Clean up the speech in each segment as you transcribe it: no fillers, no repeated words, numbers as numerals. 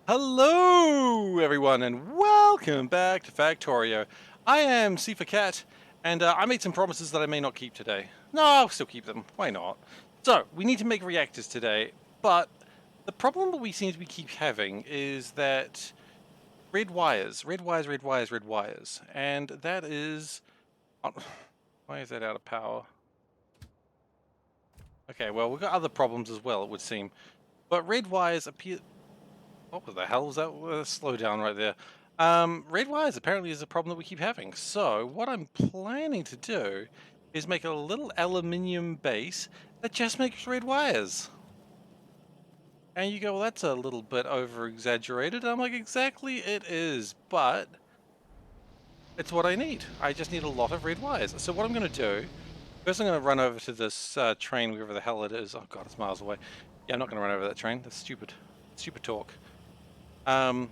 Hello, everyone, and welcome back to Factorio. I am SeiferKatt, and I made some promises that I may not keep today. No, I'll still keep them. Why not? So, we need to make reactors today, but the problem that we seem to be keep having is that red wires, and that is... why is that out of power? Okay, well, we've got other problems as well, it would seem. But red wires appear... What the hell was that? Slow down right there. Red wires apparently is a problem that we keep having. So what I'm planning to do is make a little aluminium base that just makes red wires. And you go, well, that's a little bit over exaggerated. I'm like, exactly it is, but it's what I need. I just need a lot of red wires. So what I'm going to do, first I'm going to run over to this train, wherever the hell it is. Oh god, it's miles away. Yeah, I'm not going to run over that train. That's stupid. Stupid talk. So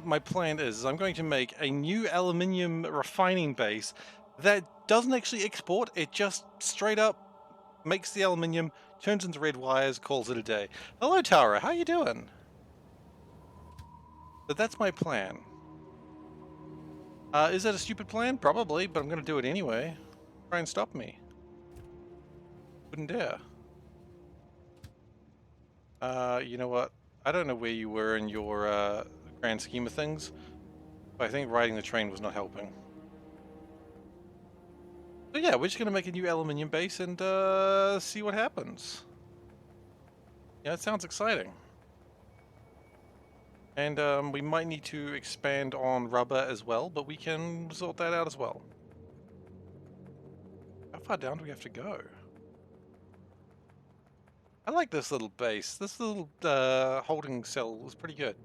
my plan is I'm going to make a new aluminium refining base that doesn't actually export, it just straight up makes the aluminium, turns into red wires, calls it a day. Hello Tara, how you doing? But that's my plan. Is that a stupid plan? Probably, but I'm going to do it anyway. Try and stop me. Wouldn't dare. You know what? I don't know where you were in your grand scheme of things, but I think riding the train was not helping. So yeah, we're just gonna make a new aluminium base and see what happens. Yeah, it sounds exciting. And we might need to expand on rubber as well, but we can sort that out as well. How far down do we have to go? I like this little base. This little holding cell is pretty good.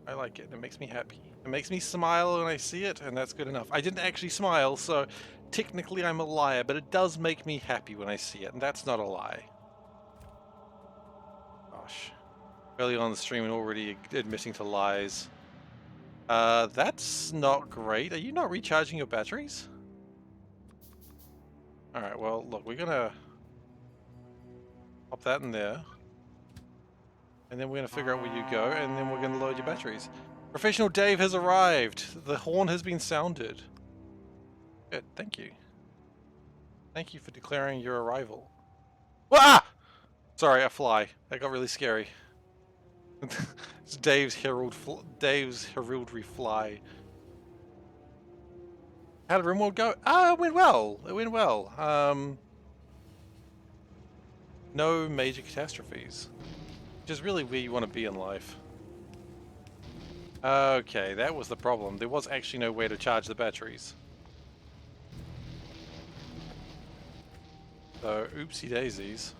I like it. It makes me happy. It makes me smile when I see it, and that's good enough. I didn't actually smile, so technically I'm a liar, but it does make me happy when I see it, and that's not a lie. Gosh. Early on in the stream and already admitting to lies. That's not great. Are you not recharging your batteries? Alright, well, look, we're gonna pop that in there. And then we're gonna figure out where you go, and then we're gonna load your batteries. Professional Dave has arrived! The horn has been sounded. Good, thank you. Thank you for declaring your arrival. Ah! Sorry, a fly. That got really scary. It's Dave's heraldry fly. How did RimWorld go? Ah, it went well. It went well. No major catastrophes. Which is really where you want to be in life. Okay, that was the problem. There was actually no way to charge the batteries. So, oopsie daisies.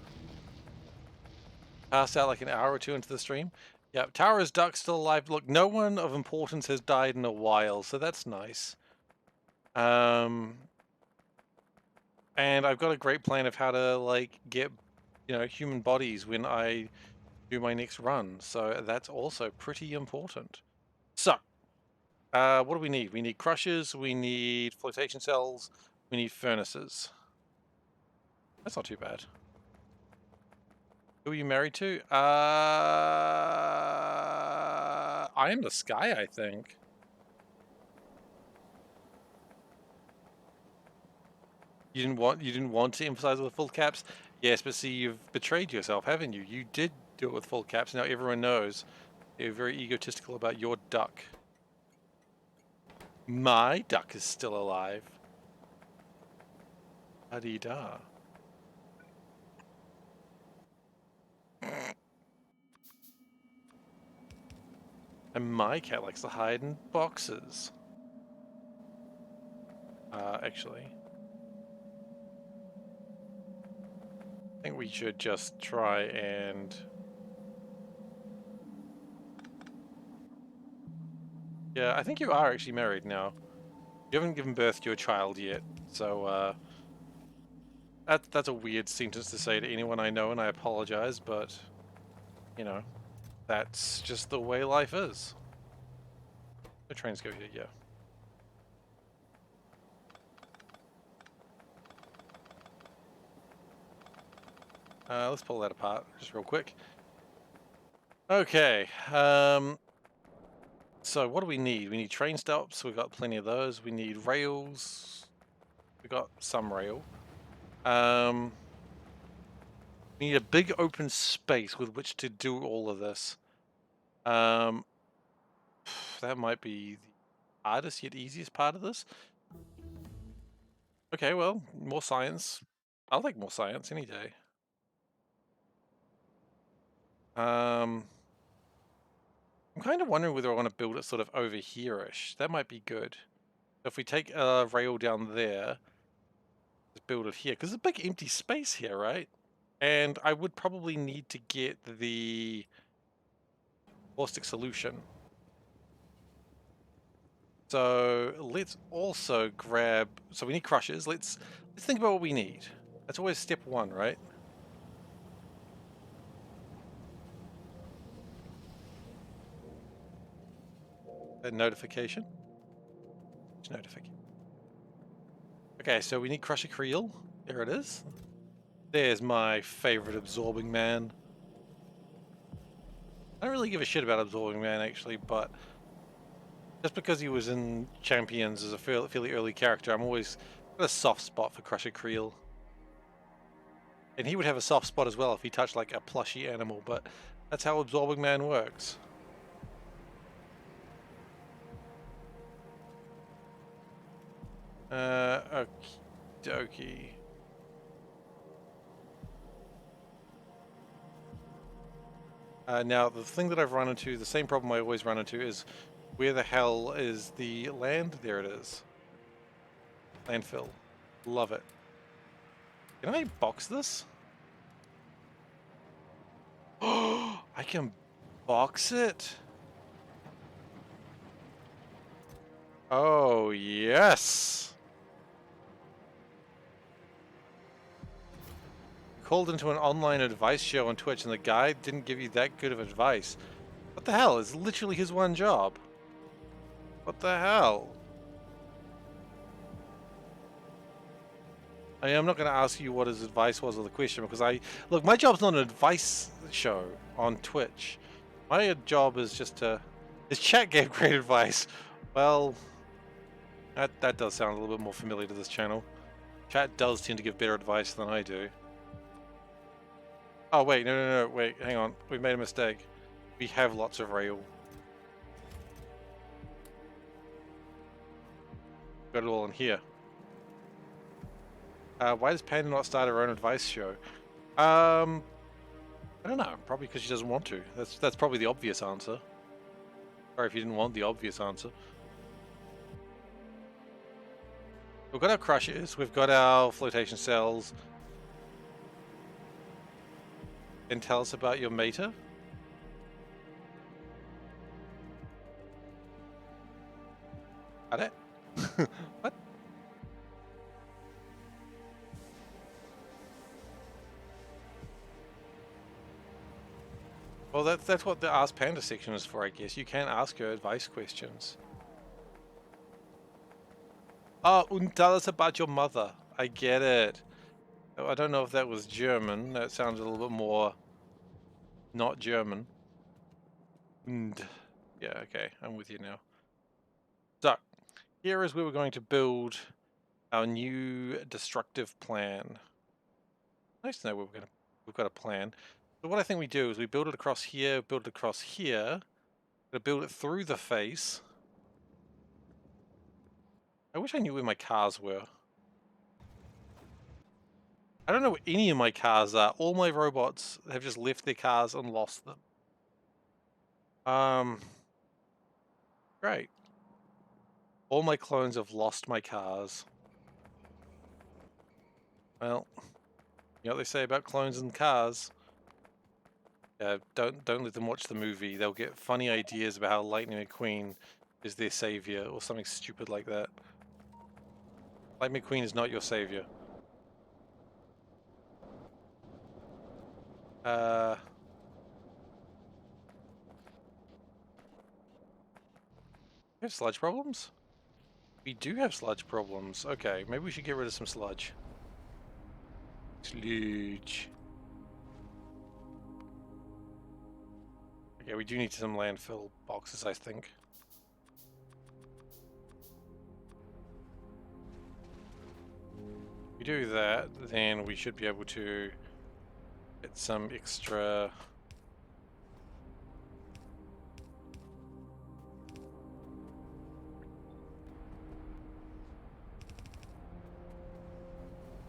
Passed out like an hour or two into the stream. Yep, Tara's duck's still alive. Look, no one of importance has died in a while, so that's nice. And I've got a great plan of how to, like, get, human bodies when I do my next run. So that's also pretty important. So, what do we need? We need crushers, we need flotation cells, we need furnaces. That's not too bad. Who are you married to? I am the sky, I think. You didn't want to emphasize with full caps? Yes, but see, you've betrayed yourself, haven't you? You did do it with full caps. Now everyone knows you're very egotistical about your duck. My duck is still alive. Da-dee-da. And my cat likes to hide in boxes. Actually. I think we should just try and... Yeah, I think you are actually married now. You haven't given birth to a child yet, so, that's a weird sentence to say to anyone I know, and I apologize, but, that's just the way life is. The trains go here, yeah. Let's pull that apart just real quick. Okay. So what do we need? We need train stops. We've got plenty of those. We need rails. We got some rail. We need a big open space with which to do all of this. That might be the hardest yet easiest part of this. Okay, well, more science. I like more science any day. I'm kind of wondering whether I want to build it sort of over here-ish. That might be good. If we take a rail down there, let's build it here, because there's a big empty space here, right? And I would probably need to get the caustic solution. So let's also grab. So we need crushers. Let's think about what we need. That's always step one, right? A notification. Which notification? Okay, so we need crusher creel. There it is. There's my favorite absorbing man. I don't really give a shit about absorbing man actually, but just because he was in Champions as a fairly early character, I'm always got a soft spot for crusher creel. And he would have a soft spot as well if he touched like a plushy animal, but that's how absorbing man works. Okie dokie. Now, the thing that I've run into, the same problem I always run into, is where the hell is the land? There it is. Landfill. Love it. Can I box this? Oh, I can box it? Oh, yes! Called into an online advice show on Twitch and the guy didn't give you that good of advice. What the hell? It's literally his one job. What the hell? I mean, I'm not going to ask you what his advice was or the question because look, my job's not an advice show on Twitch. My job is just to. His chat gave great advice. Well, that does sound a little bit more familiar to this channel. Chat does tend to give better advice than I do. Oh wait, no, wait, hang on. We made a mistake. We have lots of rail. Got it all in here. Why does Panda not start her own advice show? I don't know. Probably because she doesn't want to. That's probably the obvious answer. Sorry if you didn't want the obvious answer. We've got our crushers. We've got our flotation cells. And tell us about your meter. What? Well, that's what the Ask Panda section is for, I guess. You can ask her advice questions. Oh, and tell us about your mother. I get it. I don't know if that was German. That sounds a little bit more not German. And yeah, okay, I'm with you now. So, here is where we're going to build our new destructive plan. Nice to know where we've got a plan. So what I think we do is we build it across here, build it across here. Gonna build it through the face. I wish I knew where my cars were. I don't know where any of my cars are. All my robots have just left their cars and lost them. Great. All my clones have lost my cars. Well, you know what they say about clones and cars? Don't let them watch the movie. They'll get funny ideas about how Lightning McQueen is their savior or something stupid like that. Lightning McQueen is not your savior. We have sludge problems? We do have sludge problems. Okay, maybe we should get rid of some sludge. Sludge. Yeah, we do need some landfill boxes, I think. If we do that, then we should be able to get some extra...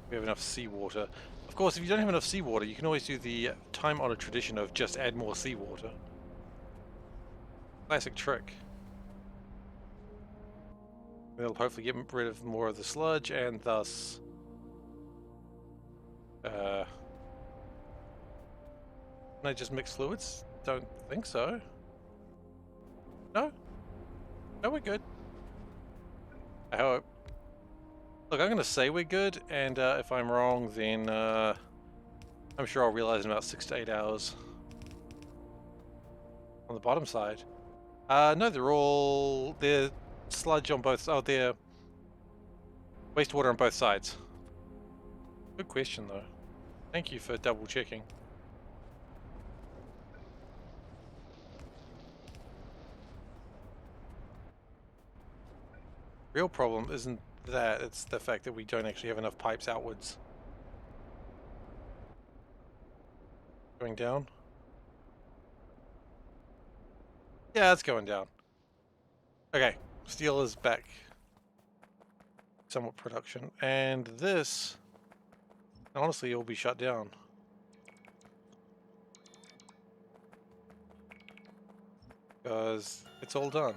We have enough seawater. Of course, if you don't have enough seawater, you can always do the time-honored tradition of just add more seawater. Classic trick. It'll hopefully get rid of more of the sludge and thus... Can I just mix fluids? Don't think so. No? No, we're good. I hope. Look, I'm going to say we're good, and if I'm wrong, then I'm sure I'll realize in about 6 to 8 hours. On the bottom side. No, they're sludge on both, they're wastewater on both sides. Good question, though. Thank you for double checking. Real problem isn't that, it's the fact that we don't actually have enough pipes outwards. Going down? Yeah, it's going down. Okay, steel is back. Somewhat production. And this, honestly, it will be shut down. Because it's all done.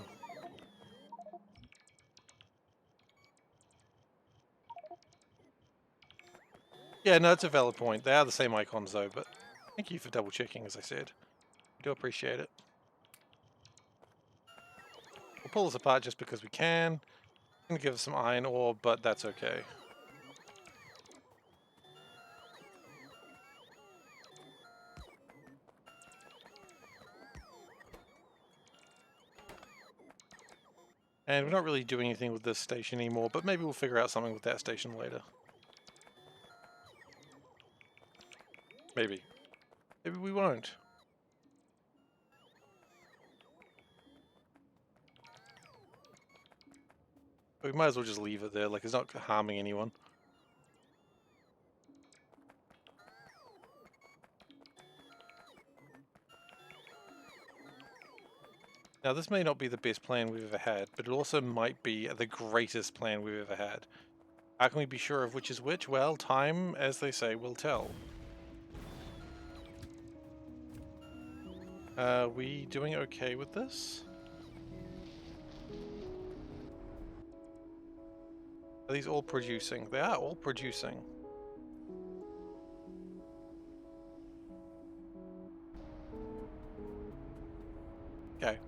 Yeah, no, it's a valid point. They are the same icons though, but thank you for double checking, as I said. I do appreciate it. We'll pull this apart just because we can. I'm gonna give it some iron ore, but that's okay. And we're not really doing anything with this station anymore, but maybe we'll figure out something with that station later. Maybe. Maybe we won't. But we might as well just leave it there, like it's not harming anyone. Now this may not be the best plan we've ever had, but it also might be the greatest plan we've ever had. How can we be sure of which is which? Well, time, as they say, will tell. Are we doing okay with this? Are these all producing? They are all producing. Okay.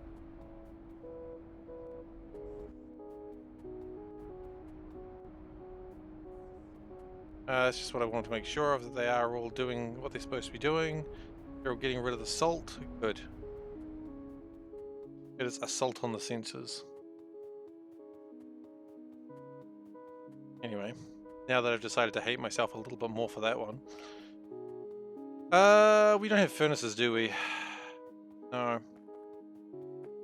That's just what I want to make sure of, that they are all doing what they're supposed to be doing. They're all getting rid of the salt. Good. It is assault on the sensors. Anyway, now that I've decided to hate myself a little bit more for that one. We don't have furnaces, do we? No.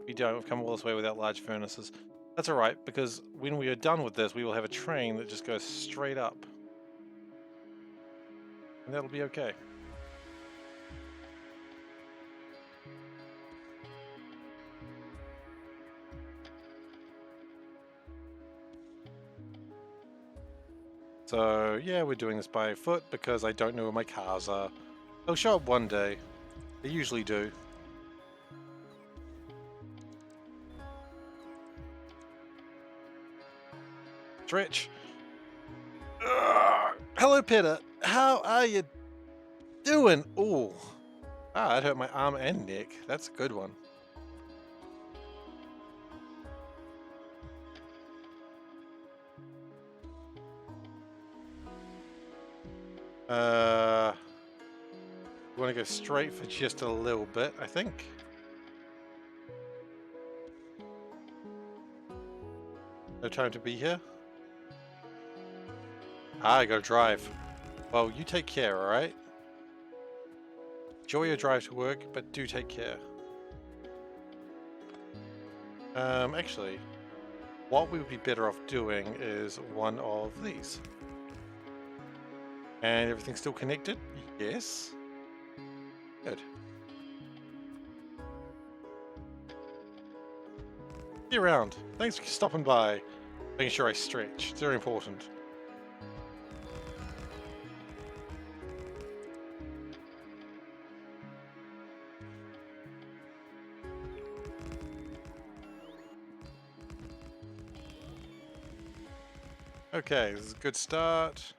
We don't. We've come all this way without large furnaces. That's alright, because when we are done with this, we will have a train that just goes straight up. And that'll be okay. So, yeah, we're doing this by foot because I don't know where my cars are. They'll show up one day. They usually do. Stretch. Hello, Peter. How are you doing? Ooh. Ah, that hurt my arm and neck. That's a good one. We want to go straight for just a little bit, I think. No time to be here. Ah, I gotta drive. Well, you take care, alright? Enjoy your drive to work, but do take care. Actually, what we would be better off doing is one of these. And everything's still connected? Yes. Good. See you around. Thanks for stopping by. Making sure I stretch. It's very important. Okay, this is a good start.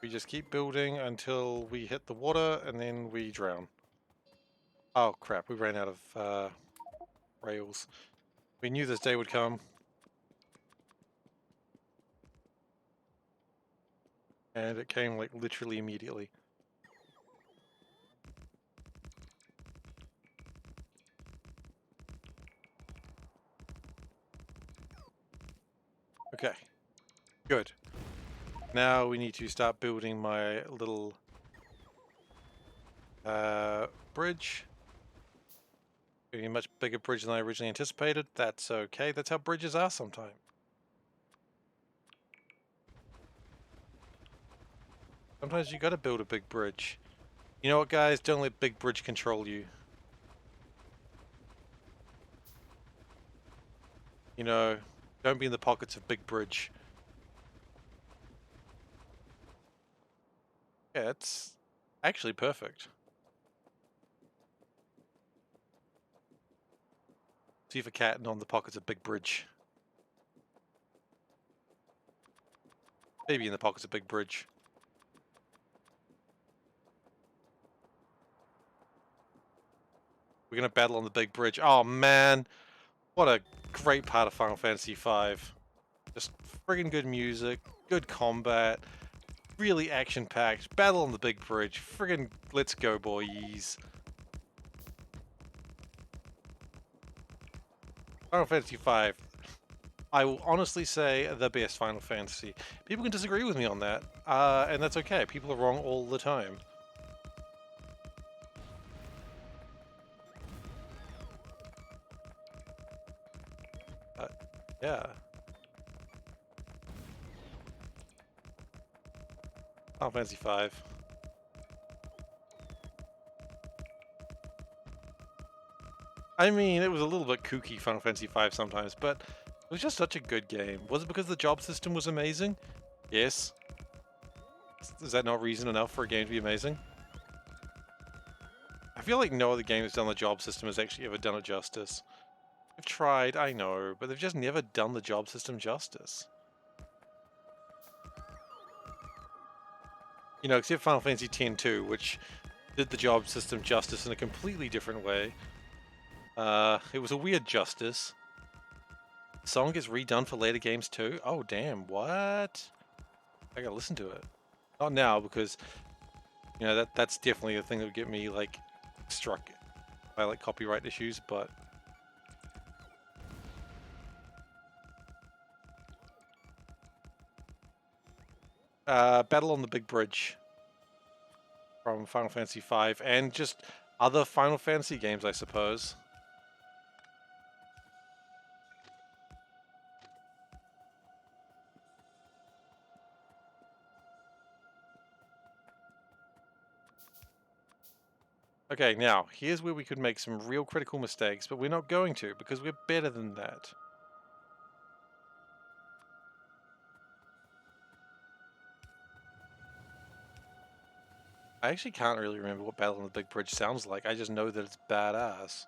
We just keep building until we hit the water and then we drown. Oh crap, we ran out of rails. We knew this day would come. And it came like literally immediately. Okay, good. Now we need to start building my little bridge. A much bigger bridge than I originally anticipated. That's okay. That's how bridges are sometimes. Sometimes you gotta build a big bridge. You know what, guys? Don't let big bridge control you. You know, don't be in the pockets of big bridge. Yeah, it's actually perfect. SeiferKatt and on the pockets of big bridge. Maybe in the pockets of big bridge. We're gonna battle on the big bridge. Oh man, what a great part of Final Fantasy V. Just friggin' good music, good combat, really action-packed. Battle on the big bridge. Friggin' let's go, boys. Final Fantasy V. I will honestly say the best Final Fantasy. People can disagree with me on that, and that's okay. People are wrong all the time. Yeah. Final Fantasy V. I mean, it was a little bit kooky, Final Fantasy V sometimes, but it was just such a good game. Was it because the job system was amazing? Yes. Is that not reason enough for a game to be amazing? I feel like no other game that's done the job system has actually ever done it justice. They've tried, I know, but they've just never done the job system justice. You know, except Final Fantasy X-2, which did the job system justice in a completely different way. It was a weird justice. Song gets redone for later games too? Oh damn, what? I gotta listen to it. Not now, because, you know, that's definitely the thing that would get me, like, struck by, like, copyright issues, but... Battle on the Big Bridge from Final Fantasy V, and just other Final Fantasy games, I suppose. Okay, now, here's where we could make some real critical mistakes, but we're not going to, because we're better than that. I actually can't really remember what Battle on the Big Bridge sounds like, I just know that it's badass.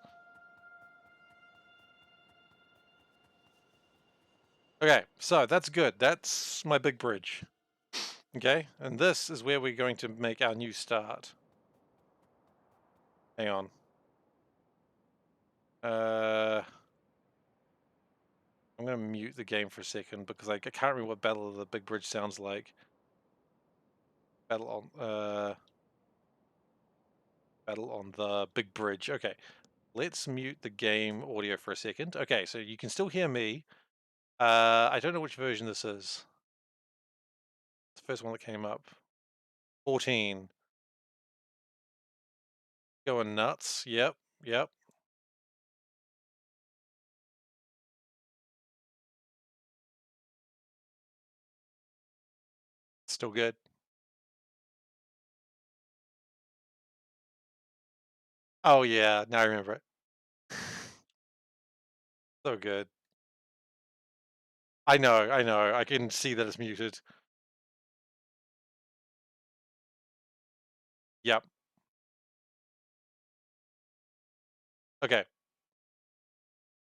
Okay, so that's good. That's my big bridge. Okay, and this is where we're going to make our new start. Hang on. I'm going to mute the game for a second because I can't remember what Battle of the Big Bridge sounds like. Battle on the Big Bridge. Okay, let's mute the game audio for a second. Okay, so you can still hear me. I don't know which version this is. It's the first one that came up. 14. Going nuts. Yep, yep. Still good. Oh yeah, now I remember it. So good. I know, I know. I can see that it's muted. Yep. Okay.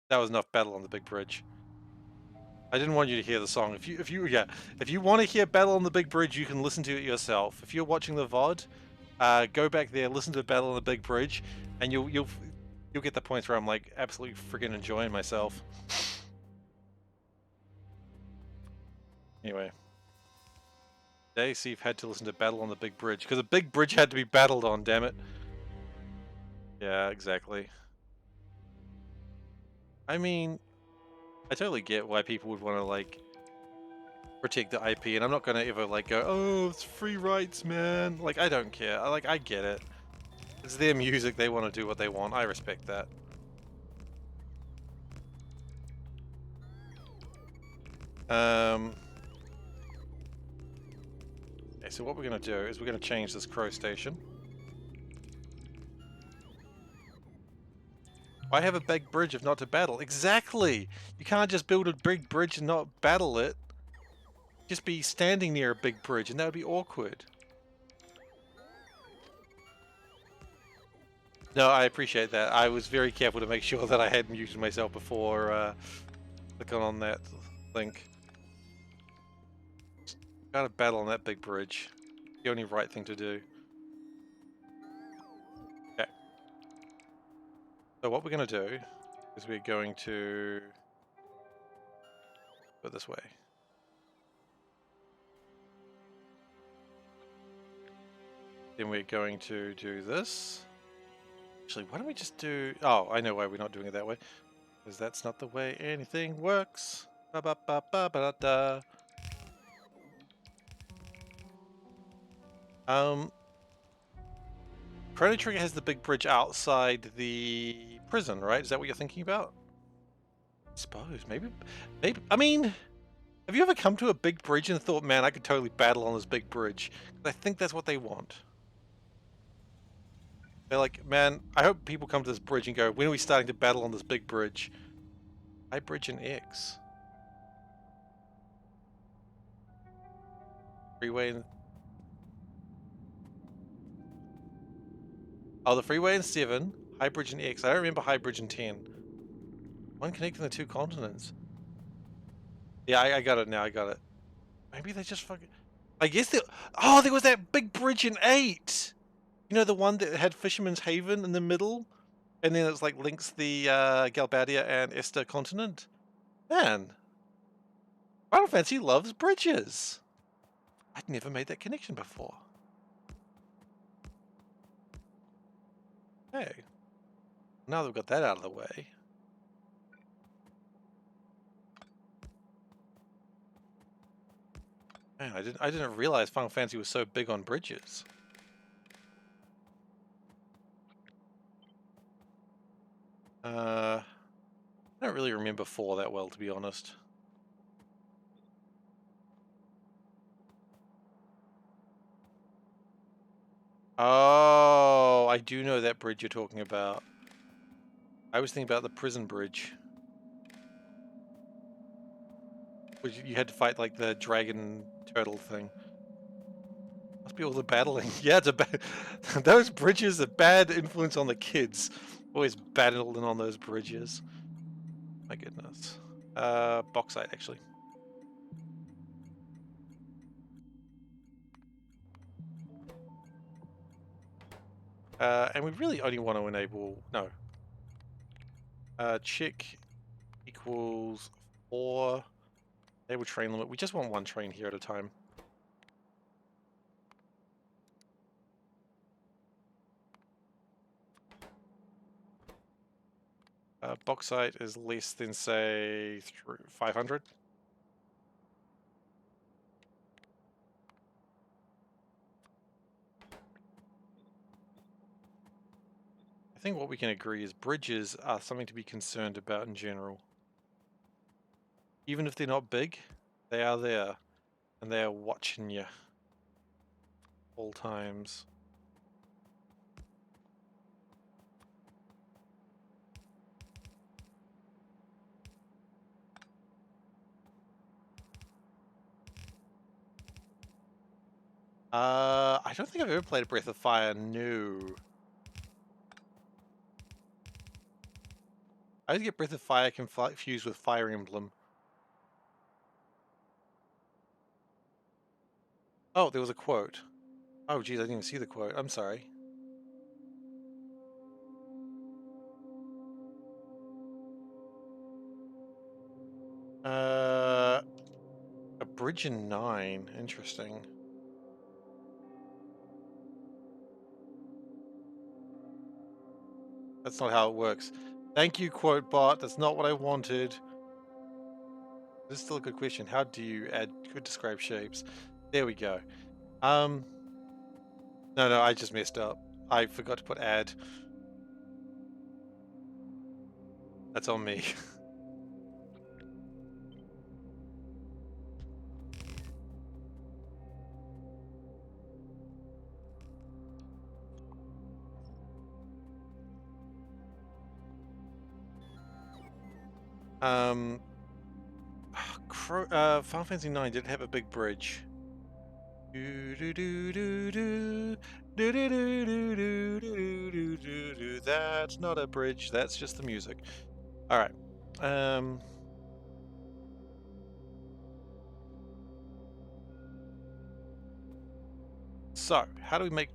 That was enough battle on the big bridge. I didn't want you to hear the song. If you want to hear Battle on the Big Bridge, you can listen to it yourself. If you're watching the VOD, go back there, listen to Battle on the Big Bridge, and you'll get the points where I'm like absolutely freaking enjoying myself. Anyway, today Seif had to listen to Battle on the Big Bridge because a big bridge had to be battled on. Damn it. Yeah, exactly. I mean, I totally get why people would want to like protect the IP, and I'm not gonna ever like go, oh, it's free rights, man. Like I don't care. I get it. It's their music. They want to do what they want. I respect that. Okay, so what we're gonna do is we're gonna change this crow station. Why have a big bridge if not to battle? Exactly! You can't just build a big bridge and not battle it. Just be standing near a big bridge and that would be awkward. No, I appreciate that. I was very careful to make sure that I had muted myself before clicking on that link. Gotta battle on that big bridge. The only right thing to do. Okay. So what we're gonna do is we're going to go this way. Then we're going to do this. Actually, why don't we just do... Oh, I know why we're not doing it that way. Because that's not the way anything works. Ba ba ba ba ba da. Chrono Trigger has the big bridge outside the prison, right? Is that what you're thinking about? I suppose. Maybe... I mean... Have you ever come to a big bridge and thought, man, I could totally battle on this big bridge? I think that's what they want. They're like, man, I hope people come to this bridge and go, when are we starting to battle on this big bridge? High bridge and X. Freeway and... Oh, the freeway in 7, High bridge in X. I don't remember High bridge in 10. One connecting the two continents. Yeah, I got it now, I got it. Maybe they just fucking... I guess they... Oh, there was that big bridge in 8! You know, the one that had Fisherman's Haven in the middle? And then it's like links the Galbadia and Esther continent? Man, Final Fantasy loves bridges! I'd never made that connection before. Hey. Now that we've got that out of the way. Man, I didn't realize Final Fantasy was so big on bridges. I don't really remember 4 that well, to be honest. Oh, I do know that bridge you're talking about. I was thinking about the prison bridge. Which you had to fight like the dragon turtle thing. Must be all the battling. Yeah, it's a bad... Those bridges are bad influence on the kids. Always battling on those bridges. My goodness. Bauxite, actually. And we really only want to enable... No. Check equals 4. Enable train limit. We just want 1 train here at a time. Bauxite is less than, say, 500. I think what we can agree is bridges are something to be concerned about in general. Even if they're not big, they are there, and they are watching you. all times. I don't think I've ever played a Breath of Fire new. I always get Breath of Fire confused with Fire Emblem. Oh, there was a quote. Oh, geez, I didn't even see the quote. I'm sorry. A bridge in 9. Interesting. That's not how it works. Thank you, quote bot. That's not what I wanted. This is still a good question. How do you add good describe shapes? There we go. No, I just messed up. I forgot to put add. That's on me. Final Fantasy 9 did have a big bridge. That's not a bridge. That's just the music. All right. So how do we make?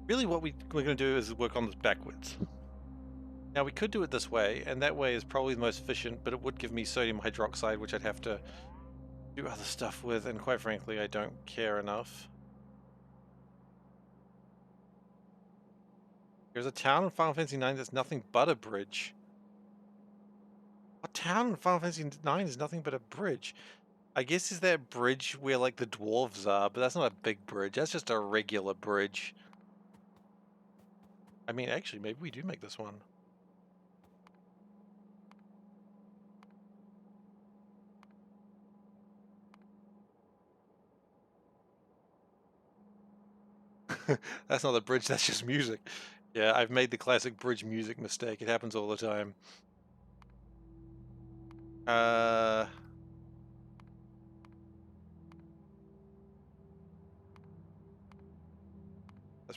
Really, what we're going to do is work on this backwards. Now we could do it this way, and that way is probably the most efficient, but it would give me sodium hydroxide, which I'd have to do other stuff with, and quite frankly, I don't care enough. There's a town in Final Fantasy 9 that's nothing but a bridge. A town in Final Fantasy 9 is nothing but a bridge. I guess is that bridge where like the dwarves are, but that's not a big bridge. That's just a regular bridge. I mean, actually, maybe we do make this one. That's not a bridge, that's just music. Yeah, I've made the classic bridge music mistake. It happens all the time. That's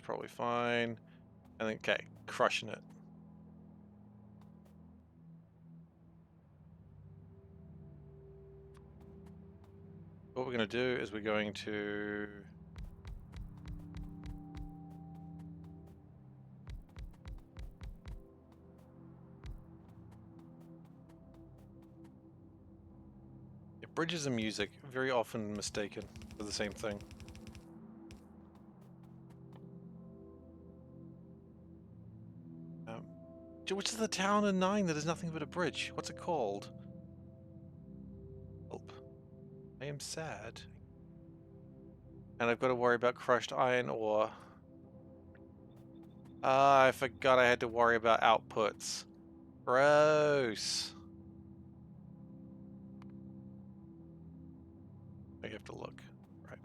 probably fine. And then, okay, crushing it. What we're going to do is we're going to... Yeah, bridges and music, very often mistaken for the same thing. Which is the town in 9 that is nothing but a bridge? What's it called? Help. I am sad. And I've got to worry about crushed iron ore. Ah, I forgot I had to worry about outputs. Gross. I have to look. Right.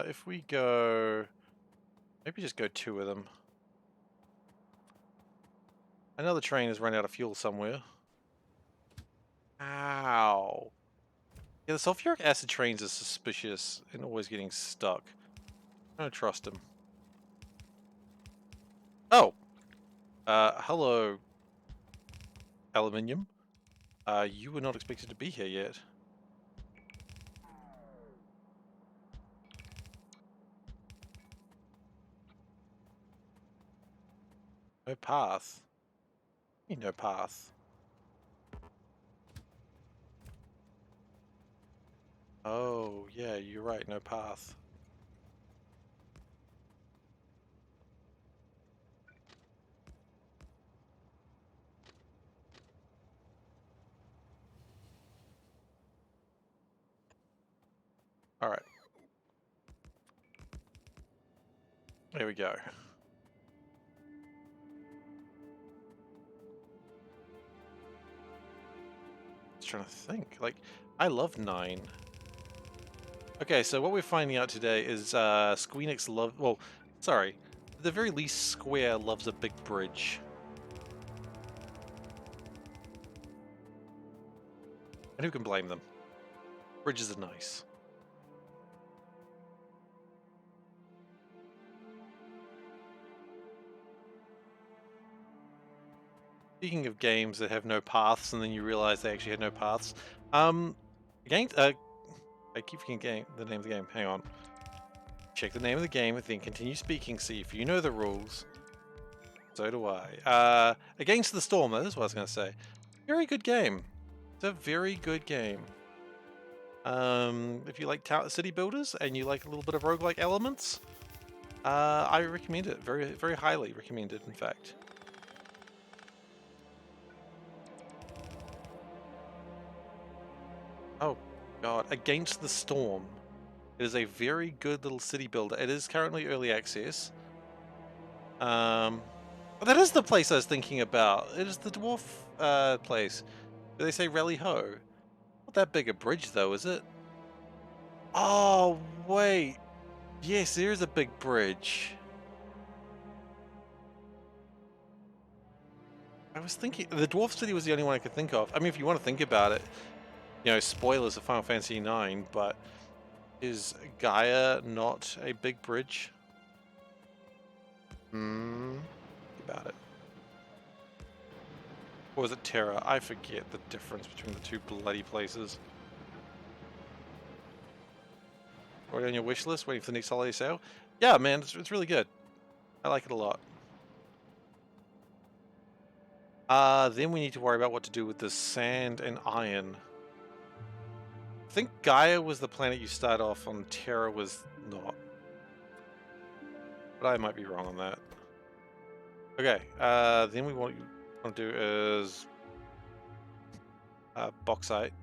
If we go... Maybe just go 2 of them. Another train has run out of fuel somewhere. Ow. Yeah, the sulfuric acid trains are suspicious and always getting stuck. I don't trust him. Oh! Hello, aluminium. You were not expected to be here yet. No path. No path. Oh, yeah, you're right, no path. Alright. There we go. trying to think. Like, I love 9. Okay, so what we're finding out today is Squeenix love. Well, sorry, at the very least, Square loves a big bridge. And who can blame them? Bridges are nice. Speaking of games that have no paths, and then you realize they actually had no paths. Again, I keep forgetting the name of the game. Hang on. Check the name of the game, then continue speaking. See if you know the rules. So do I. Against the Storm. That is what I was going to say. Very good game. It's a very good game. If you like city builders and you like a little bit of roguelike elements, I recommend it. Very, very highly recommended, in fact. Oh, God. Against the Storm. It is a very good little city builder. It is currently early access. That is the place I was thinking about. It is the dwarf place. Do they say Rally Ho? Not that big a bridge, though, is it? Oh, wait. Yes, there is a big bridge. I was thinking the Dwarf City was the only one I could think of. I mean, if you want to think about it, you know, spoilers of Final Fantasy IX, but is Gaia not a big bridge? Think about it. Or was it Terra? I forget the difference between the two bloody places. Already on your wish list, waiting for the next holiday sale? Yeah, man, it's really good. I like it a lot. Then we need to worry about what to do with the sand and iron. I think Gaia was the planet you start off on, Terra was not. But I might be wrong on that. Okay, then what you want to do is bauxite.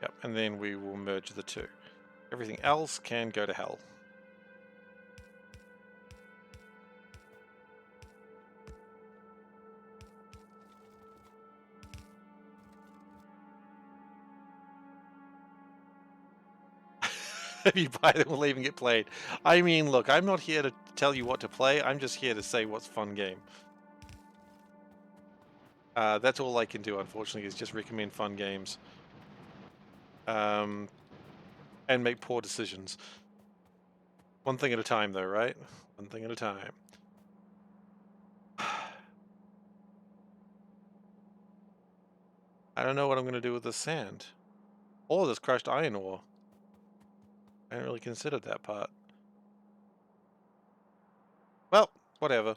Yep, and then we will merge the two. Everything else can go to hell. If you buy them, we'll even get played. I mean, look, I'm not here to tell you what to play. I'm just here to say what's fun game. That's all I can do, unfortunately, is just recommend fun games. And make poor decisions. One thing at a time, though, right? One thing at a time. I don't know what I'm going to do with this sand. Or this crushed iron ore. I hadn't really considered that part. Well, whatever.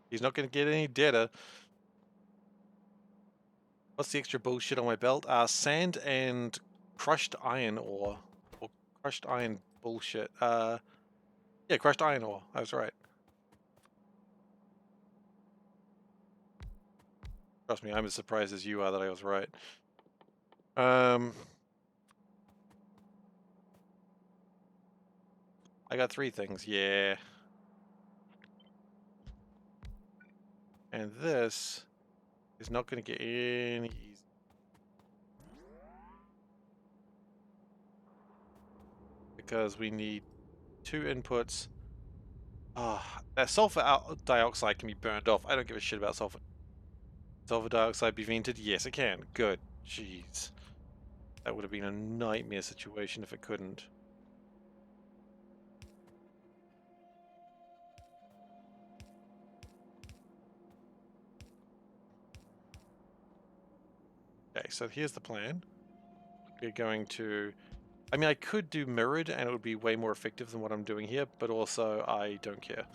He's not going to get any deader. What's the extra bullshit on my belt? Sand and crushed iron ore. Or crushed iron bullshit. Yeah, crushed iron ore. I was right. Trust me, I'm as surprised as you are that I was right. I got 3 things, yeah. And this is not going to get any easy. Because we need 2 inputs. That sulfur dioxide can be burned off. I don't give a shit about sulfur. Sulfur dioxide be vented? Yes, it can. Good. Jeez. That would have been a nightmare situation if it couldn't. Okay, so here's the plan. We're going to... I mean, I could do mirrored and it would be way more effective than what I'm doing here, but also I don't care.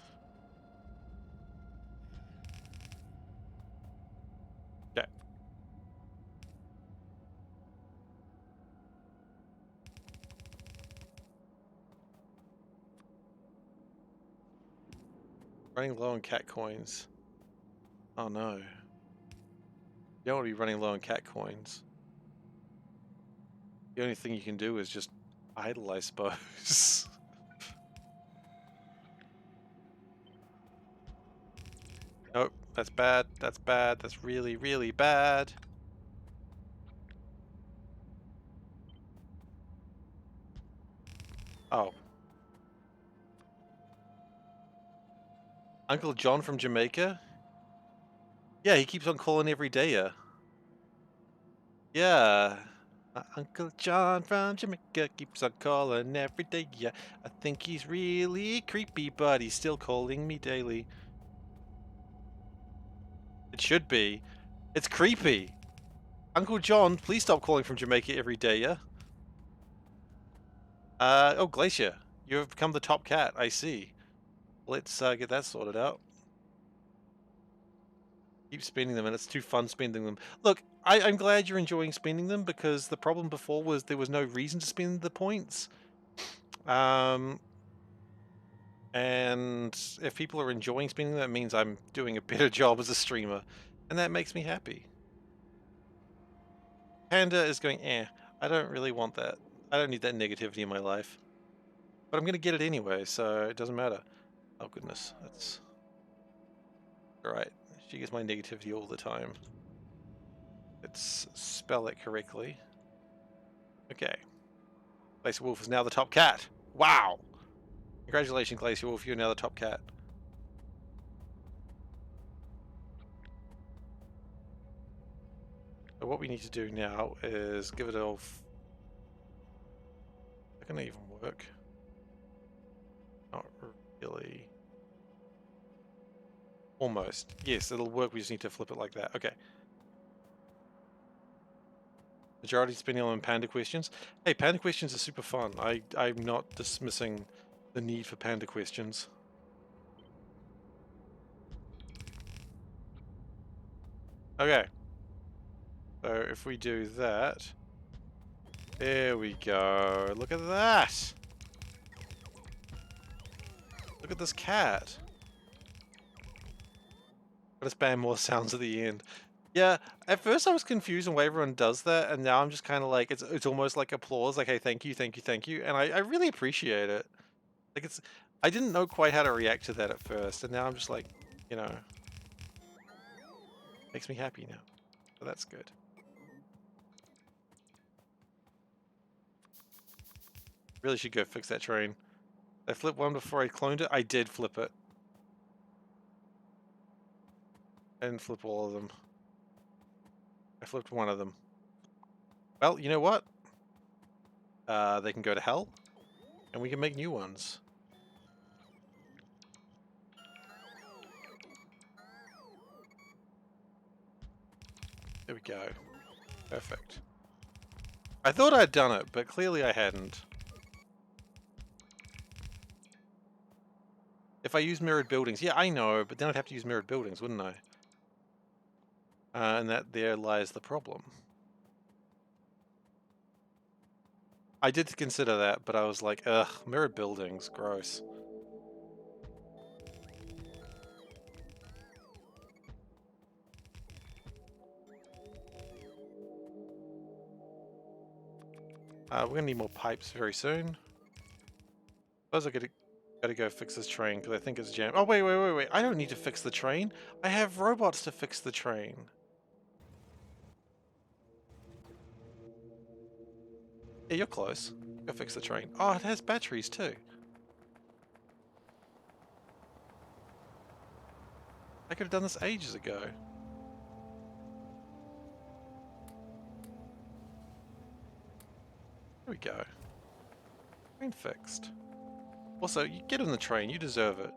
Okay. Running low on cat coins. Oh no. You don't want to be running low on cat coins. The only thing you can do is just idle, I suppose. that's bad. That's bad. That's really, really bad. Oh. Uncle John from Jamaica? Yeah, he keeps on calling every day, yeah. Yeah. Uncle John from Jamaica keeps on calling every day, yeah. I think he's really creepy, but he's still calling me daily. It should be. It's creepy. Uncle John, please stop calling from Jamaica every day, yeah? Oh, Glacier. You have become the top cat, I see. Let's get that sorted out. Keep spending them, and it's too fun spending them. Look, I'm glad you're enjoying spending them, because the problem before was there was no reason to spend the points. And if people are enjoying spending them, that means I'm doing a better job as a streamer, and that makes me happy. Panda is going, I don't really want that. I don't need that negativity in my life. But I'm going to get it anyway, so it doesn't matter. Oh, goodness. That's... Alright. She gets my negativity all the time. Let's spell it correctly. Okay. Glacier Wolf is now the top cat. Wow! Congratulations, Glacier Wolf. You're now the top cat. So what we need to do now is give it all... Is that going to even work? Not really. Almost. Yes, it'll work. We just need to flip it like that. Okay. Majority spending on panda questions. Hey, panda questions are super fun. I'm not dismissing the need for panda questions. Okay. So if we do that, there we go. Look at that. Look at this cat. Gotta spam more sounds at the end. Yeah, at first I was confused on why everyone does that, and now I'm just kind of like, it's almost like applause, like, hey, thank you, thank you, thank you, and I really appreciate it. Like, I didn't know quite how to react to that at first, and now I'm just like, you know, makes me happy now. So that's good. Really should go fix that train. I flipped one before I cloned it. I did flip it. I didn't flip all of them. I flipped one of them. Well, you know what? They can go to hell, and we can make new ones. There we go. Perfect. I thought I'd done it, but clearly I hadn't. If I use mirrored buildings, yeah, I know, but then I'd have to use mirrored buildings, wouldn't I? And there lies the problem. I did consider that, but I was like, ugh, mirrored buildings, gross. We're gonna need more pipes very soon. Suppose I gotta go fix this train because I think it's jammed. Oh, wait. I don't need to fix the train. I have robots to fix the train. Yeah, you're close. Go fix the train. Oh, it has batteries too. I could have done this ages ago. There we go. Train fixed. Also, you get on the train. You deserve it.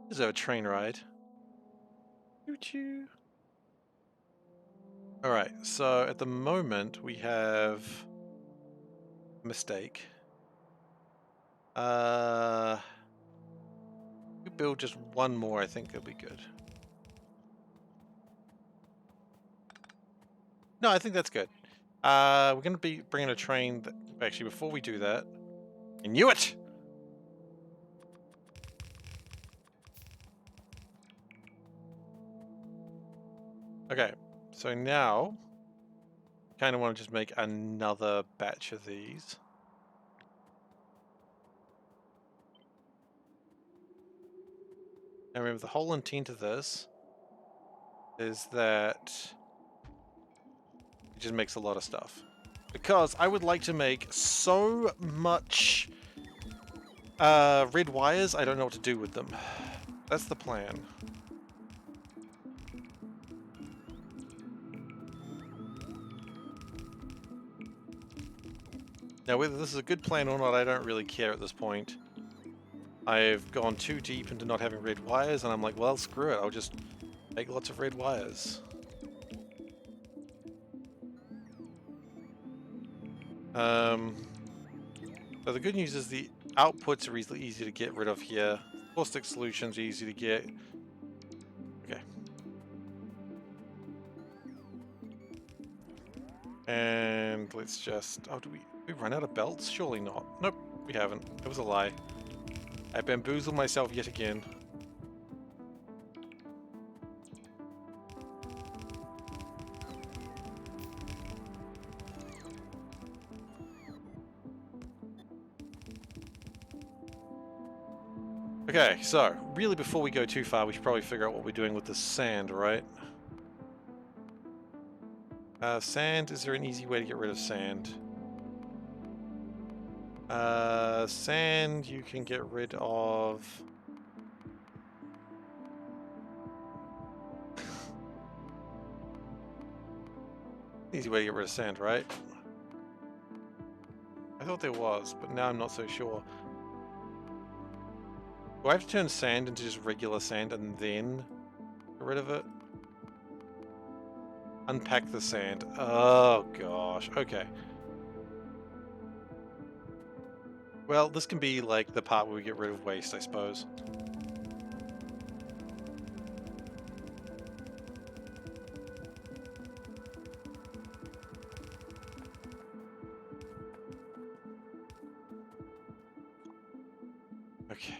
You deserve a train ride. Choo-choo. Alright, so at the moment we have a mistake. We build just one more, I think it'll be good. No, I think that's good. We're going to be bringing a train that... Actually, before we do that... I knew it! Okay, so now... kind of want to just make another batch of these. Now remember, the whole intent of this is that it just makes a lot of stuff. Because I would like to make so much red wires, I don't know what to do with them. That's the plan. Now, whether this is a good plan or not, I don't really care at this point. I've gone too deep into not having red wires, and I'm like, well, screw it. I'll just make lots of red wires. So the good news is the outputs are easy to get rid of here. Caustic solutions are easy to get. Okay. And let's just... Oh, do we run out of belts? Surely not. Nope, we haven't. It was a lie. I bamboozled myself yet again. Okay, so, really before we go too far, we should probably figure out what we're doing with the sand, right? Sand, is there an easy way to get rid of sand? Sand, you can get rid of... Easy way to get rid of sand, right? I thought there was, but now I'm not so sure. Do I have to turn sand into just regular sand and then get rid of it? Unpack the sand. Oh gosh, okay. Well, this can be like the part where we get rid of waste, I suppose. Okay.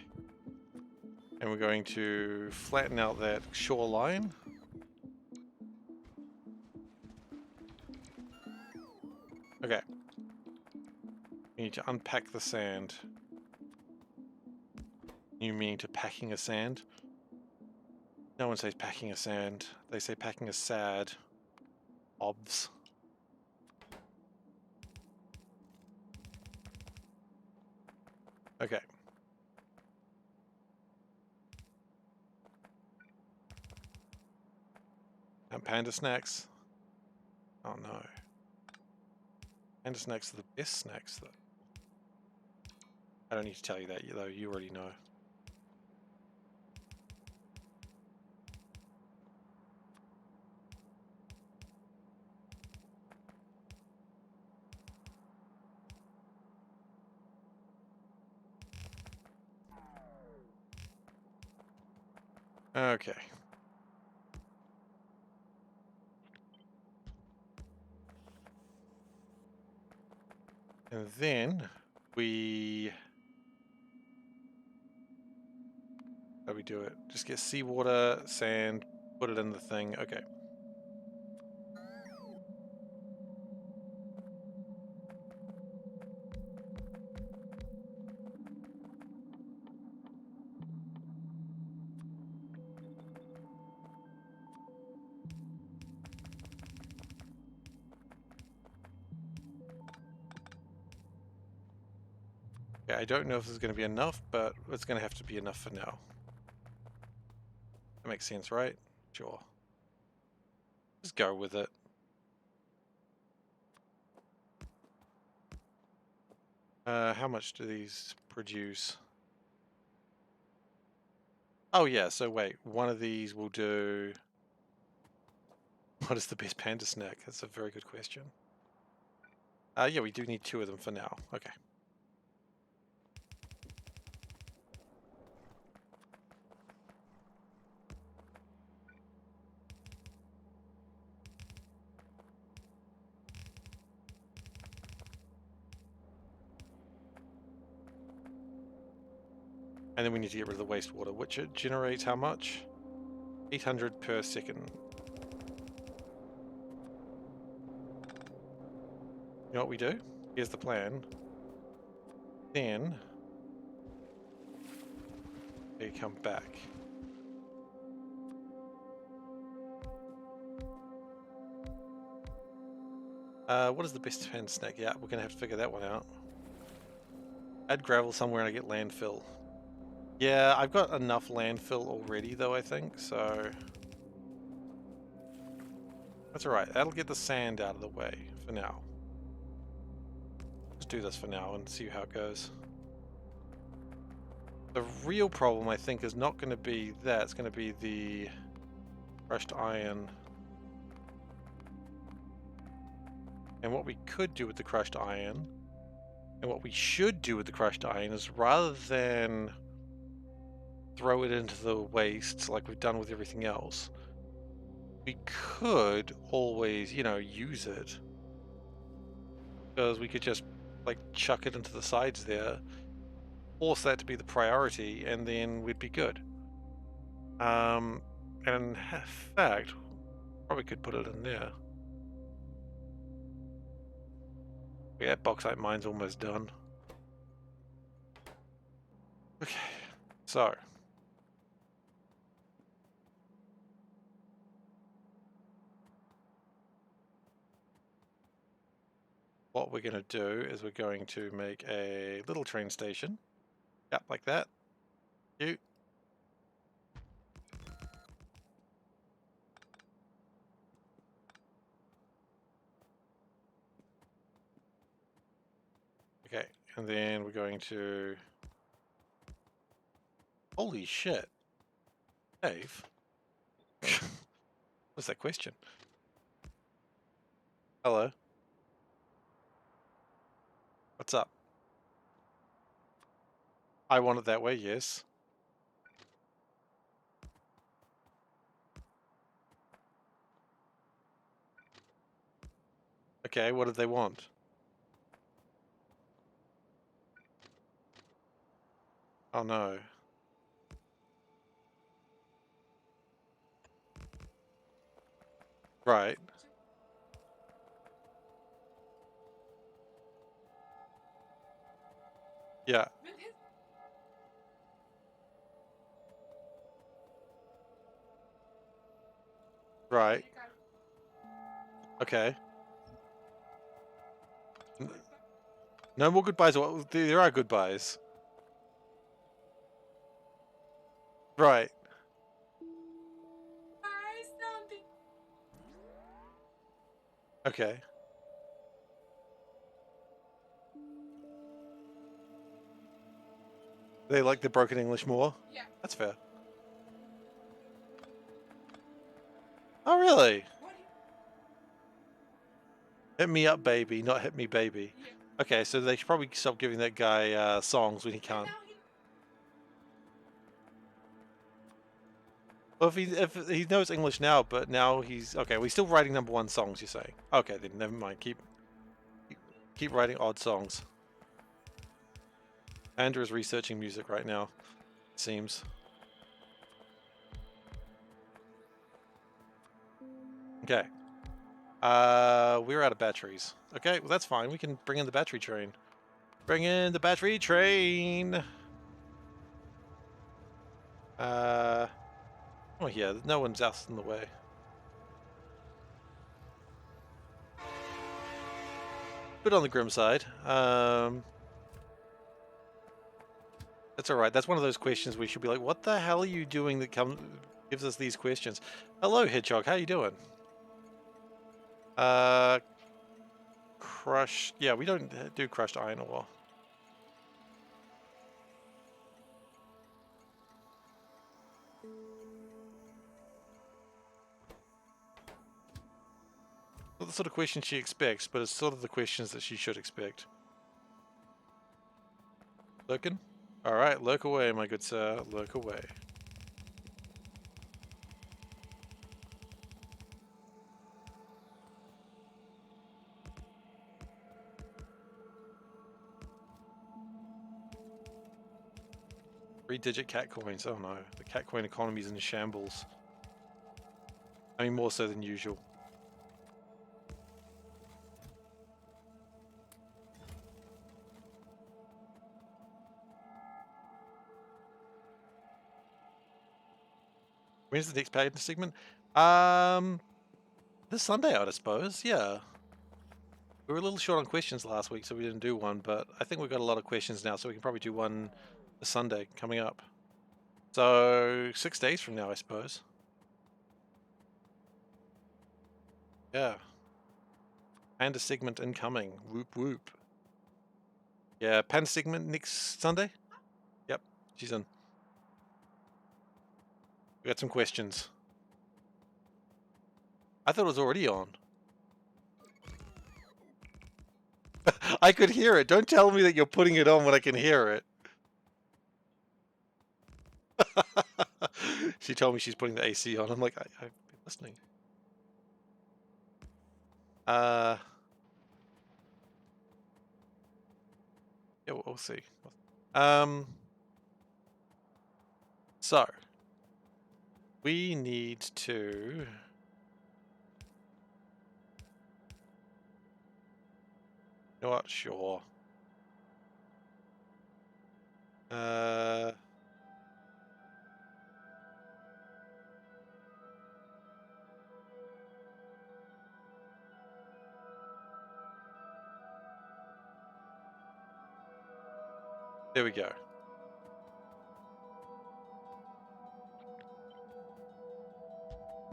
And we're going to flatten out that shoreline. Okay. We need to unpack the sand. You mean to packing a sand? No one says packing a sand. They say packing a sad. Obs. Okay. And panda snacks. Oh no. Panda snacks are the best snacks though. I don't need to tell you that though, you already know. Okay. And then we... How do we do it? Just get seawater, sand, put it in the thing. Okay. Yeah, I don't know if this is going to be enough, but it's going to have to be enough for now. That makes sense, right? Sure. Just go with it. How much do these produce? Oh yeah, so wait, one of these will do... What is the best panda snack? That's a very good question. Yeah, we do need 2 of them for now. Okay. And then we need to get rid of the wastewater, which it generates how much? 800 per second. You know what we do? Here's the plan. Then they come back. What is the best hand snack? Yeah, we're gonna have to figure that one out. Add gravel somewhere and I get landfill. Yeah, I've got enough landfill already though, I think, so... That's alright, that'll get the sand out of the way for now. Let's do this for now and see how it goes. The real problem, I think, is not going to be that, it's going to be the crushed iron. And what we could do with the crushed iron, and what we should do with the crushed iron, is rather than throw it into the waste like we've done with everything else, we could always, you know, use it. Because we could just, like, chuck it into the sides there, force that to be the priority, and then we'd be good. And in fact, probably could put it in there. Yeah, bauxite mine's almost done. Okay, so what we're going to do is we're going to make a little train station. Yep, like that. You. Okay, and then we're going to... Holy shit. Dave? What's that question? Hello? What's up? I want it that way, yes. Okay, what did they want? Oh no. Right. Yeah. Right. Okay. No more goodbyes. Well, there are goodbyes. Right. Okay. They like the broken English more? Yeah. That's fair. Oh, really? Hit me up, baby, not hit me, baby. Yeah. Okay, so they should probably stop giving that guy songs when he can't. Well, if he knows English now, but now he's okay. We're still writing #1 songs. You're saying? Okay, then never mind. Keep writing odd songs. Andrew is researching music right now. It seems. Okay. We're out of batteries. Okay, well that's fine. We can bring in the battery train. Bring in the battery train. Oh yeah, no one's else in the way. Bit on the grim side. That's alright. That's one of those questions we should be like, what the hell are you doing that gives us these questions? Hello, Hedgehog. How you doing? Crush. Yeah, we don't do crushed iron ore. Not the sort of question she expects, but it's sort of the questions that she should expect. Lurkin? Alright, lurk away, my good sir. Lurk away. Three-digit cat coins. Oh no, the cat coin economy is in shambles. I mean, more so than usual. When's the next paid segment? This Sunday, I suppose. Yeah. We were a little short on questions last week, so we didn't do one, but I think we've got a lot of questions now, so we can probably do one this Sunday coming up. So 6 days from now, I suppose. Yeah. Panda segment incoming. Whoop whoop. Yeah, Panda segment next Sunday? Yep, she's in. We got some questions. I thought it was already on. I could hear it. Don't tell me that you're putting it on when I can hear it. She told me she's putting the AC on. I'm like, I've been listening. Yeah, we'll see. So we need to. You know what? Sure. There we go.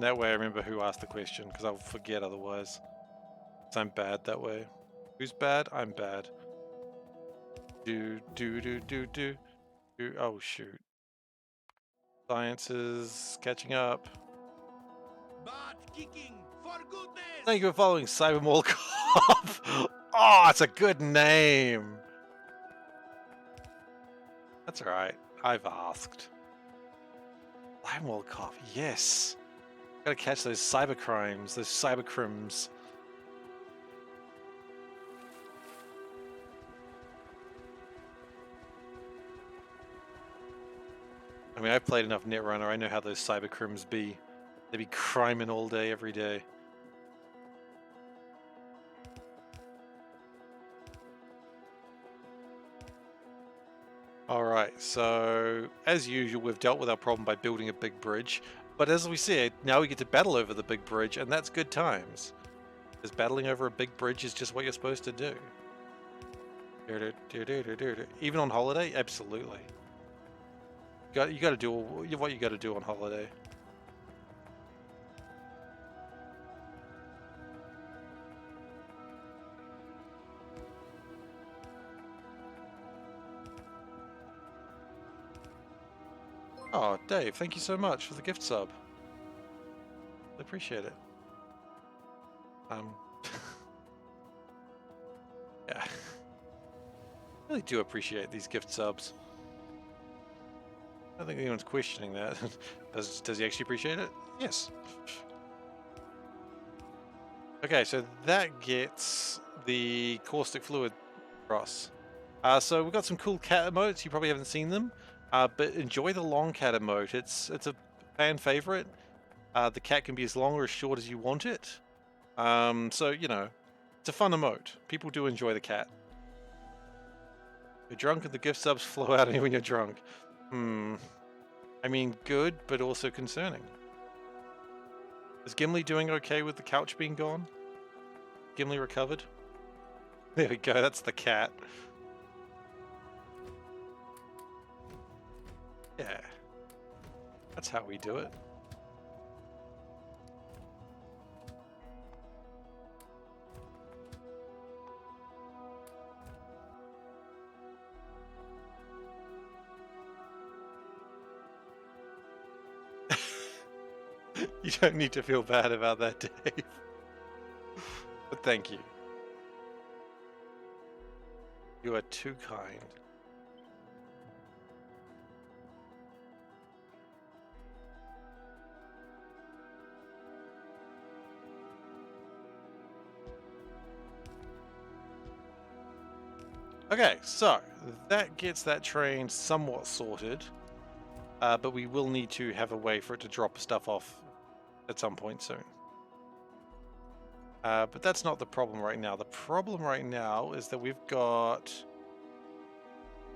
That way I remember who asked the question, because I'll forget otherwise. So I'm bad that way. Who's bad? I'm bad. Do. Oh, shoot. Science is catching up. Butt kicking, for goodness! Thank you for following Cybermolkov. Oh, it's a good name. That's alright. I've asked. Cybermolkov, yes. Gotta catch those cybercrimes, those cybercrims. I mean, I've played enough Netrunner, I know how those cybercrims be. They be criming all day, every day. Alright, so as usual, we've dealt with our problem by building a big bridge. But as we said, now we get to battle over the big bridge, and that's good times. Because battling over a big bridge is just what you're supposed to do. Even on holiday? Absolutely. You got to do what you got to do on holiday. Oh, Dave, thank you so much for the gift sub. I appreciate it. Yeah. I really do appreciate these gift subs. I don't think anyone's questioning that. Does he actually appreciate it? Yes. Okay, so that gets the caustic fluid across. So we've got some cool cat emotes. You probably haven't seen them, but enjoy the long cat emote. It's a fan favorite. The cat can be as long or as short as you want it. So you know, it's a fun emote. People do enjoy the cat. You're drunk and the gift subs flow out of you when you're drunk. I mean, good, but also concerning. Is Gimli doing okay with the couch being gone? Gimli recovered? There we go, that's the cat. Yeah. That's how we do it. You don't need to feel bad about that, Dave. But thank you. You are too kind. Okay, so that gets that train somewhat sorted. But we will need to have a way for it to drop stuff off at some point soon. But that's not the problem right now. The problem right now is that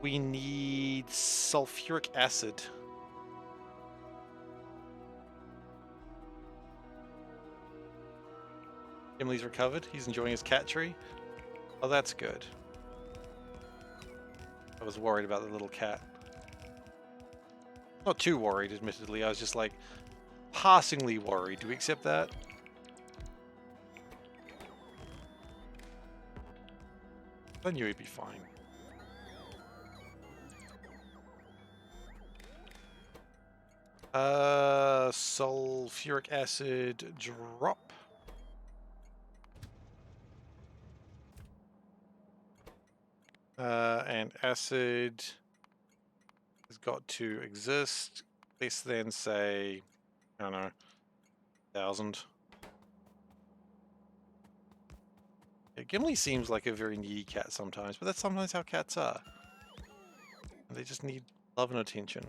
we need sulfuric acid. Gimli's recovered. He's enjoying his cat tree. Oh, that's good. I was worried about the little cat. Not too worried, admittedly. I was just like, passingly worried. Do we accept that? I knew he'd be fine. Sulfuric acid drop. And acid has got to exist. Less than, say, I don't know, 1,000. Yeah, Gimli seems like a very needy cat sometimes, but that's sometimes how cats are. They just need love and attention.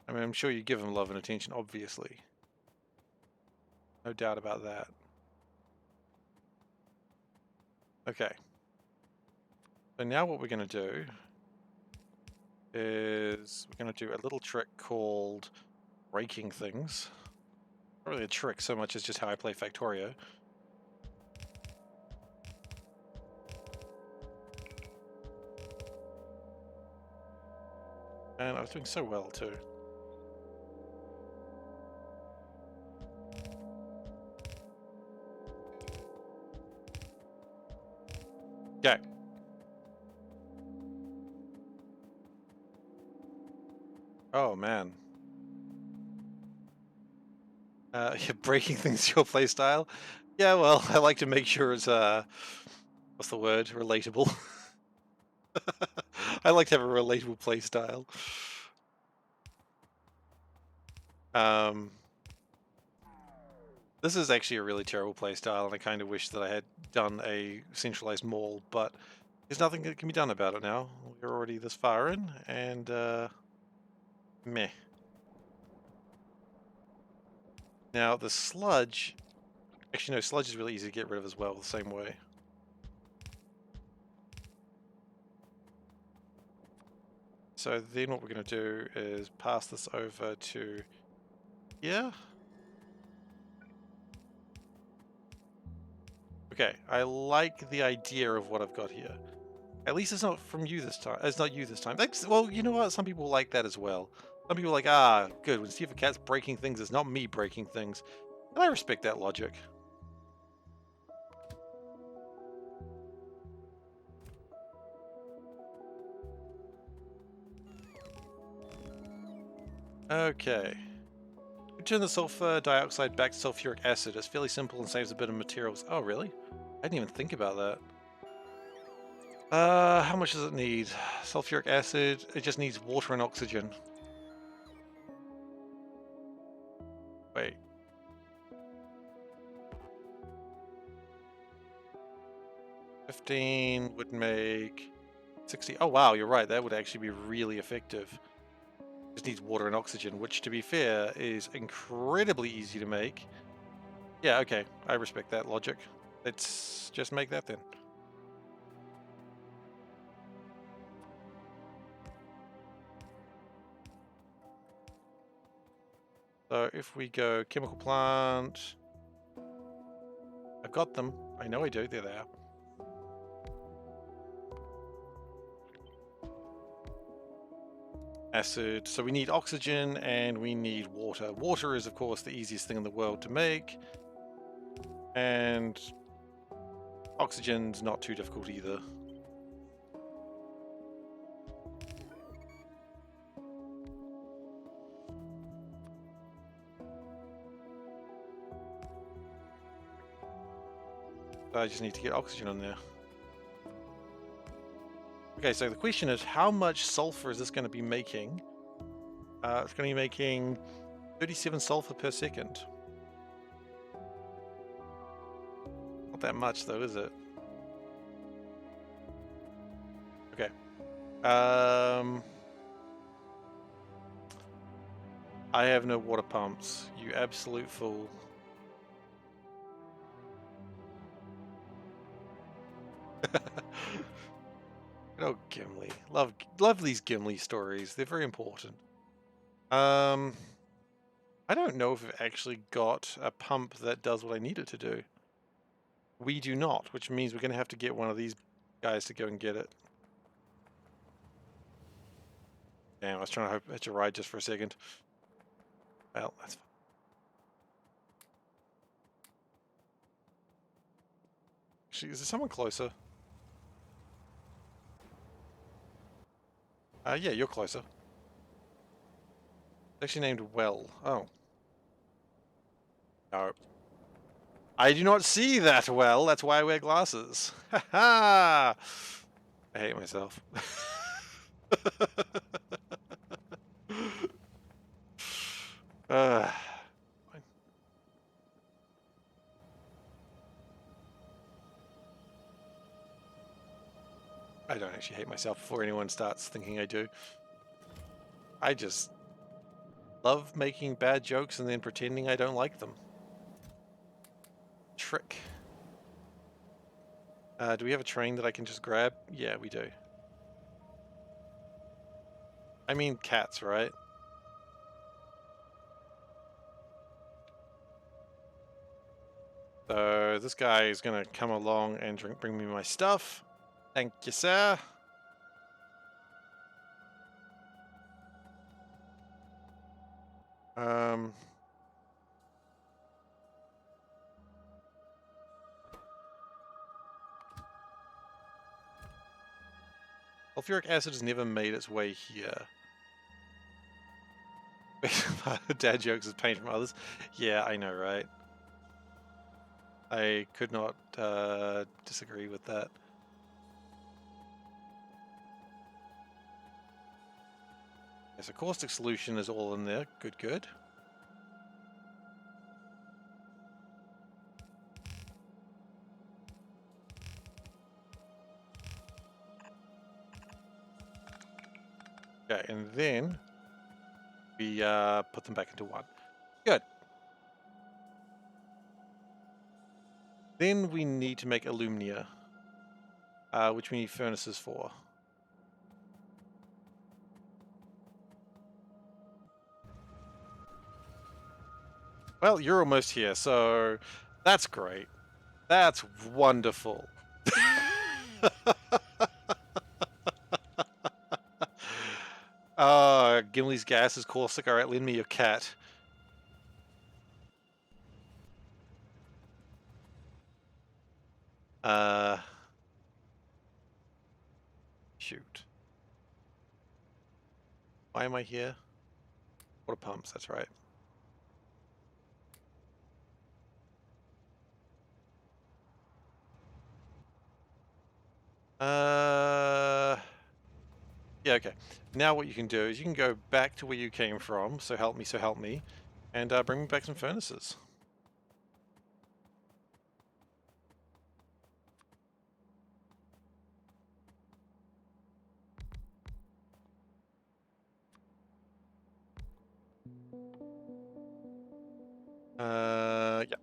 I mean, I'm sure you give them love and attention, obviously. No doubt about that. Okay. So now what we're going to do is we're going to do a little trick called breaking things. Not really a trick so much as just how I play Factorio. And I was doing so well too. Okay. Oh man. Yeah, breaking things to your playstyle. Yeah, well, I like to make sure it's what's the word? Relatable. I like to have a relatable playstyle. This is actually a really terrible playstyle, and I kind of wish that I had done a centralized mall, but there's nothing that can be done about it now. We're already this far in, and meh. Now the sludge, actually no, sludge is really easy to get rid of as well, the same way. So then what we're going to do is pass this over to here. Okay, I like the idea of what I've got here. At least it's not from you this time. It's not you this time. That's, well, you know what? Some people like that as well. Some people are like, ah, good. When SeiferKatt's breaking things, it's not me breaking things. And I respect that logic. Okay. Turn the sulfur dioxide back to sulfuric acid. It's fairly simple and saves a bit of materials. Oh, really? I didn't even think about that. How much does it need? Sulfuric acid, it just needs water and oxygen. Wait. $15 would make 60. Oh, wow, you're right. That would actually be really effective. Just needs water and oxygen, which, to be fair, is incredibly easy to make. Yeah, okay. I respect that logic. Let's just make that then. So if we go chemical plant, I've got them. I know I do. There they are. Acid. So we need oxygen and we need water. Water is, of course, the easiest thing in the world to make. And oxygen's not too difficult either. I just need to get oxygen on there. Okay, so the question is, how much sulfur is this going to be making? It's going to be making 37 sulfur per second. Not that much, though, is it? Okay. I have no water pumps. You absolute fool. Oh, Gimli. Love these Gimli stories. They're very important. I don't know if I've actually got a pump that does what I need it to do. We do not, which means we're going to have to get one of these guys to go and get it. Damn, I was trying to hitch a ride just for a second. Well, that's fine. Actually, is there someone closer? Yeah, you're closer. It's actually named Well. Oh. No. I do not see that well. That's why I wear glasses. Ha ha! I hate myself. Fine. I don't actually hate myself before anyone starts thinking I do. I just love making bad jokes and then pretending I don't like them. Trick. Do we have a train that I can just grab? Yeah, we do. I mean cats, right? So this guy is going to come along and bring me my stuff. Thank you, sir. Sulfuric acid has never made its way here. Dad jokes is pain from others. Yeah, I know, right? I could not disagree with that. Okay, so caustic solution is all in there. Good, good. Okay, and then we put them back into one. Good. Then we need to make alumnia, which we need furnaces for. Well, you're almost here, so that's great. That's wonderful. Gimli's gas is caustic. Alright, lend me your cat. Shoot. Why am I here? Water pumps, that's right. Yeah, okay. Now what you can do is you can go back to where you came from, so help me, and bring me back some furnaces. Yeah.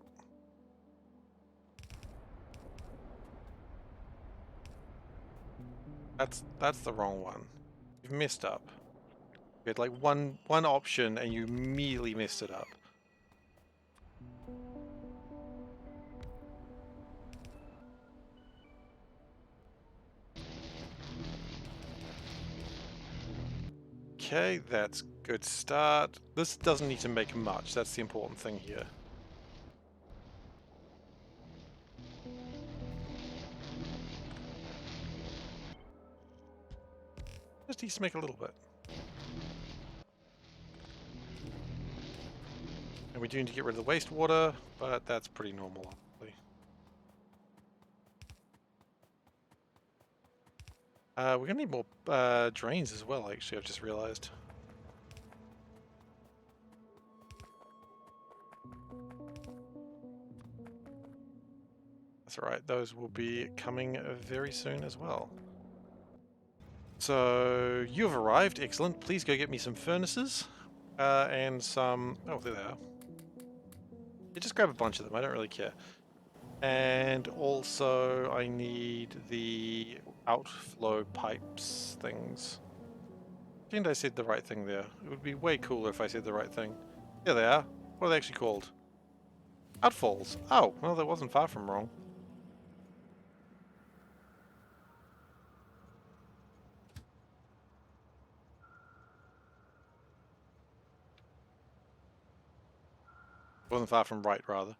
That's the wrong one. You've messed up. You had like one option and you immediately messed it up. Okay, that's good start. This doesn't need to make much, that's the important thing here. Just needs to make a little bit. And we do need to get rid of the wastewater, but that's pretty normal, obviously. We're gonna need more drains as well, actually, I've just realized. That's alright, those will be coming very soon as well. So, you have arrived, excellent. Please go get me some furnaces, and some... Oh, there they are. Yeah, just grab a bunch of them, I don't really care. And also I need the outflow pipes things. I think I said the right thing there. It would be way cooler if I said the right thing. There they are. What are they actually called? Outfalls. Oh, well, that wasn't far from wrong. Wasn't far from right, rather.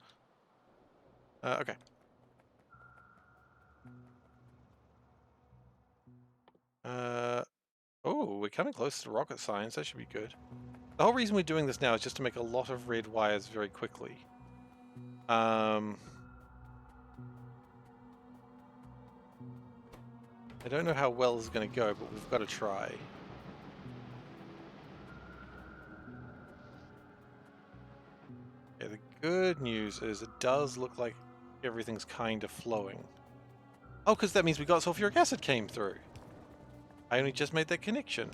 Okay. Oh, we're coming close to rocket science. That should be good. The whole reason we're doing this now is just to make a lot of red wires very quickly. I don't know how well this is going to go, but we've got to try. Okay, the good news is it does look like everything's kind of flowing. Oh, because that means we got sulfuric acid came through. I only just made that connection.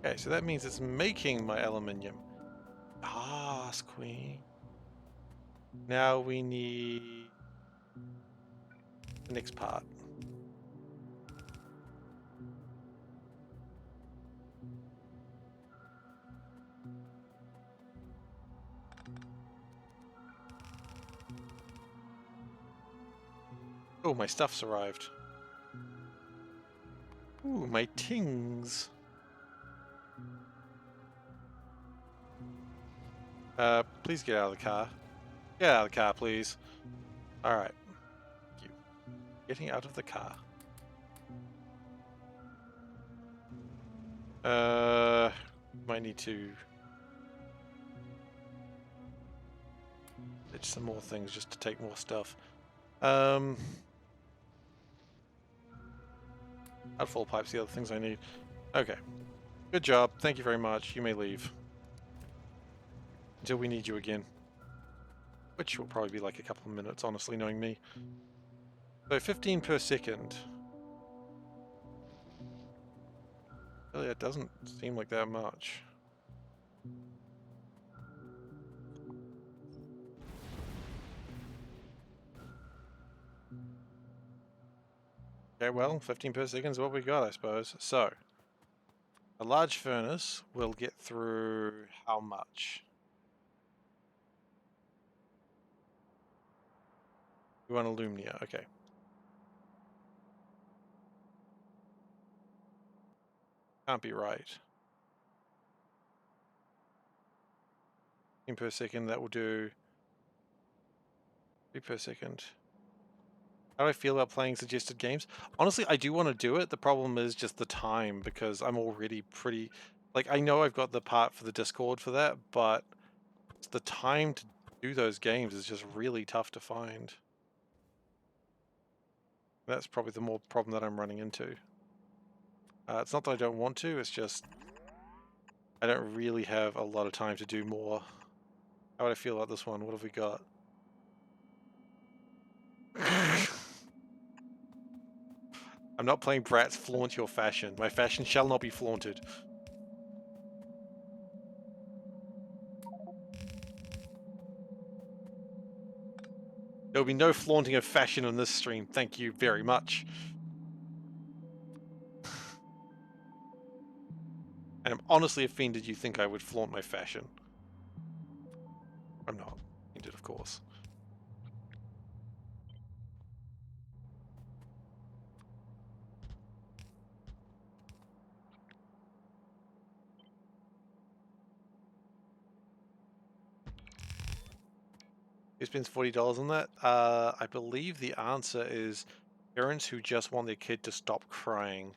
Okay, so that means it's making my aluminium. Ah, Queen. Now we need the next part. Oh, my stuff's arrived. Ooh, my tings. Please get out of the car. Get out of the car, please. Alright. Thank you. Getting out of the car. Might need to ditch some more things just to take more stuff. Outfall pipes, the other things I need. Okay. Good job. Thank you very much. You may leave. Until we need you again. Which will probably be like a couple of minutes, honestly, knowing me. So 15 per second. Really, it doesn't seem like that much. Okay, well, 15 per second is what we got, I suppose. So, a large furnace will get through how much? You want alumnia, okay. Can't be right. 15 per second, that will do 3 per second. How do I feel about playing suggested games? Honestly, I do want to do it. The problem is just the time, because I'm already pretty... Like, I know I've got the part for the Discord for that, but the time to do those games is just really tough to find. That's probably the more problem that I'm running into. It's not that I don't want to, it's just I don't really have a lot of time to do more. How would I feel about this one? What have we got? I'm not playing Bratz Flaunt Your Fashion. My fashion shall not be flaunted. There will be no flaunting of fashion on this stream. Thank you very much. And I'm honestly offended you think I would flaunt my fashion. I'm not offended, of course. Who spends $40 on that? I believe the answer is parents who just want their kid to stop crying.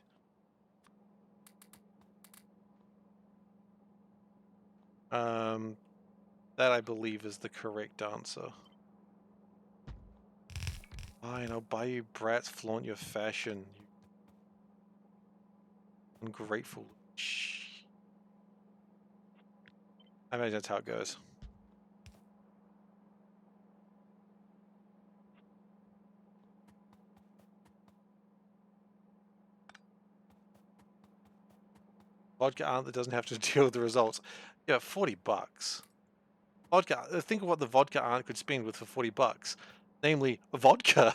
That I believe is the correct answer. Fine, I'll buy you brats, flaunt your fashion. You ungrateful. Shh. I imagine that's how it goes. Vodka aunt that doesn't have to deal with the results. Yeah, $40. Vodka. Think of what the vodka aunt could spend with for $40. Namely, vodka.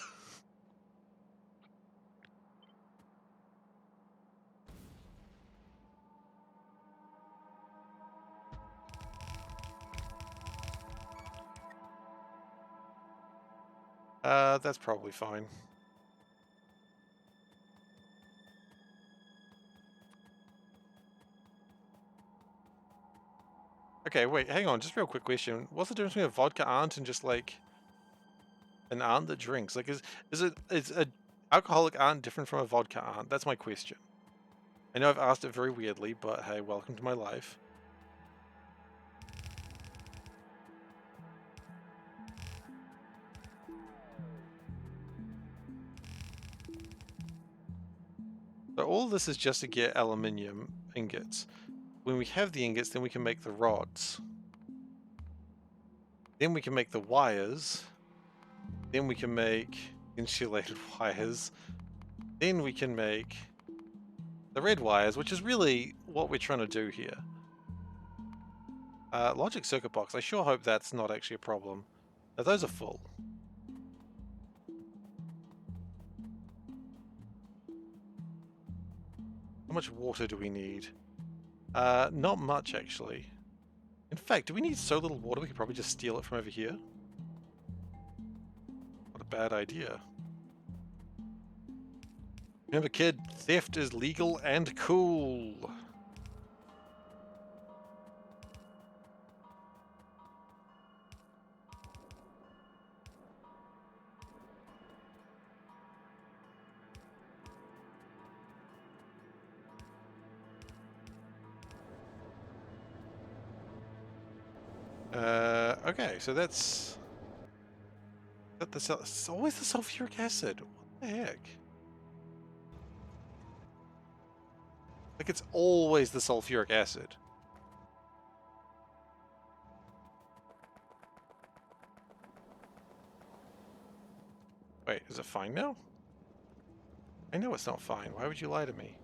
That's probably fine. Okay, wait, hang on. Just real quick question. What's the difference between a vodka aunt and just like an aunt that drinks? Like, is a alcoholic aunt different from a vodka aunt? That's my question. I know I've asked it very weirdly, but hey, welcome to my life. So all this is just to get aluminium ingots. When we have the ingots, then we can make the rods. Then we can make the wires. Then we can make insulated wires. Then we can make the red wires, which is really what we're trying to do here. Logic circuit box. I sure hope that's not actually a problem. Now, those are full. How much water do we need? Not much, actually. In fact, do we need so little water we could probably just steal it from over here? What a bad idea. Remember, kid, theft is legal and cool. Okay, so that's... It's always the sulfuric acid. What the heck? Like, it's always the sulfuric acid. Wait, is it fine now? I know it's not fine. Why would you lie to me?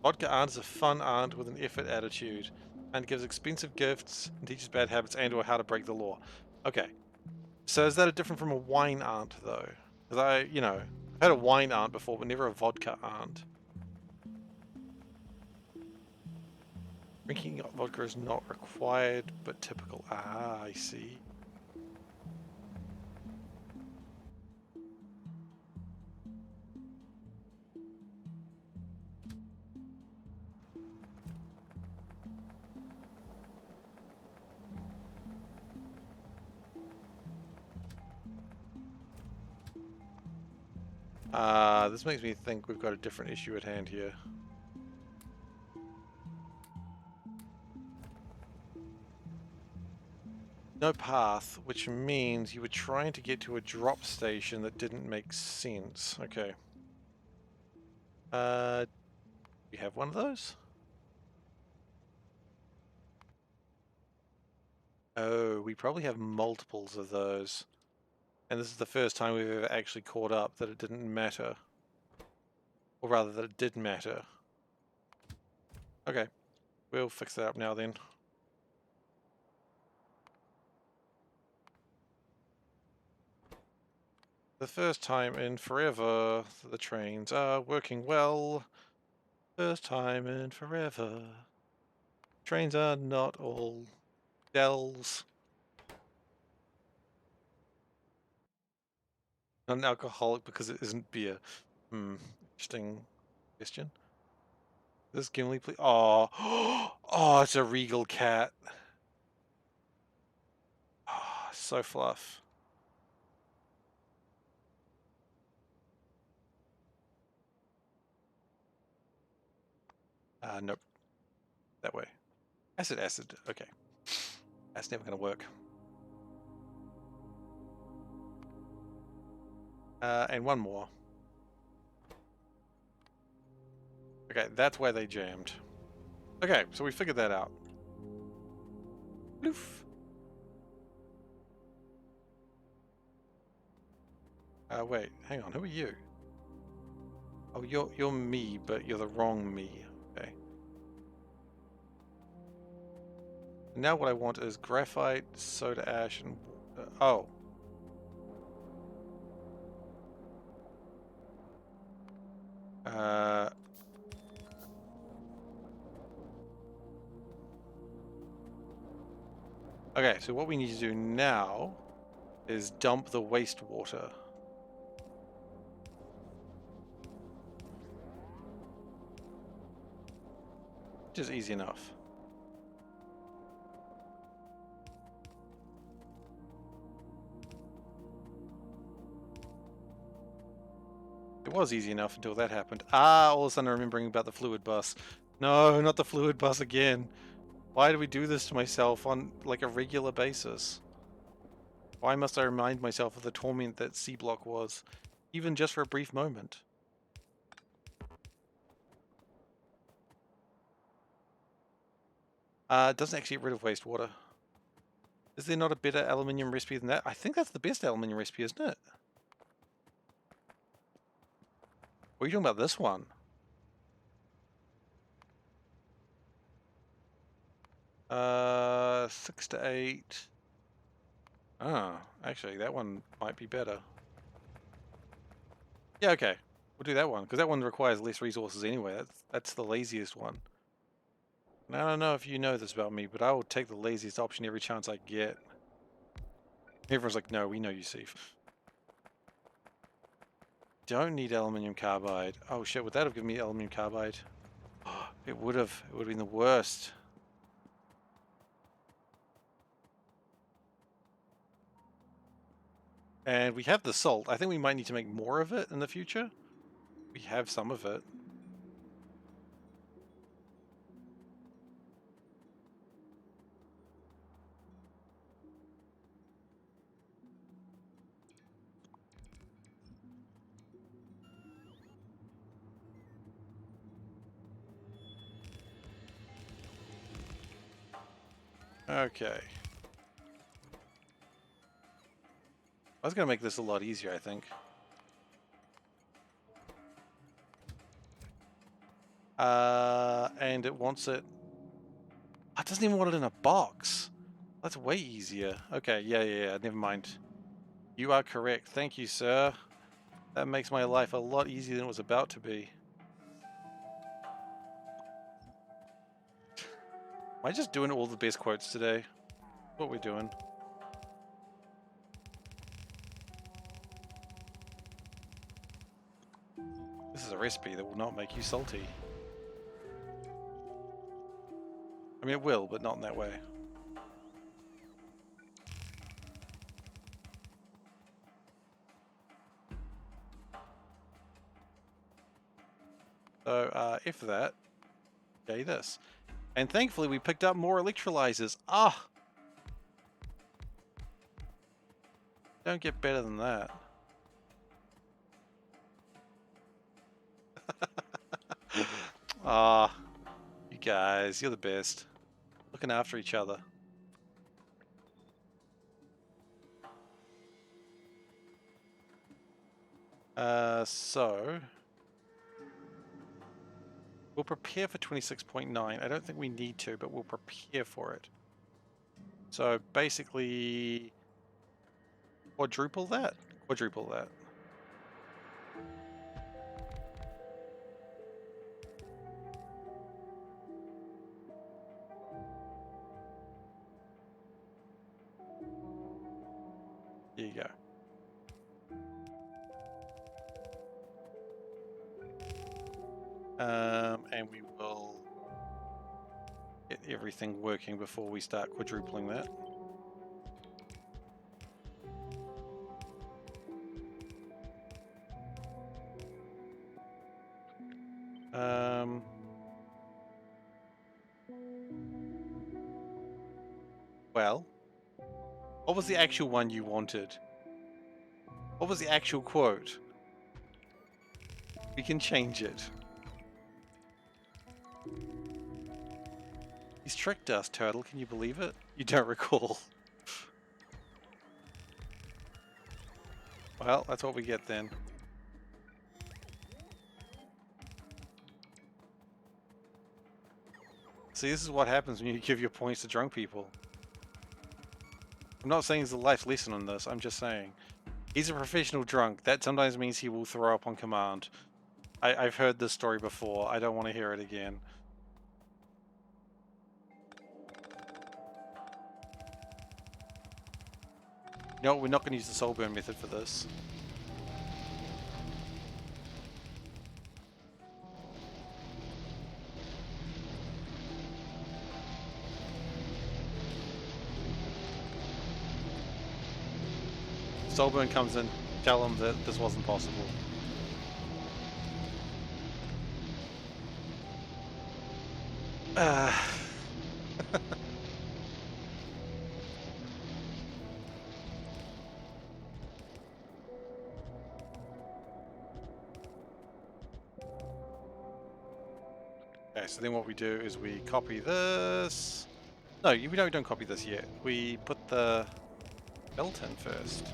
Vodka aunt is a fun aunt with an effort attitude and gives expensive gifts and teaches bad habits and or how to break the law. Okay. So is that a different from a wine aunt, though? Because I've had a wine aunt before, but never a vodka aunt. Drinking vodka is not required, but typical. Ah, I see. This makes me think we've got a different issue at hand here. No path, which means you were trying to get to a drop station that didn't make sense. Okay. We have one of those? Oh, we probably have multiples of those. And this is the first time we've ever actually caught up that it didn't matter. Or rather, that it did matter. Okay. We'll fix that up now then. The first time in forever, the trains are working well. First time in forever. Trains are not all dells. Non-alcoholic because it isn't beer. Interesting question. This Gimli, please. Oh, oh, it's a regal cat. Oh, so fluff. Nope. That way. Acid. Okay. That's never gonna work. And one more. Okay, that's where they jammed. Okay, so we figured that out. Bloof. Wait, hang on, who are you? Oh, you're me, but you're the wrong me. Okay. Now what I want is graphite, soda ash, and oh. Okay, so what we need to do now is dump the wastewater. Which is easy enough. It was easy enough until that happened. Ah, all of a sudden I'm remembering about the fluid bus. No, not the fluid bus again. Why do we do this to myself on like a regular basis? Why must I remind myself of the torment that C-block was, even just for a brief moment? It doesn't actually get rid of wastewater. Is there not a better aluminium recipe than that? I think that's the best aluminium recipe, isn't it? What are you talking about this one? 6 to 8. Oh, actually, that one might be better. Yeah, okay. We'll do that one, because that one requires less resources anyway. That's the laziest one. And I don't know if you know this about me, but I will take the laziest option every chance I get. Everyone's like, no, we know you, Seif. Don't need aluminium carbide. Oh shit, would that have given me aluminium carbide? It would have. It would have been the worst. And we have the salt. I think we might need to make more of it in the future. We have some of it. Okay. I was going to make this a lot easier, I think. And it wants it... It doesn't even want it in a box. That's way easier. Okay, yeah, never mind. You are correct. Thank you, sir. That makes my life a lot easier than it was about to be. Am I just doing all the best quotes today? What we're doing. This is a recipe that will not make you salty. I mean, it will, but not in that way. So, if that, okay, this. And thankfully we picked up more electrolyzers. Ah! Don't get better than that. Ah, you guys, you're the best. Looking after each other. So... We'll prepare for 26.9. I don't think we need to, but we'll prepare for it. So basically... Quadruple that? Quadruple that. Here you go. And we will get everything working before we start quadrupling that. Well, what was the actual one you wanted? What was the actual quote? We can change it. He's tricked us, Turtle. Can you believe it? You don't recall. Well, that's what we get then. See, this is what happens when you give your points to drunk people. I'm not saying there's a life lesson on this, I'm just saying. He's a professional drunk. That sometimes means he will throw up on command. I've heard this story before. I don't want to hear it again. No, we're not going to use the soul burn method for this. Soulburn comes in, tell him that this wasn't possible. Okay, so then what we do is we copy this. No, we don't copy this yet. We put the belt in first.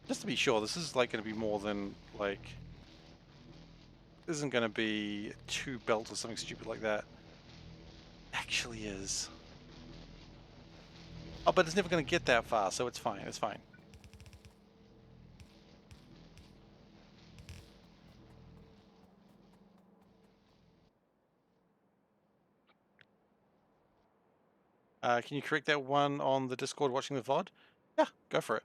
Just to be sure, this is like going to be more than like... This isn't going to be 2 belts or something stupid like that. Actually is. Oh, but it's never going to get that far, so it's fine, it's fine. Can you correct that one on the Discord watching the VOD? Yeah, go for it.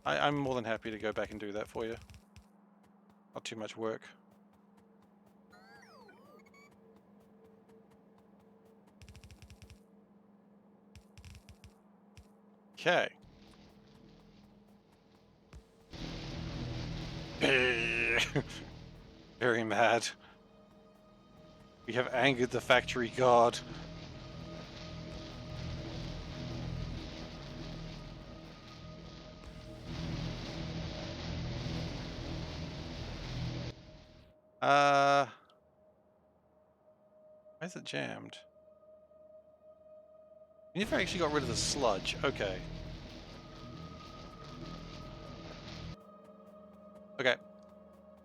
I'm more than happy to go back and do that for you. Not too much work. Okay. Very mad. We have angered the factory god. Why is it jammed? You never actually got rid of the sludge. Okay. Okay.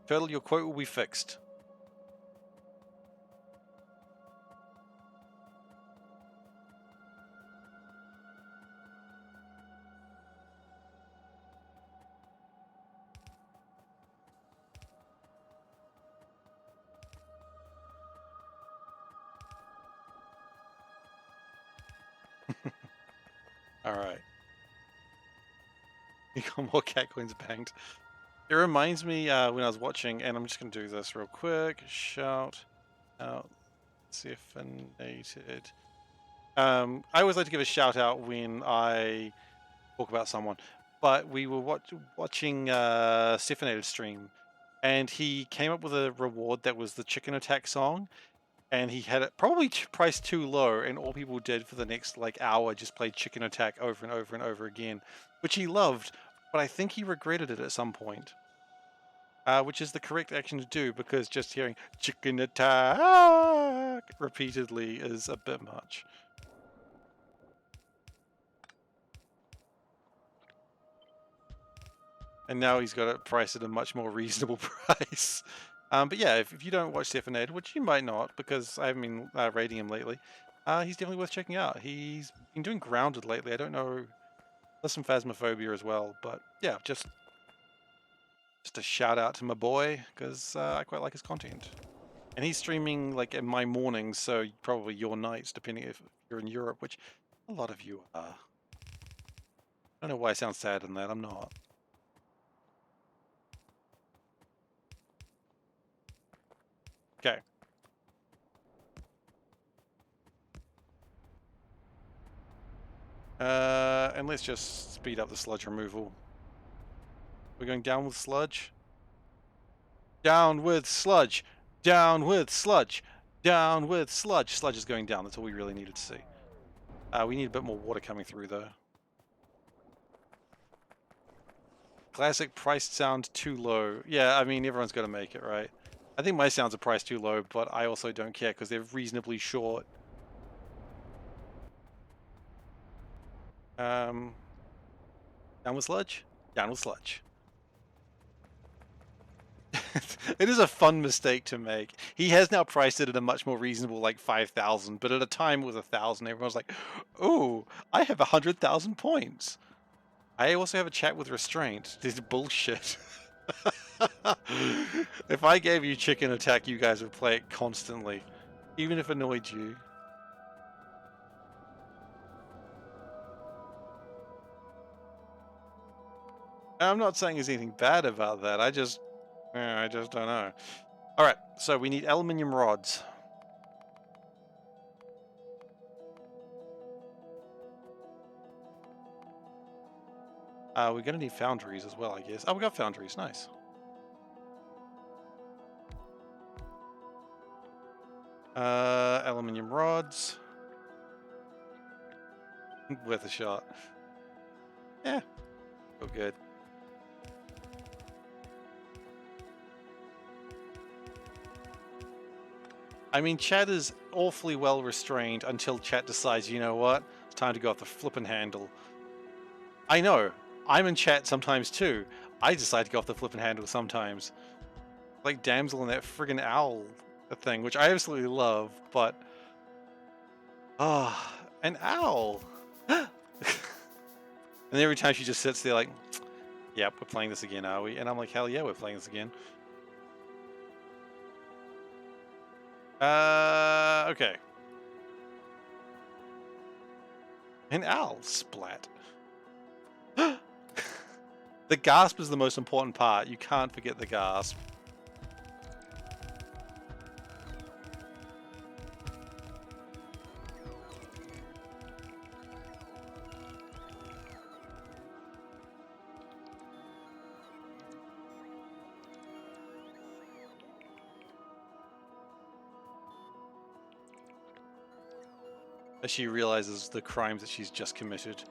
Turtle, your quote will be fixed. Alright. You got more cat coins banked. It reminds me when I was watching, and I'm just going to do this real quick. Shout out Seifinated. I always like to give a shout out when I talk about someone, but we were watching Seifinated stream, and he came up with a reward that was the Chicken Attack song, and he had it probably priced too low, and all people did for the next like hour just played Chicken Attack over and over and over again, which he loved, but I think he regretted it at some point. Which is the correct action to do, because just hearing Chicken Attack repeatedly is a bit much. And now he's got it priced at a much more reasonable price. But yeah, if you don't watch SeiferKatt, which you might not, because I haven't been rating him lately, he's definitely worth checking out. He's been doing Grounded lately. I don't know, there's some Phasmophobia as well, but yeah, just a shout out to my boy, because I quite like his content. And he's streaming like in my mornings, so probably your nights, depending if you're in Europe, which a lot of you are. I don't know why I sound sad in that, I'm not. Okay. And let's just speed up the sludge removal. We're going down with sludge. Down with sludge. Down with sludge. Down with sludge. Sludge is going down. That's all we really needed to see. We need a bit more water coming through, though. Classic priced sound too low. Yeah, I mean, everyone's got to make it, right? I think my sounds are priced too low, but I also don't care because they're reasonably short. Down with sludge? Down with sludge. It is a fun mistake to make. He has now priced it at a much more reasonable, like 5,000, but at a time with 1,000, everyone's like, "Oh, I have 100,000 points." I also have a chat with restraint. This is bullshit. If I gave you chicken attack, you guys would play it constantly, even if it annoyed you. I'm not saying there's anything bad about that. I just don't know. All right, so we need aluminium rods. We're gonna need foundries as well, I guess. Oh, we got foundries. Nice. Aluminium rods. Worth a shot. Yeah, feel good. I mean, chat is awfully well restrained until chat decides, you know what? It's time to go off the flippin' handle. I know. I'm in chat sometimes too. I decide to go off the flippin' handle sometimes. Like Damsel and that friggin' owl thing, which I absolutely love, but... Ah, an owl! And every time she just sits there like, yep, we're playing this again, are we? And I'm like, hell yeah, we're playing this again. Okay. An owl splat. The gasp is the most important part. You can't forget the gasp. As she realizes the crimes that she's just committed.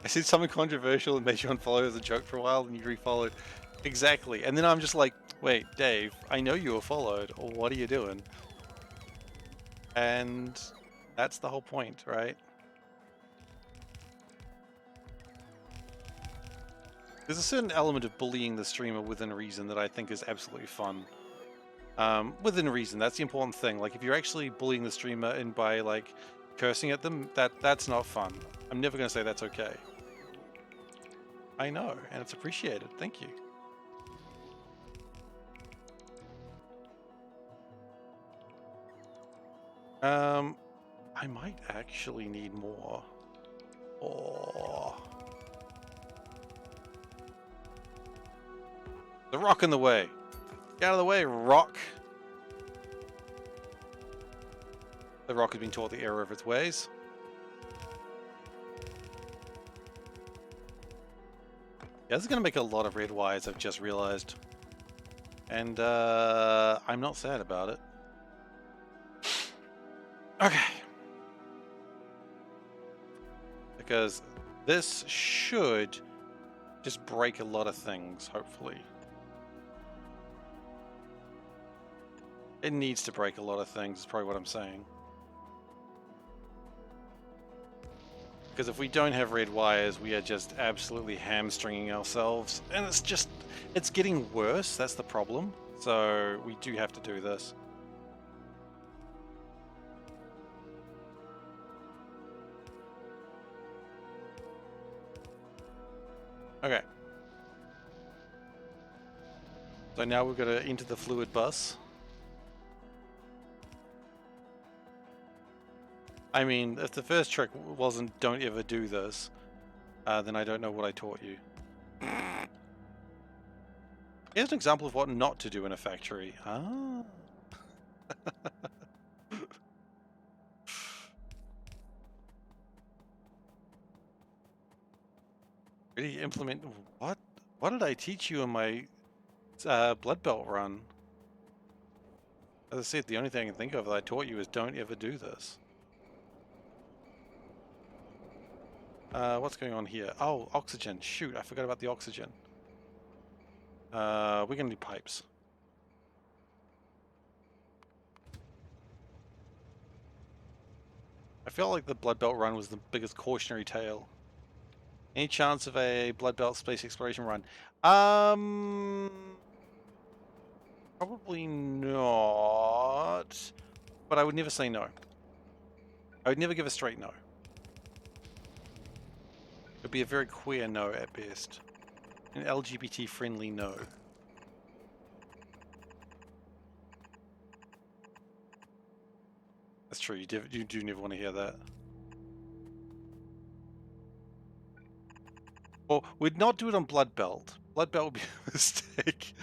I said something controversial and made you unfollow as a joke for a while, and you refollowed. Exactly. And then I'm just like, wait, Dave, I know you were followed. What are you doing? And that's the whole point, right? There's a certain element of bullying the streamer within reason that I think is absolutely fun. Within reason, that's the important thing. Like, if you're actually bullying the streamer and by, like, cursing at them, that's not fun. I'm never going to say that's okay. I know, and it's appreciated. Thank you. I might actually need more. Oh. The rock in the way. Get out of the way, rock. The rock has been taught the error of its ways. Yeah, this is going to make a lot of red wires, I've just realized. And I'm not sad about it. Okay. Because this should just break a lot of things, hopefully. It needs to break a lot of things, is probably what I'm saying. Because if we don't have red wires, we are just absolutely hamstringing ourselves. And it's getting worse, that's the problem. So we do have to do this. Okay. So now we're going to enter the fluid bus. I mean, if the first trick wasn't don't ever do this, then I don't know what I taught you. Here's an example of what not to do in a factory. Ah. Really implement what? What did I teach you in my blood belt run? As I said, the only thing I can think of that I taught you is don't ever do this. What's going on here? Oh, oxygen. Shoot, I forgot about the oxygen. We're gonna need pipes. I felt like the blood belt run was the biggest cautionary tale. Any chance of a blood belt space exploration run? Probably not. But I would never say no. I would never give a straight no. It would be a very queer no at best. An LGBT friendly no. That's true, you do never want to hear that. Well, we'd not do it on Blood Belt. Blood Belt would be a mistake.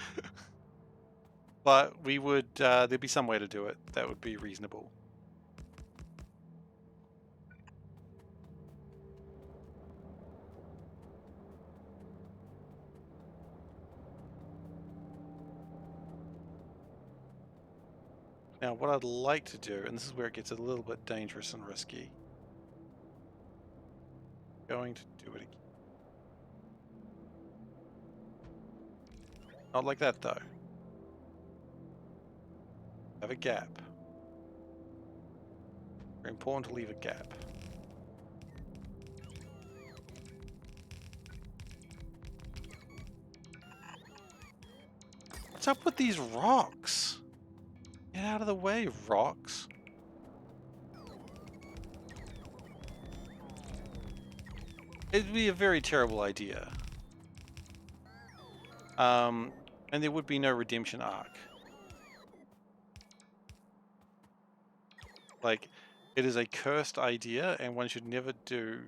But we would, there'd be some way to do it that would be reasonable. Now, what I'd like to do, and this is where it gets a little bit dangerous and risky. Going to do it again. Not like that, though. Have a gap. Very important to leave a gap. What's up with these rocks? Get out of the way, rocks. It'd be a very terrible idea. And there would be no redemption arc. Like, it is a cursed idea, and one should never do.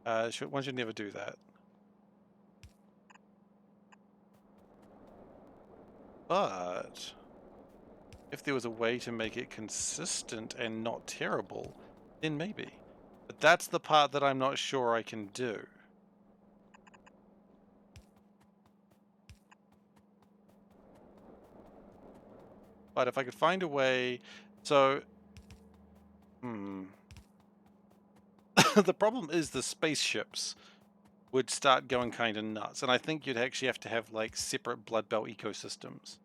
One should never do that. But if there was a way to make it consistent and not terrible, then maybe. But that's the part that I'm not sure I can do. But if I could find a way, so, the problem is the spaceships would start going kind of nuts, and I think you'd actually have to have like separate blood belt ecosystems.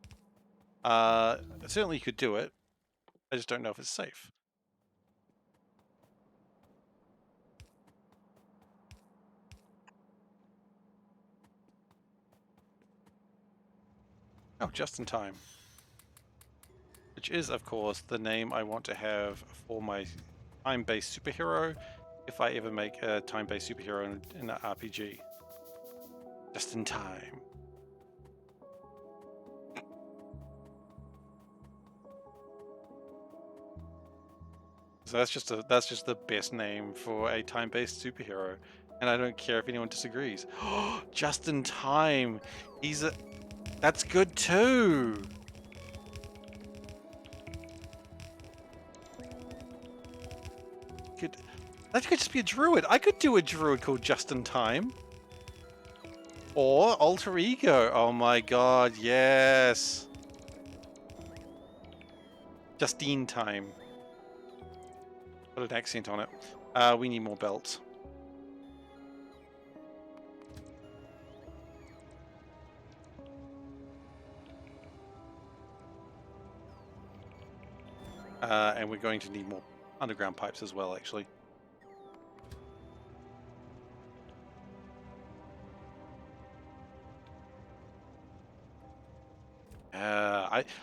Certainly you could do it. I just don't know if it's safe. Oh, just in time. Which is, of course, the name I want to have for my time-based superhero if I ever make a time-based superhero in an RPG. Just in time. So that's just the best name for a time-based superhero, and I don't care if anyone disagrees. Just in time. That's good too. That could just be a druid. I could do a druid called Just in Time. Or Alter Ego. Oh my god, yes. Justine Time. Put an accent on it. We need more belts. And we're going to need more underground pipes as well, actually.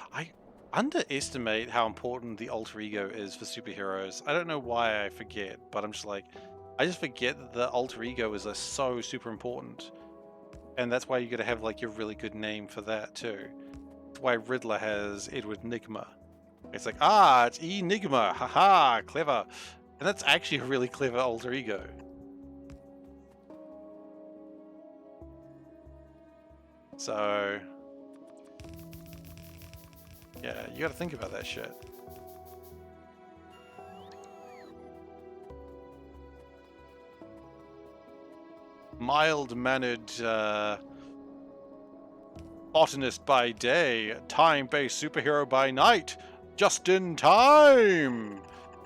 I underestimate how important the alter ego is for superheroes. I don't know why I forget, but I'm just like, I just forget that the alter ego is so super important. And that's why you gotta have like your really good name for that too. That's why Riddler has Edward Nigma. It's like, it's Enigma, haha, clever. And that's actually a really clever alter ego. So Yeah, you gotta think about that shit. Mild-mannered, botanist by day, time-based superhero by night. Just in time!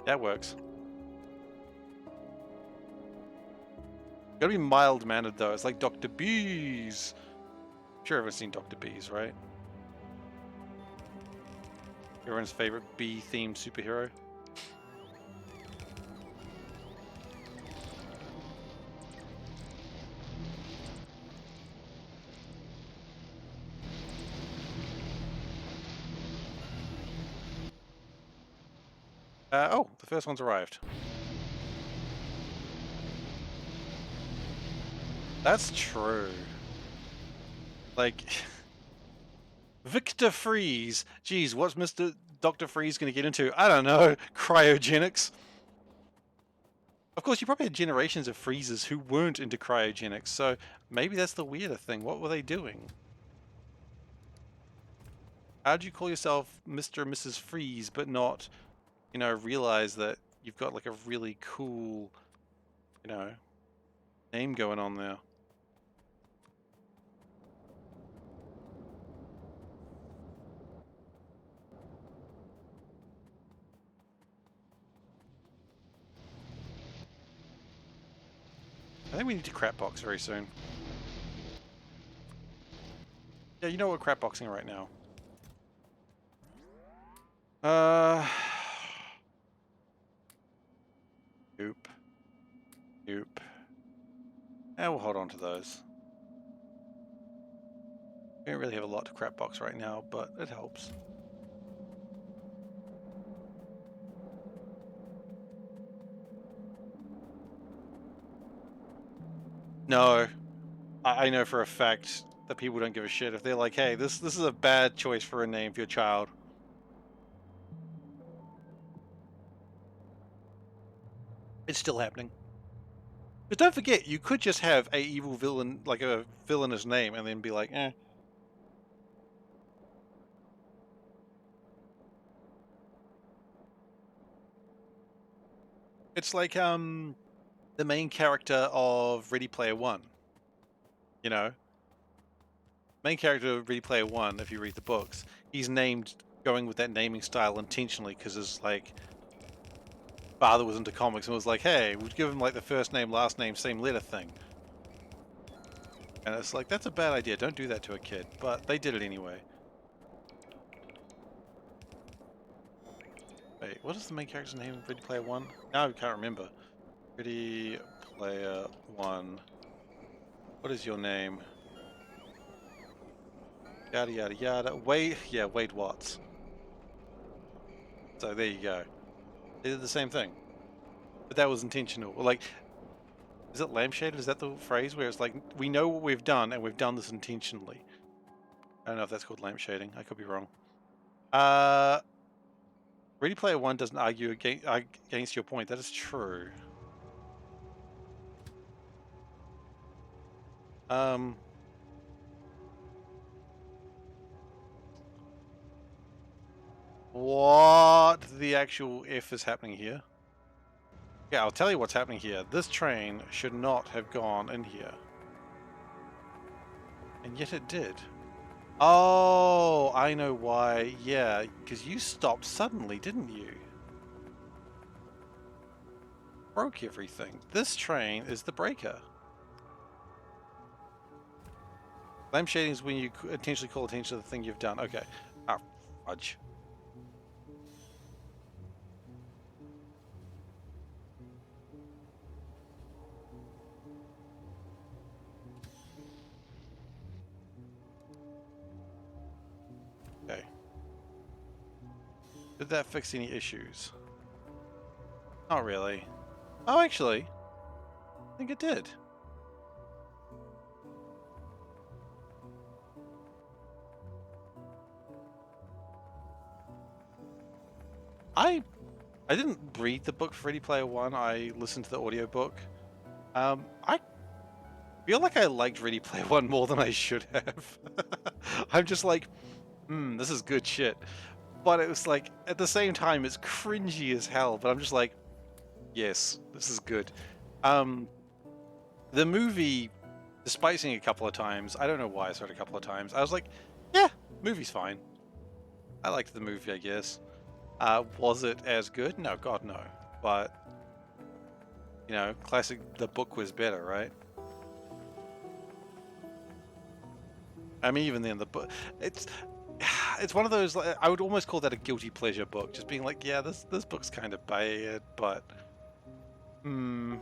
That works. Gotta be mild-mannered, though. It's like Dr. Bees. I'm sure everyone's seen Dr. Bees, right? Everyone's favorite bee-themed superhero. Oh, the first one's arrived. That's true. Like, Victor Freeze. Geez, what's Mr. Dr. Freeze going to get into? I don't know. Cryogenics. Of course, you probably had generations of freezers who weren't into cryogenics, so maybe that's the weirder thing. What were they doing? How'd you call yourself Mr. and Mrs. Freeze, but not, you know, realize that you've got like a really cool, you know, name going on there? I think we need to crapbox very soon. Yeah, you know we're crapboxing right now. Oop. Oop. And we'll hold on to those. We don't really have a lot to crapbox right now, but it helps. No, I know for a fact that people don't give a shit if they're like, hey, this is a bad choice for a name for your child. It's still happening. But don't forget, you could just have a evil villain, like a villainous name, and then be like, eh. It's like the main character of Ready Player One. You know, main character of Ready Player One. If you read the books, he's named going with that naming style intentionally because his like father was into comics and was like, hey, we'd give him like the first name, last name, same letter thing. And it's like, that's a bad idea. Don't do that to a kid. But they did it anyway. Wait, what is the main character's name in Ready Player One? Now I can't remember. Ready Player One. What is your name? Yada yada yada. Wade, yeah, Wade Watts. So there you go. They did the same thing. But that was intentional. Like, is it lampshaded? Is that the phrase where it's like, we know what we've done and we've done this intentionally? I don't know if that's called lampshading. I could be wrong. Ready Player One doesn't argue against your point. That is true. What the actual F is happening here? Yeah, I'll tell you what's happening here. This train should not have gone in here. And yet it did. Oh, I know why. Yeah, because you stopped suddenly, didn't you? Broke everything. This train is the breaker. Lampshading is when you intentionally call attention to the thing you've done. Okay. Ah, fudge. Okay. Did that fix any issues? Not really. Oh, actually, I think it did. I didn't read the book for Ready Player One. I listened to the audiobook. I feel like I liked Ready Player One more than I should have. I'm just like, this is good shit. but it was like, at the same time, it's cringy as hell, but I'm just like, yes, this is good. The movie, despite seeing it a couple of times, I don't know why I saw it a couple of times, I was like, yeah, movie's fine. I liked the movie, I guess. Was it as good? No, God, no. But, you know, classic, the book was better, right? I mean, even then, the book, it's one of those, like, I would almost call that a guilty pleasure book, just being like, yeah, this book's kind of bad, but, I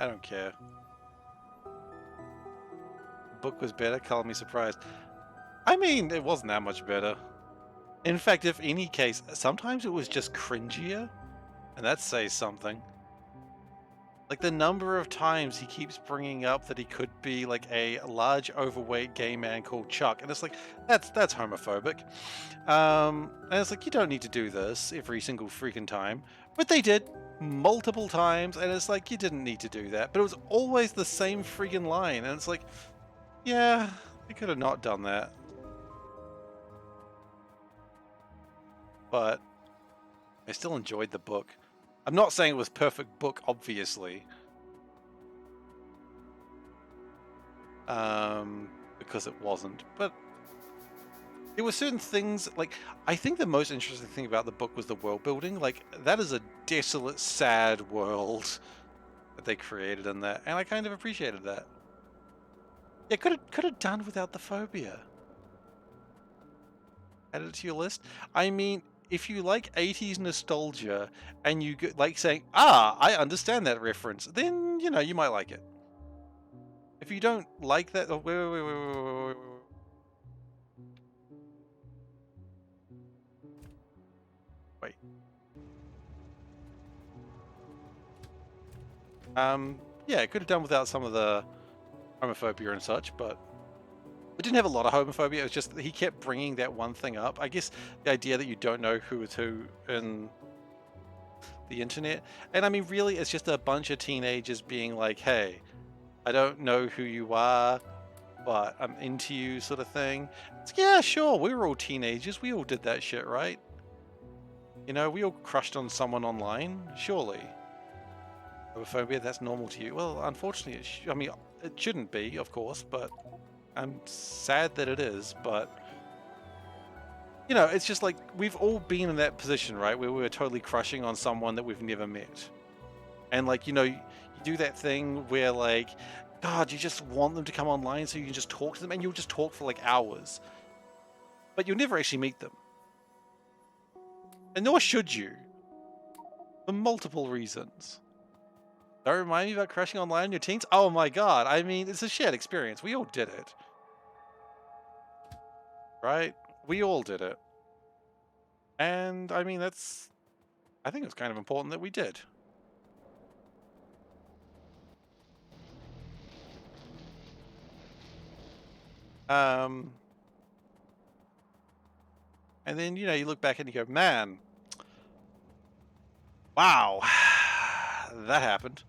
don't care. The book was better, color me surprised. I mean, it wasn't that much better. In fact, if any case, sometimes it was just cringier, and that says something. Like the number of times he keeps bringing up that he could be like a large, overweight gay man called Chuck, and it's like that's homophobic. And it's like you don't need to do this every single freaking time, but they did multiple times, and it's like you didn't need to do that. But it was always the same freaking line, and it's like, yeah, they could have not done that. But I still enjoyed the book. I'm not saying it was perfect book, obviously. Because it wasn't. But there were certain things, like, I think the most interesting thing about the book was the world building. Like, that is a desolate, sad world that they created in that, and I kind of appreciated that. Yeah, could have done without the phobia. Add it to your list. I mean, if you like 80s nostalgia and you like saying, I understand that reference, then, you know, you might like it. If you don't like that, oh, wait. Yeah, it could have done without some of the homophobia and such, but it didn't have a lot of homophobia. It was just that he kept bringing that one thing up. I guess the idea that you don't know who is who in the internet, and I mean, really, it's just a bunch of teenagers being like, "Hey, I don't know who you are, but I'm into you," sort of thing. It's, yeah, sure, we were all teenagers. We all did that shit, right? You know, we all crushed on someone online, surely. Homophobia, that's normal to you. Well, unfortunately, I mean, it shouldn't be, of course, but I'm sad that it is. But, you know, it's just like we've all been in that position, right? Where we were totally crushing on someone that we've never met. And, like, you know, you do that thing where, like, God, you just want them to come online so you can just talk to them, and you'll just talk for like hours. But you'll never actually meet them. And nor should you. For multiple reasons. Don't remind me about crashing online in your teens? Oh my god, I mean, it's a shared experience. We all did it. Right? We all did it. And, I mean, I think it's kind of important that we did. And then, you know, you look back and you go, man, wow, that happened.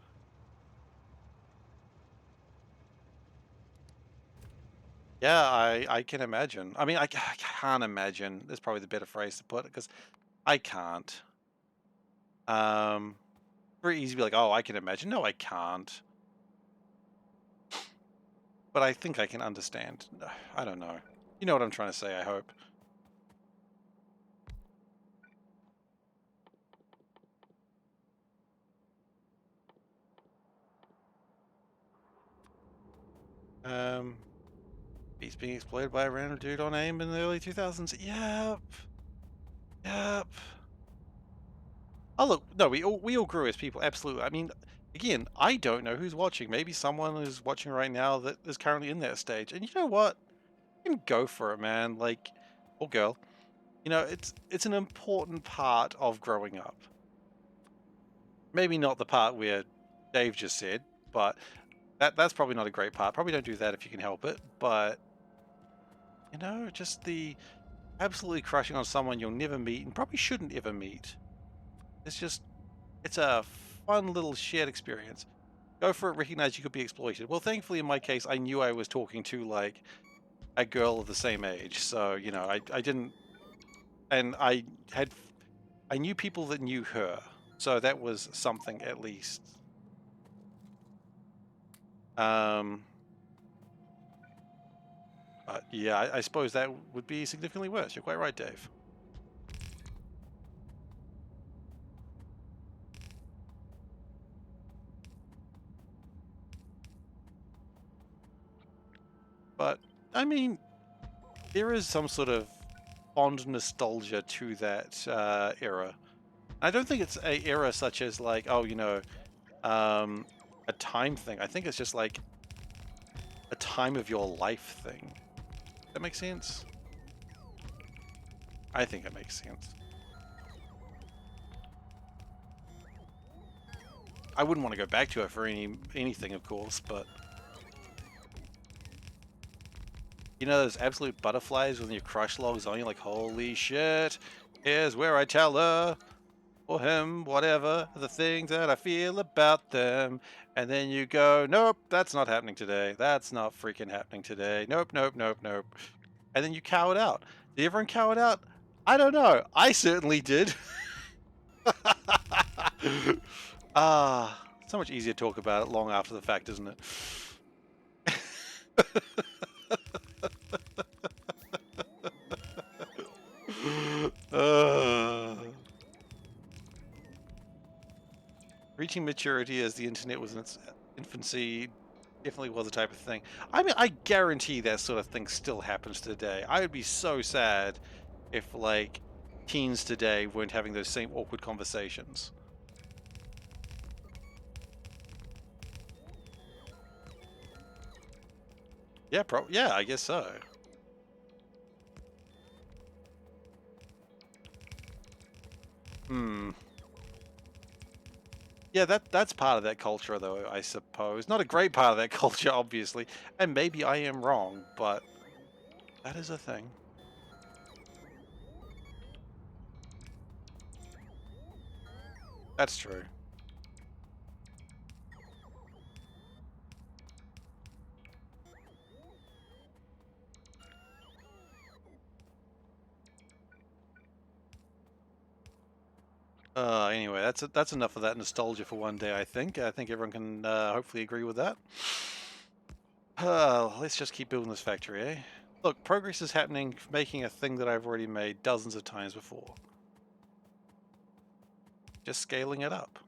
Yeah, I can imagine. I mean, I can't imagine. That's probably the better phrase to put it, because I can't. Very easy to be like, oh, I can imagine. No, I can't. But I think I can understand. I don't know. You know what I'm trying to say, I hope. He's being exploited by a random dude on AIM in the early 2000s. Yep. Yep. Oh, look, no, we all grew as people, absolutely. I mean, again, I don't know who's watching. Maybe someone is watching right now that is currently in that stage. And you know what? You can go for it, man. Like, or girl. You know, it's an important part of growing up. Maybe not the part where Dave just said, but that's probably not a great part. Probably don't do that if you can help it. But, you know, just the absolutely crushing on someone you'll never meet and probably shouldn't ever meet. It's a fun little shared experience. Go for it, recognize you could be exploited. Well, thankfully, in my case, I knew I was talking to, like, a girl of the same age. So, you know, I didn't, and I knew people that knew her. So that was something at least. Um, but yeah, I suppose that would be significantly worse. You're quite right, Dave. But I mean, there is some sort of fond nostalgia to that era. I don't think it's a era such as like, oh, you know, um, a time thing. I think it's just like a time of your life thing. That makes sense? I think it makes sense. I wouldn't want to go back to it for anything, of course, but you know those absolute butterflies when your crush logs on you, like, holy shit, here's where I tell her or him, whatever, the things that I feel about them. And then you go, nope, that's not happening today. That's not freaking happening today. Nope, nope, nope, nope. And then you cow it out. Did everyone cow it out? I don't know. I certainly did. So much easier to talk about it long after the fact, isn't it? uh, Reaching maturity as the internet was in its infancy definitely was a type of thing. I mean, I guarantee that sort of thing still happens today. I would be so sad if, like, teens today weren't having those same awkward conversations. Yeah, yeah, I guess so. Hmm. Yeah, that's part of that culture, though, I suppose. Not a great part of that culture, obviously. And maybe I am wrong, but that is a thing. That's true. Anyway, that's enough of that nostalgia for one day, I think. I think everyone can hopefully agree with that. Let's just keep building this factory, eh? Look, progress is happening, making a thing that I've already made dozens of times before. Just scaling it up.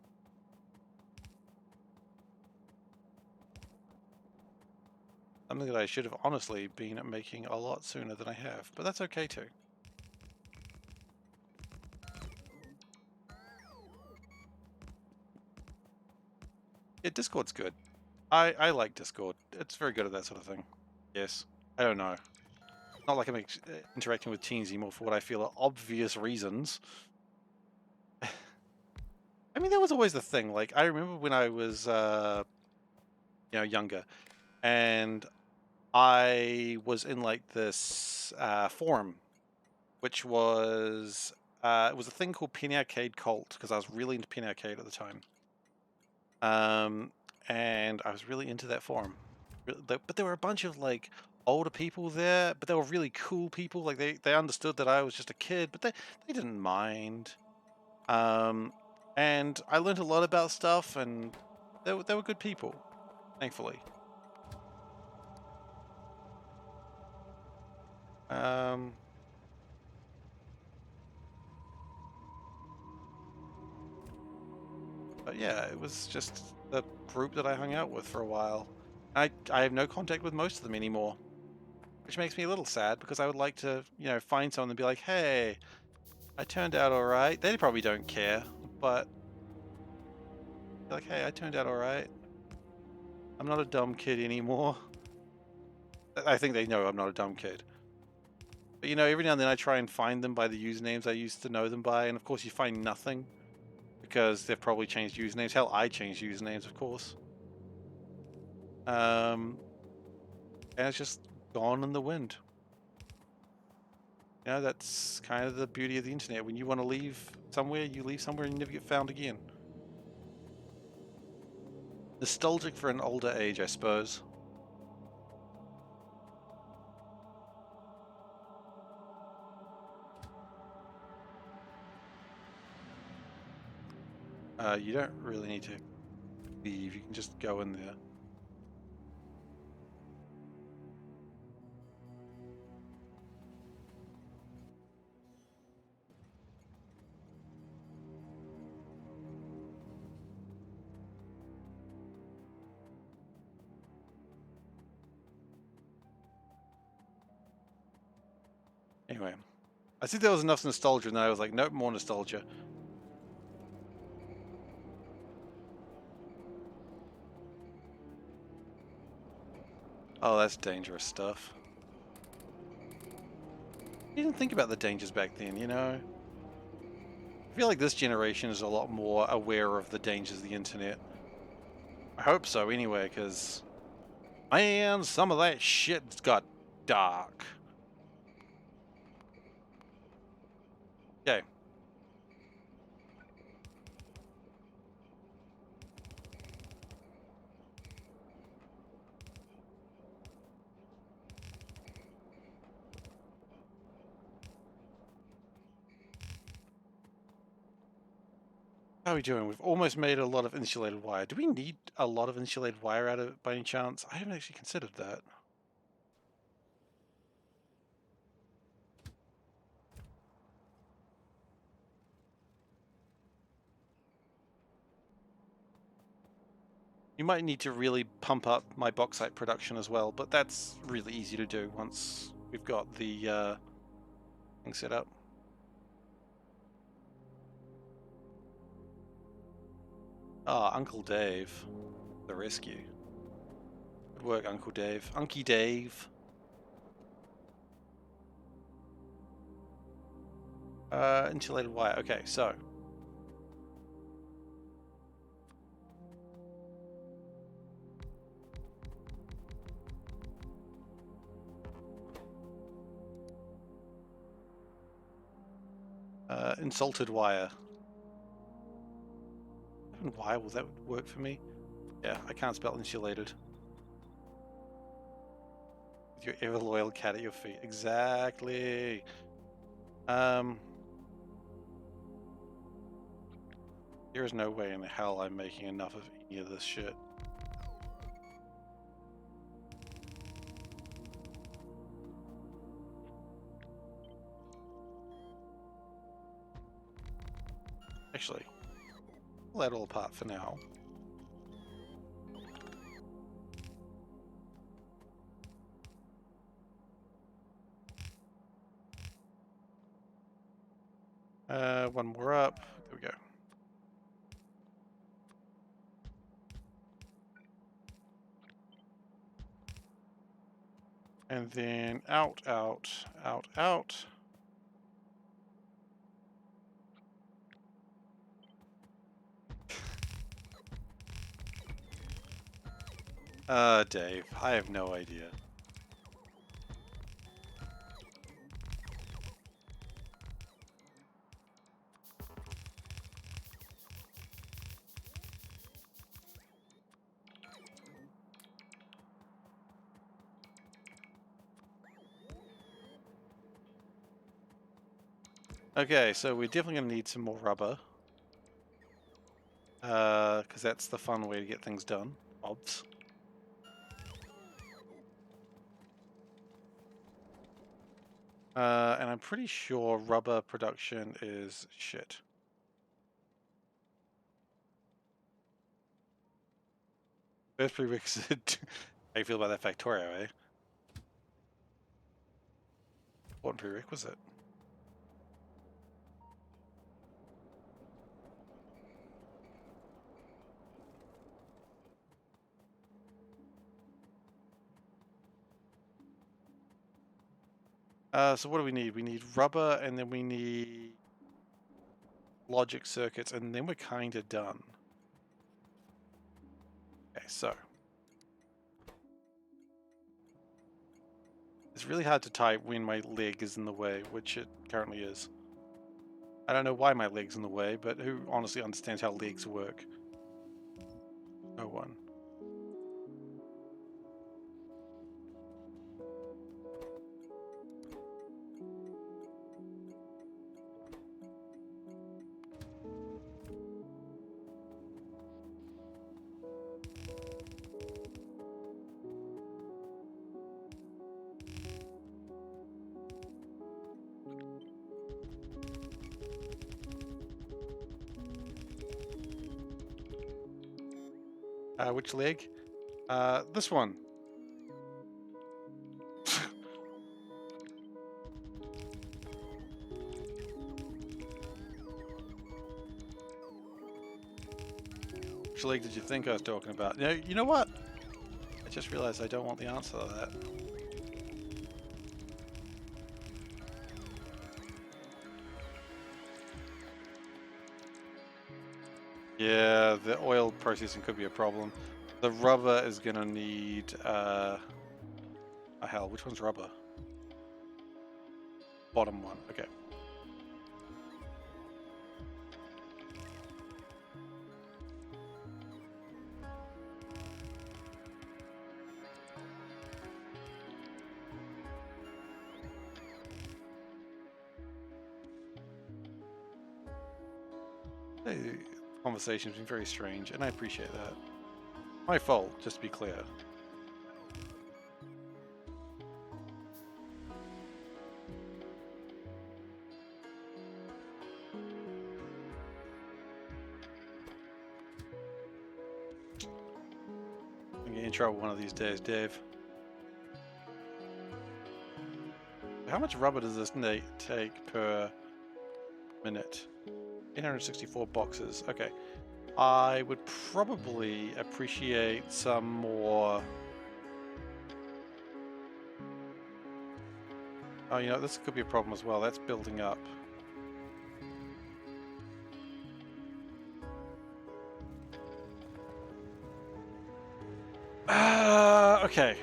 Something that I should have honestly been making a lot sooner than I have, but that's okay too. Yeah, Discord's good. I like Discord. It's very good at that sort of thing. Yes. I don't know. Not like I'm interacting with teens anymore for what I feel are obvious reasons. I mean, that was always the thing. Like, I remember when I was, you know, younger, and I was in like this forum, which was it was a thing called Penny Arcade Cult because I was really into Penny Arcade at the time. And I was really into that forum. But there were a bunch of like older people there, but they were really cool people. Like they understood that I was just a kid, but they didn't mind. And I learned a lot about stuff, and they were good people, thankfully. Um, but yeah, it was just the group that I hung out with for a while. I have no contact with most of them anymore, which makes me a little sad because I would like to, you know, find someone and be like, hey, I turned out all right. They probably don't care, but like, hey, I turned out all right. I'm not a dumb kid anymore. I think they know I'm not a dumb kid. But you know, every now and then I try and find them by the usernames I used to know them by, and of course you find nothing because they've probably changed usernames. Hell, I changed usernames, of course. And it's just gone in the wind. You know, that's kind of the beauty of the internet. When you want to leave somewhere, you leave somewhere and you never get found again. Nostalgic for an older age, I suppose. You don't really need to leave. You can just go in there. Anyway, I think there was enough nostalgia, and then I was like, nope, more nostalgia. Oh, that's dangerous stuff. You didn't think about the dangers back then, you know? I feel like this generation is a lot more aware of the dangers of the internet. I hope so, anyway, because, man, some of that shit got dark. Okay. How are we doing? We've almost made a lot of insulated wire. Do we need a lot of insulated wire out of it by any chance? I haven't actually considered that. You might need to really pump up my bauxite production as well, but that's really easy to do once we've got the thing set up. Ah, Uncle Dave. The rescue. Good work, Uncle Dave. Unky Dave. Insulated wire. Okay, so. Insulted wire. Wire, will that work for me? Yeah, I can't spell insulated. With your ever loyal cat at your feet. Exactly. There is no way in hell I'm making enough of any of this shit. Actually, pull that all apart for now. One more up. There we go. And then out, out, out, out. Dave, I have no idea. Okay, so we're definitely going to need some more rubber. Because that's the fun way to get things done. Obs. And I'm pretty sure rubber production is shit. First prerequisite. How you feel about that Factorio, eh? Important prerequisite. So what do we need? We need rubber, and then we need logic circuits, and then we're kind of done. Okay, so it's really hard to type when my leg is in the way, which it currently is. I don't know why my leg's in the way, but who honestly understands how legs work? No one. Which leg? This one. Which leg did you think I was talking about? You know what? I just realized I don't want the answer to that. Yeah, the oil processing could be a problem. The rubber is gonna need, oh hell, which one's rubber? Bottom one, okay. The conversation's been very strange, and I appreciate that. My fault, just to be clear. I'm gonna get in trouble one of these days, Dave. How much rubber does this take per minute? 864 boxes. Okay. I would probably appreciate some more... Oh, you know, this could be a problem as well. That's building up. Okay.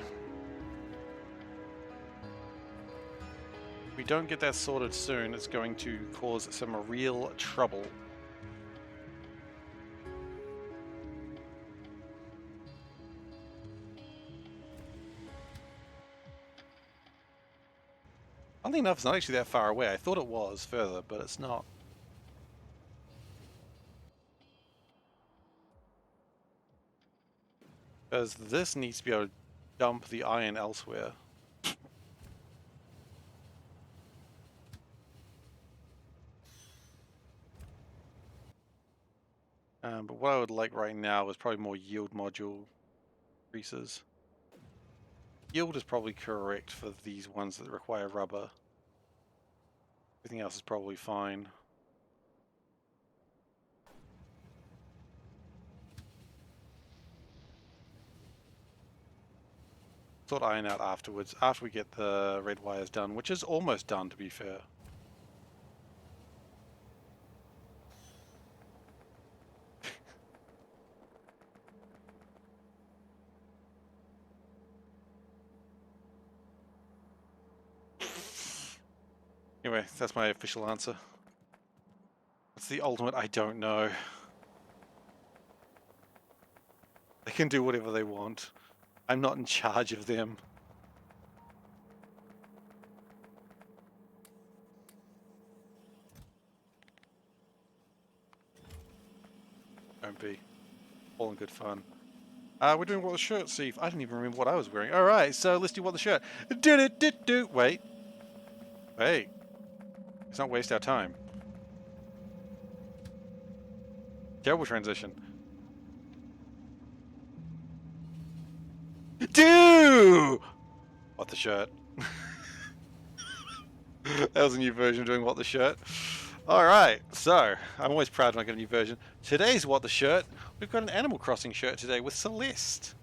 If we don't get that sorted soon, it's going to cause some real trouble. Oddly enough, it's not actually that far away. I thought it was further, but it's not. Because this needs to be able to dump the iron elsewhere. But what I would like right now is probably more yield module increases. Yield is probably correct for these ones that require rubber. Everything else is probably fine. Sort iron out afterwards, after we get the red wires done, which is almost done, to be fair. Anyway, that's my official answer. It's the ultimate I don't know. They can do whatever they want. I'm not in charge of them. Don't be. All in good fun. We're doing what the shirt, Seif. I didn't even remember what I was wearing. Alright, so let's do what the shirt. Wait. Wait. Let's not waste our time. Terrible transition. Do what the shirt. That was a new version of doing what the shirt. Alright, so I'm always proud when I get a new version. Today's what the shirt. We've got an Animal Crossing shirt today with Celeste.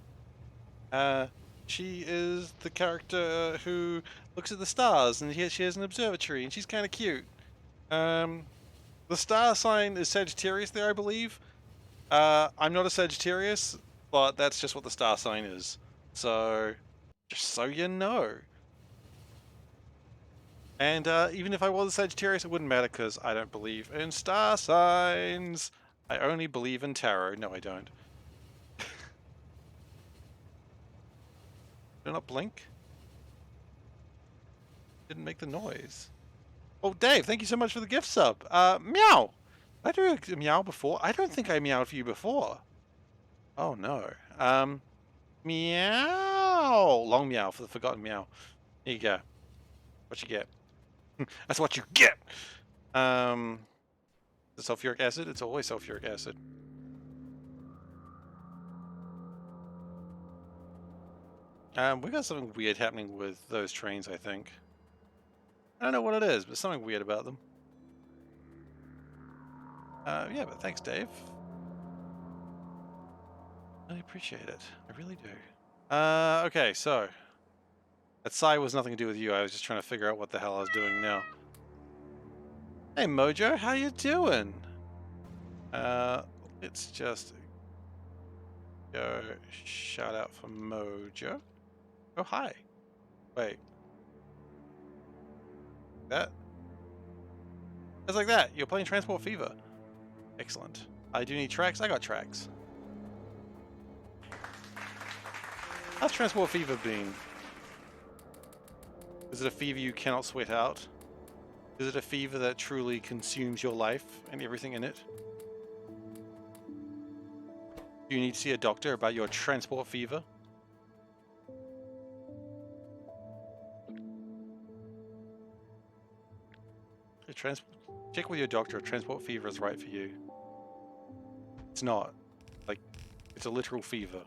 She is the character who looks at the stars, and here she has an observatory, and she's kind of cute. The star sign is Sagittarius there, I believe. I'm not a Sagittarius, but that's just what the star sign is. So, just so you know. And even if I was a Sagittarius, it wouldn't matter because I don't believe in star signs. I only believe in tarot. No, I don't. Do not blink. Didn't make the noise. Oh, Dave, thank you so much for the gift sub. Meow. Did I do a meow before? I don't think I meowed for you before. Oh, no. Meow. Long meow for the forgotten meow. Here you go. What you get? That's what you get. The sulfuric acid. It's always sulfuric acid. We got something weird happening with those trains, I think. I don't know what it is, but something weird about them. Yeah, but thanks, Dave. I appreciate it. I really do. Okay, so that sigh was nothing to do with you. I was just trying to figure out what the hell I was doing now. Hey, Mojo, how you doing? Let's just go shout out for Mojo. Oh, hi. Wait. That? It's like that. You're playing Transport Fever. Excellent. I do need tracks. I got tracks. How's Transport Fever been? Is it a fever you cannot sweat out? Is it a fever that truly consumes your life and everything in it? Do you need to see a doctor about your transport fever? Check with your doctor if transport fever is right for you. It's not. Like, it's a literal fever.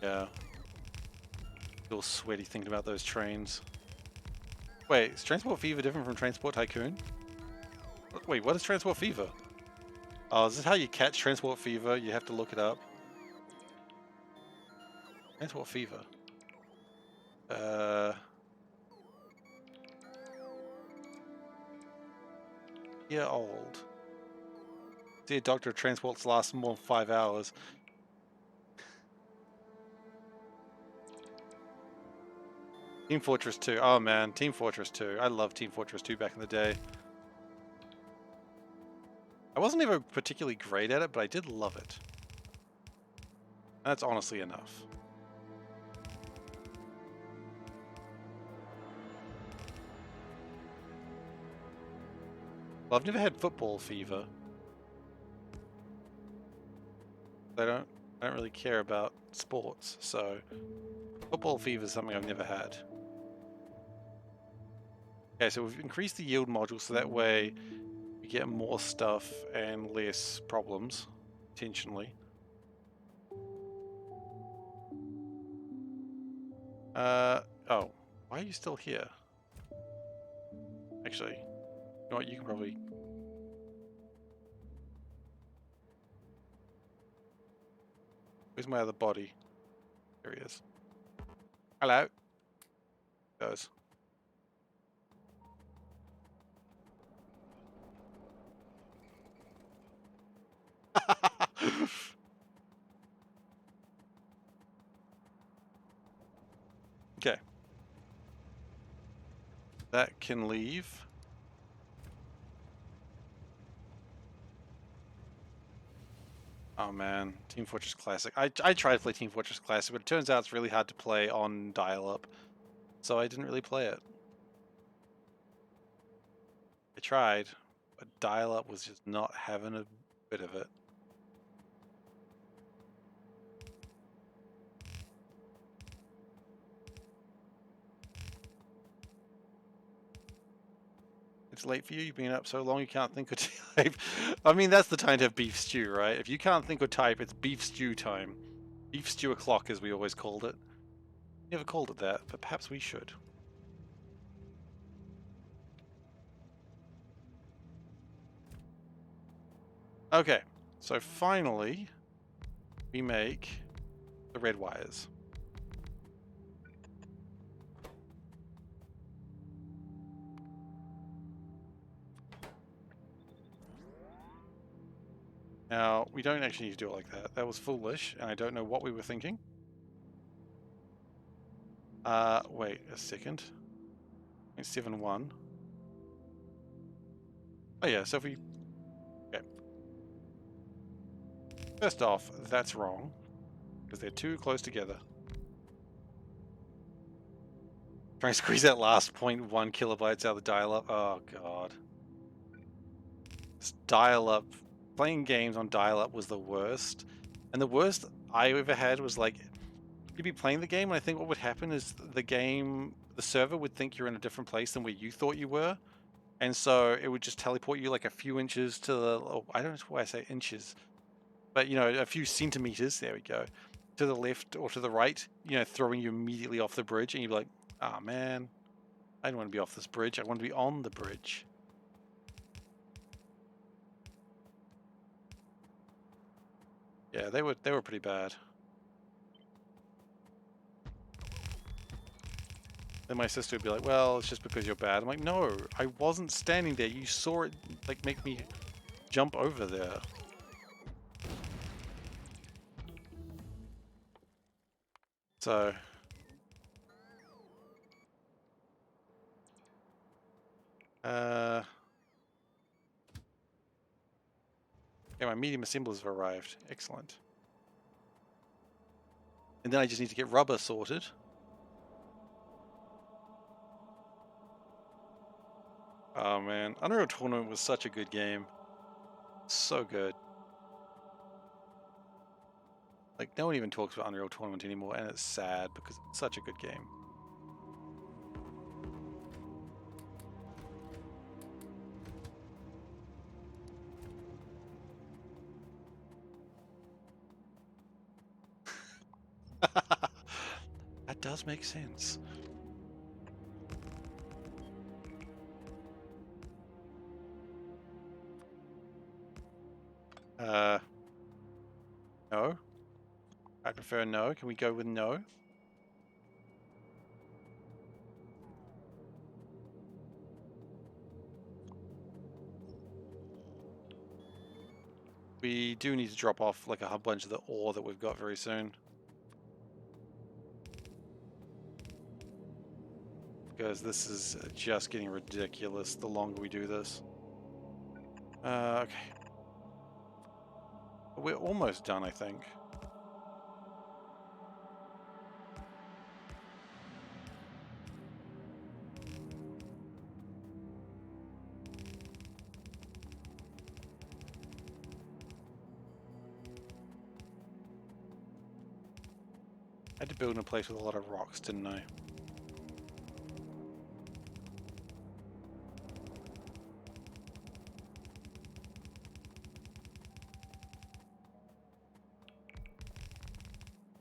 Yeah. Feel sweaty thinking about those trains. Wait, is Transport Fever different from Transport Tycoon? Wait, what is Transport Fever? Oh, is this how you catch Transport Fever? You have to look it up. Transport Fever. Year old. See a doctor, transports last more than 5 hours. Team Fortress 2. Oh man, Team Fortress 2. I love Team Fortress 2 back in the day. I wasn't even particularly great at it, but I did love it. That's honestly enough. Well, I've never had football fever. I don't really care about sports, so football fever is something I've never had. Okay, so we've increased the yield module so that way we get more stuff and less problems, intentionally. Oh, why are you still here? Actually, you know what, you can probably... Where's my other body? There he is. Hello. Goes. Okay. That can leave. Oh man, Team Fortress Classic. I tried to play Team Fortress Classic, but it turns out it's really hard to play on dial-up, so I didn't really play it. I tried, but dial-up was just not having a bit of it. It's late for you? You've been up so long you can't think or type. I mean, that's the time to have beef stew, right? If you can't think or type, it's beef stew time. Beef stew o'clock, as we always called it. Never called it that, but perhaps we should. Okay, so finally, we make the red wires. Now, we don't actually need to do it like that. That was foolish, and I don't know what we were thinking. Wait a second. 0.71. Oh yeah, so if we... Okay. First off, that's wrong, because they're too close together. Trying to squeeze that last 0.1 kilobytes out of the dial-up. Oh god. This dial-up... Playing games on dial-up was the worst. And the worst I ever had was like... You'd be playing the game, and I think what would happen is the server would think you're in a different place than where you thought you were. And so it would just teleport you like a few inches to the... Oh, I don't know why I say inches. but you know, a few centimeters, there we go, to the left or to the right, you know, throwing you immediately off the bridge, and you're like, oh man, I don't want to be off this bridge, I want to be on the bridge. Yeah, they were pretty bad. Then my sister would be like, well, it's just because you're bad. I'm like, no, I wasn't standing there. You saw it, like, make me jump over there. So... yeah, my medium assemblers have arrived. Excellent. And then I just need to get rubber sorted. Oh man, Unreal Tournament was such a good game. So good. Like, no one even talks about Unreal Tournament anymore, and it's sad because it's such a good game. That does make sense. No. I prefer no. Can we go with no? We do need to drop off like a whole bunch of the ore that we've got very soon. Because this is just getting ridiculous the longer we do this. Okay. We're almost done, I think. I had to build in a place with a lot of rocks, didn't I?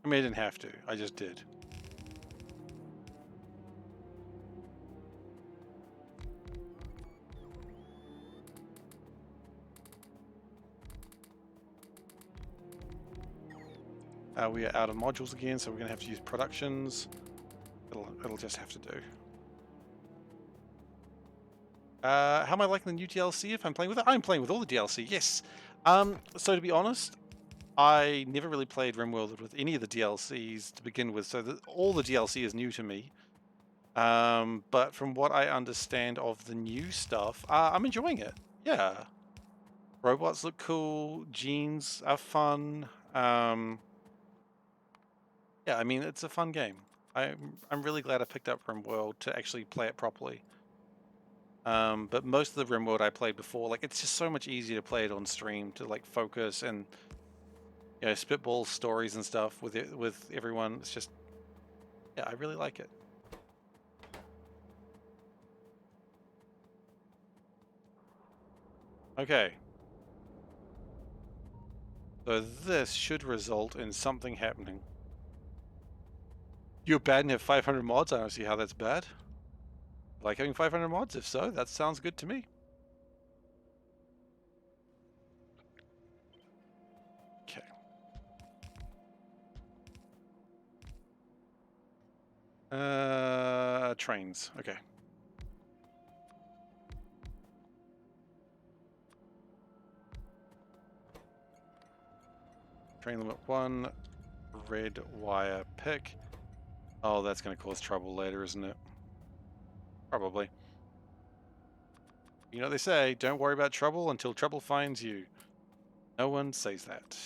I mean, I didn't have to. I just did. We are out of modules again, so we're going to have to use productions. It'll just have to do. How am I liking the new DLC if I'm playing with it? I'm playing with all the DLC, yes. So to be honest, I never really played RimWorld with any of the DLCs to begin with, so all the DLC is new to me. But from what I understand of the new stuff, I'm enjoying it. Yeah. Robots look cool, genes are fun. Yeah, I mean, it's a fun game. I'm really glad I picked up RimWorld to actually play it properly. But most of the RimWorld I played before, like, it's just so much easier to play it on stream, to like focus and, you know, spitball stories and stuff with everyone. It's just, yeah, I really like it. Okay. So this should result in something happening. You're bad and have 500 mods? I don't see how that's bad. Like having 500 mods? If so, that sounds good to me. Okay. Trains. Okay. Train limit 1. Red wire pick. Oh, that's going to cause trouble later, isn't it? Probably. You know what they say, don't worry about trouble until trouble finds you. No one says that.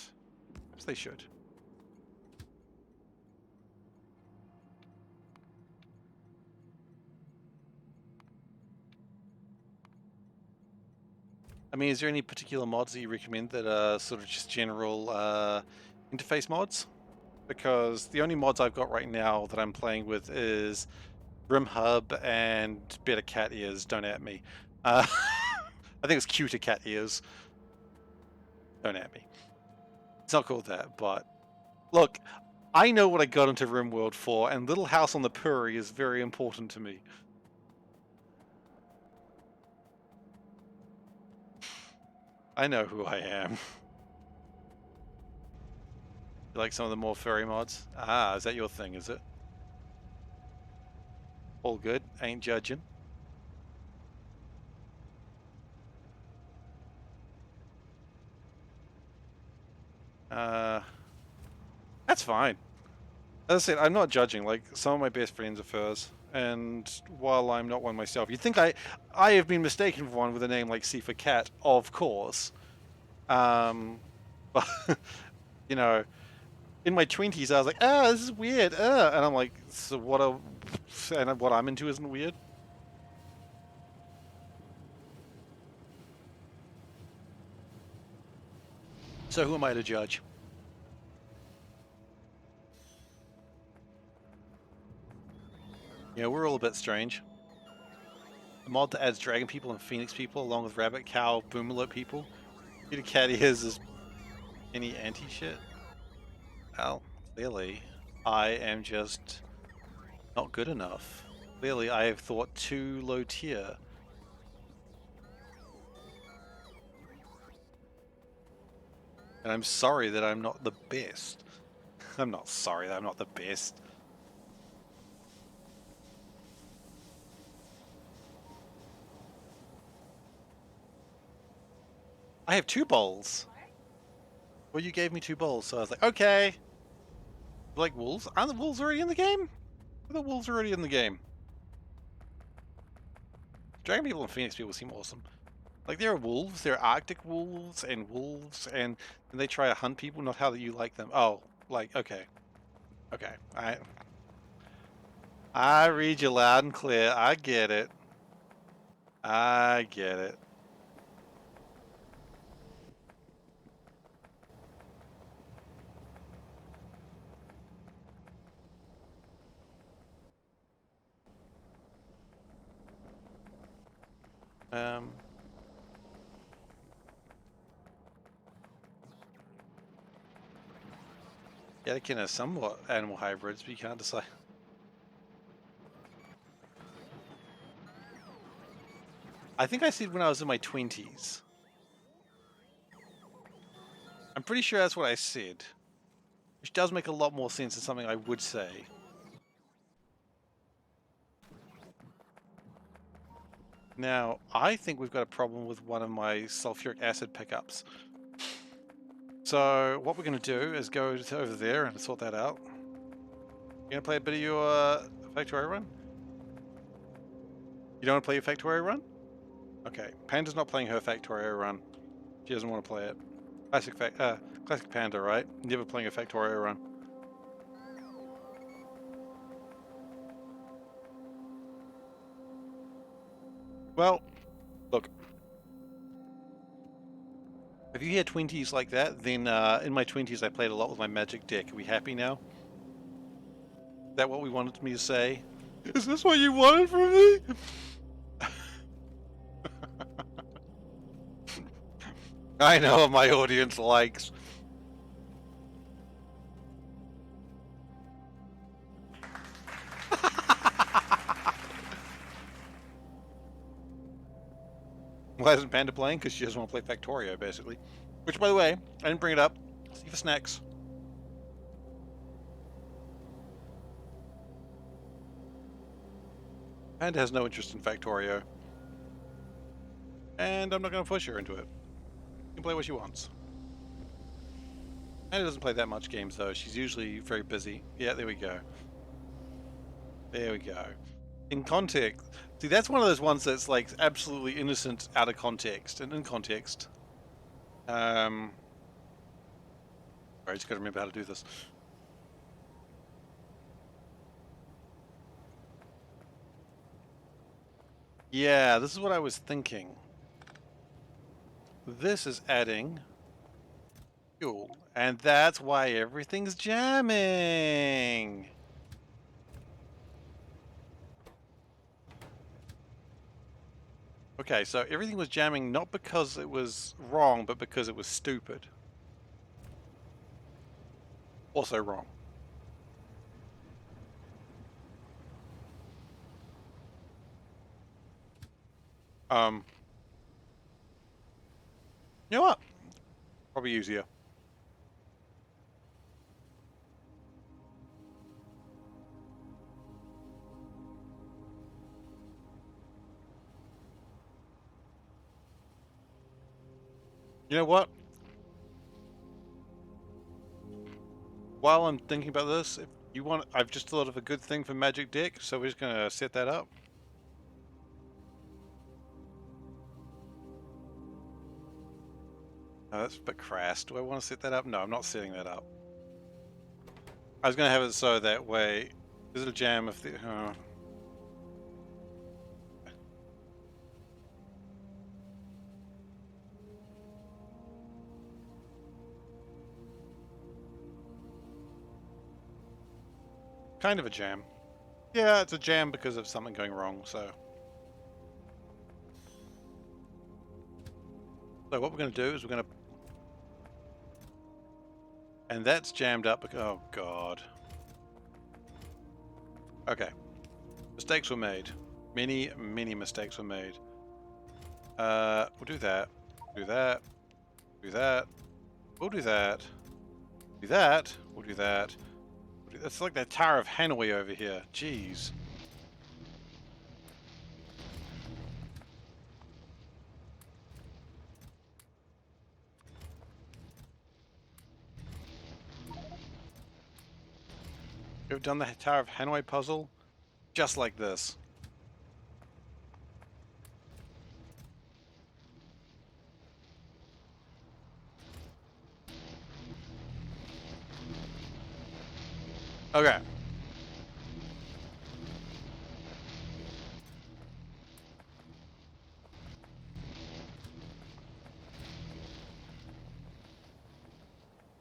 Perhaps they should. I mean, is there any particular mods that you recommend that are sort of just general interface mods? Because the only mods I've got right now that I'm playing with is RimHub and better cat ears. Don't at me. I think it's cuter cat ears. Don't at me. It's not called that, but look, I know what I got into RimWorld for, and Little House on the Prairie is very important to me. I know who I am. You like some of the more furry mods? Ah, is that your thing, is it? All good, ain't judging. That's fine. As I said, I'm not judging. Like, some of my best friends are furs, and while I'm not one myself, you'd think I have been mistaken for one with a name like SeiferKatt, of course. But you know, in my 20s, I was like, this is weird, and I'm like, so and what I'm into isn't weird. So who am I to judge? Yeah, we're all a bit strange. A mod that adds dragon people and phoenix people, along with rabbit, cow, boomerlet people. Peter Cat is any anti-shit. Well, clearly, I am just not good enough. Clearly, I have thought too low tier. And I'm sorry that I'm not the best. I'm not sorry that I'm not the best. I have 2 bowls. Well, you gave me 2 bowls, so I was like, okay. You like wolves? Aren't the wolves already in the game? Are the wolves already in the game? Dragon people and phoenix people seem awesome. Like, there are wolves, there are arctic wolves, and they try to hunt people, not how you like them. Oh, like, okay. Okay, I read you loud and clear. I get it. I get it. Yeah, they can have somewhat animal hybrids, but you can't decide. I think I said when I was in my 20s. I'm pretty sure that's what I said. Which does make a lot more sense than something I would say. Now, I think we've got a problem with one of my sulfuric acid pickups. So, what we're going to do is go over there and sort that out. You going to play a bit of your Factorio run? You don't want to play your Factorio run? Okay, Panda's not playing her Factorio run. She doesn't want to play it. Classic Panda, right? Never playing a Factorio run. Well, look. If you hear 20s like that, then in my 20s I played a lot with my magic deck. Are we happy now? Is that what we wanted me to say? Is this what you wanted from me? I know what my audience likes. Why isn't Panda playing? Because she doesn't want to play Factorio, basically. Which, by the way, I didn't bring it up. See for snacks. Panda has no interest in Factorio. And I'm not going to push her into it. She can play what she wants. Panda doesn't play that much games, though. She's usually very busy. Yeah, there we go. There we go. In context. See, that's one of those ones that's like absolutely innocent out of context. And in context. I just gotta remember how to do this. Yeah, this is what I was thinking. This is adding fuel. And that's why everything's jamming. Okay, so everything was jamming not because it was wrong, but because it was stupid. Also wrong. Um, you know what? Probably easier. You know what? While I'm thinking about this, if you want, I've just thought of a good thing for Magic Deck, so we're just gonna set that up. Oh, that's a bit crass. Do I want to set that up? No, I'm not setting that up. I was gonna have it so that way. Is it a jam if the? Kind of a jam. Yeah, it's a jam because of something going wrong. So what we're gonna do is we're gonna, and that's jammed up. Oh God. Okay. Mistakes were made. Many, many mistakes were made. We'll do that. Do that. Do that. We'll do that. Do that. We'll do that. It's like that Tower of Hanoi over here. Jeez. You've done the Tower of Hanoi puzzle just like this. Okay.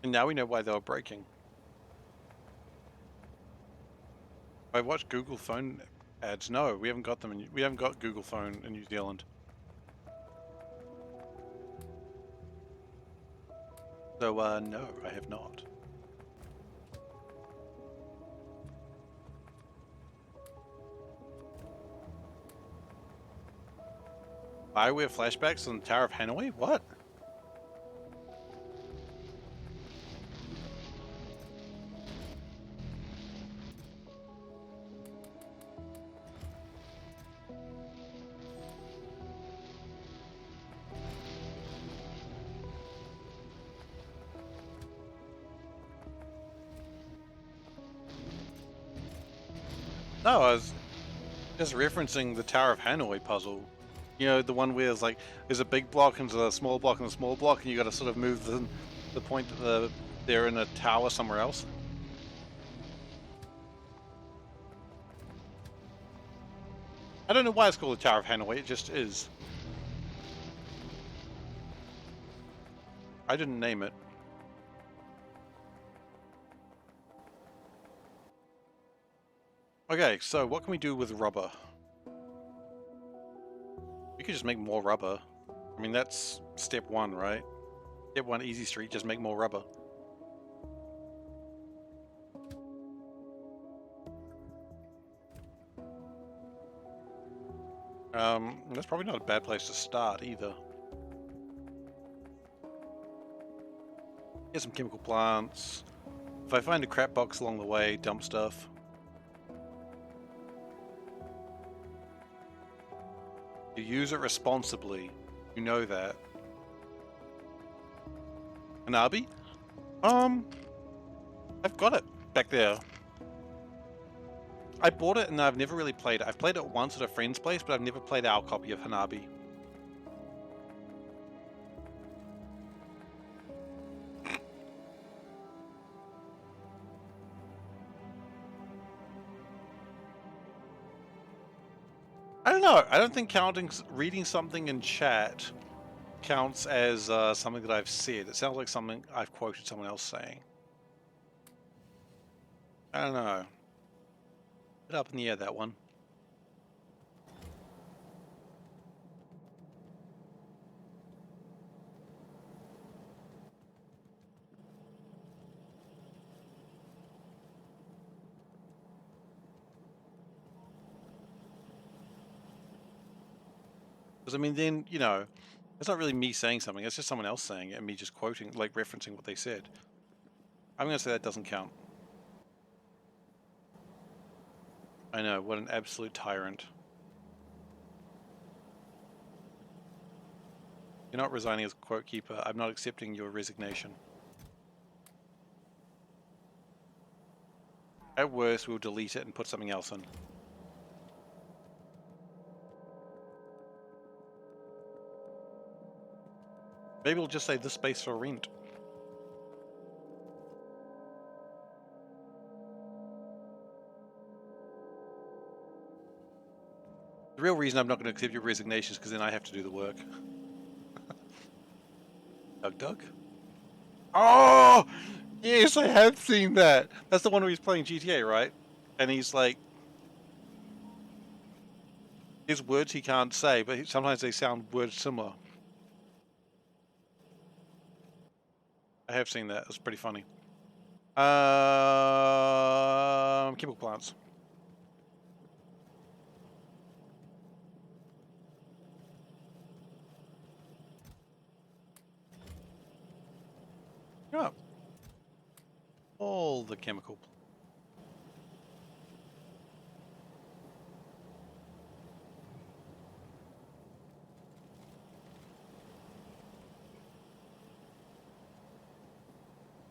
And now we know why they were breaking. I watched Google phone ads. No, we haven't got them. We haven't got Google phone in New Zealand. So, no, I have not. Bioware flashbacks on the Tower of Hanoi? What? No, I was just referencing the Tower of Hanoi puzzle. You know, the one where it's like there's a big block and a small block and a small block, and you got to sort of move the point that they're in a tower somewhere else. I don't know why it's called the Tower of Hanoi. It just is. I didn't name it. Okay, so what can we do with rubber? We could just make more rubber. I mean, that's step one, right? Step one, easy street, just make more rubber. That's probably not a bad place to start either. Get some chemical plants. If I find a crap box along the way, dump stuff. You use it responsibly. You know that. Hanabi? I've got it back there. I bought it and I've never really played it. I've played it once at a friend's place, but I've never played our copy of Hanabi. I don't know. I don't think reading something in chat counts as something that I've said. It sounds like something I've quoted someone else saying. I don't know. Bit up in the air, that one. Because I mean, then, you know, it's not really me saying something, it's just someone else saying it and me just quoting, like referencing what they said. I'm going to say that doesn't count. I know, what an absolute tyrant. You're not resigning as quote keeper. I'm not accepting your resignation. At worst, we'll delete it and put something else in. Maybe we'll just say this space for rent. The real reason I'm not going to accept your resignation is because then I have to do the work. Doug? Oh! Yes, I have seen that! That's the one where he's playing GTA, right? And he's like... His words he can't say, but sometimes they sound words similar. I have seen that. It's pretty funny. Chemical plants. Yeah. All the chemical plants.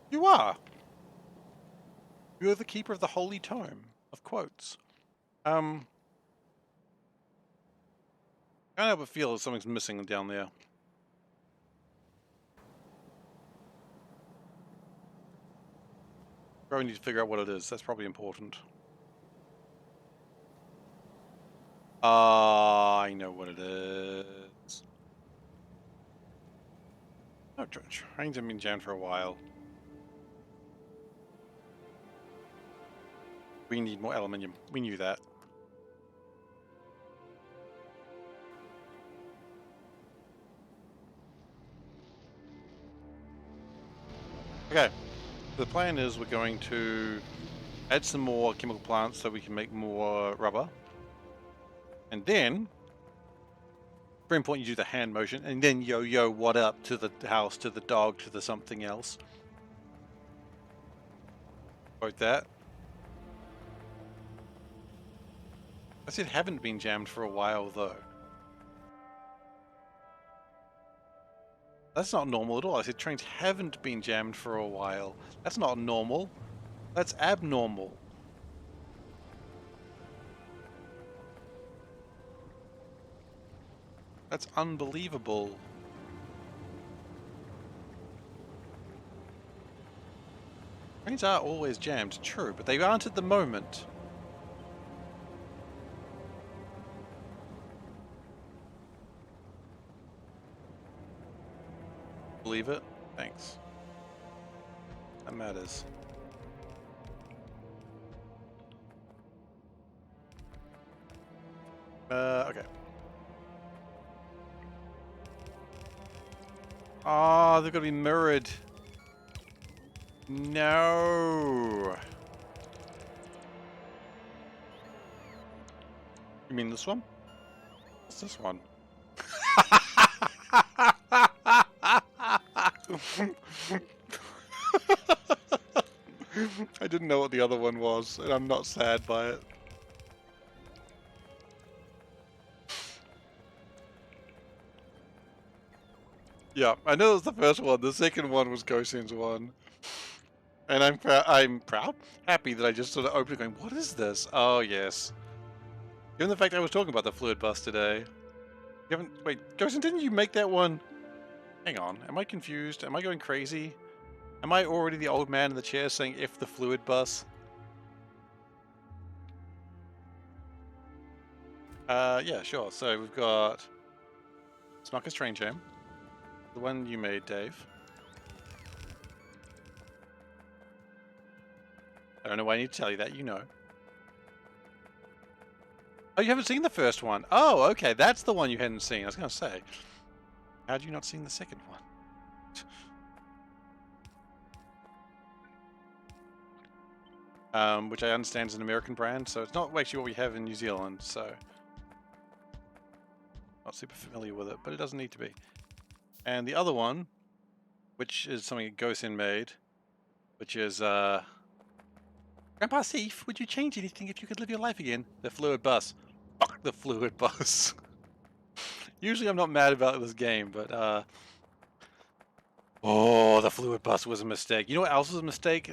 You are. You're the keeper of the holy tome of quotes. I can't help but feel that something's missing down there. Probably need to figure out what it is. That's probably important. I know what it is. Oh, trains have been jammed for a while. We need more aluminium. We knew that. Okay. The plan is we're going to add some more chemical plants so we can make more rubber. And then, very important, you do the hand motion, and then yo, what up to the house, to the dog, to the something else. Quote that. I said haven't been jammed for a while, though. That's not normal at all. I said trains haven't been jammed for a while. That's not normal. That's abnormal. That's unbelievable. Trains are always jammed, true, but they aren't at the moment. Believe it? Thanks. That matters. Okay. Oh, they're gonna be mirrored. No. You mean this one? What's this one? I didn't know what the other one was, and I'm not sad by it. Yeah, I know it was the first one. The second one was Gosen's one. And I'm proud? Happy that I just sort of opened it going, what is this? Oh, yes. Given the fact I was talking about the fluid bus today. You haven't... Wait, Gosen, didn't you make that one? Hang on, am I confused? Am I going crazy? Am I already the old man in the chair saying F the fluid bus? Yeah, sure. So we've got Smucker's Train Jam. The one you made, Dave. I don't know why I need to tell you that, you know. Oh, you haven't seen the first one? Oh, okay, that's the one you hadn't seen. I was going to say, how had you not seen the second one? Which I understand is an American brand, so it's not actually what we have in New Zealand, so... Not super familiar with it, but it doesn't need to be. And the other one, which is something Gosin made, which is Grandpa Seif, would you change anything if you could live your life again? The fluid bus. Fuck the fluid bus. Usually I'm not mad about this game, but oh, the fluid bus was a mistake. You know what else was a mistake?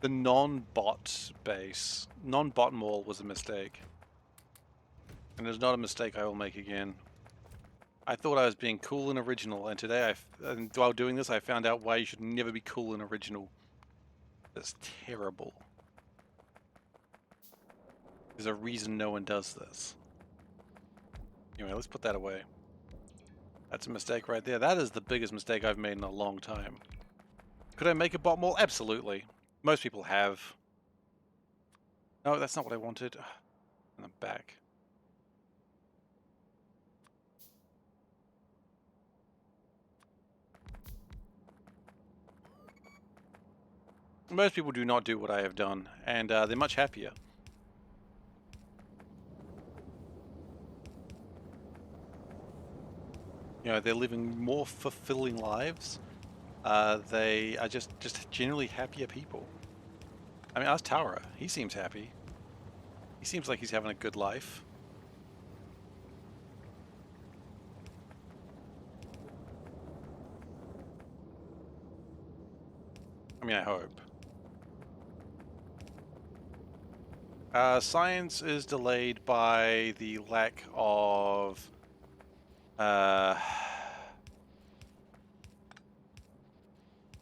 The non-bot base. Non-bot mall was a mistake. And it's not a mistake I will make again. I thought I was being cool and original, and today, and while doing this, I found out why you should never be cool and original. That's terrible. There's a reason no one does this. Anyway, let's put that away. That's a mistake right there. That is the biggest mistake I've made in a long time. Could I make a bot mall? Absolutely. Most people have. No, that's not what I wanted. And I'm back. Most people do not do what I have done, and they're much happier. You know, they're living more fulfilling lives. They are just generally happier people. I mean, ask Tara. He seems happy. He seems like he's having a good life. I mean, I hope. Science is delayed by the lack of... I'm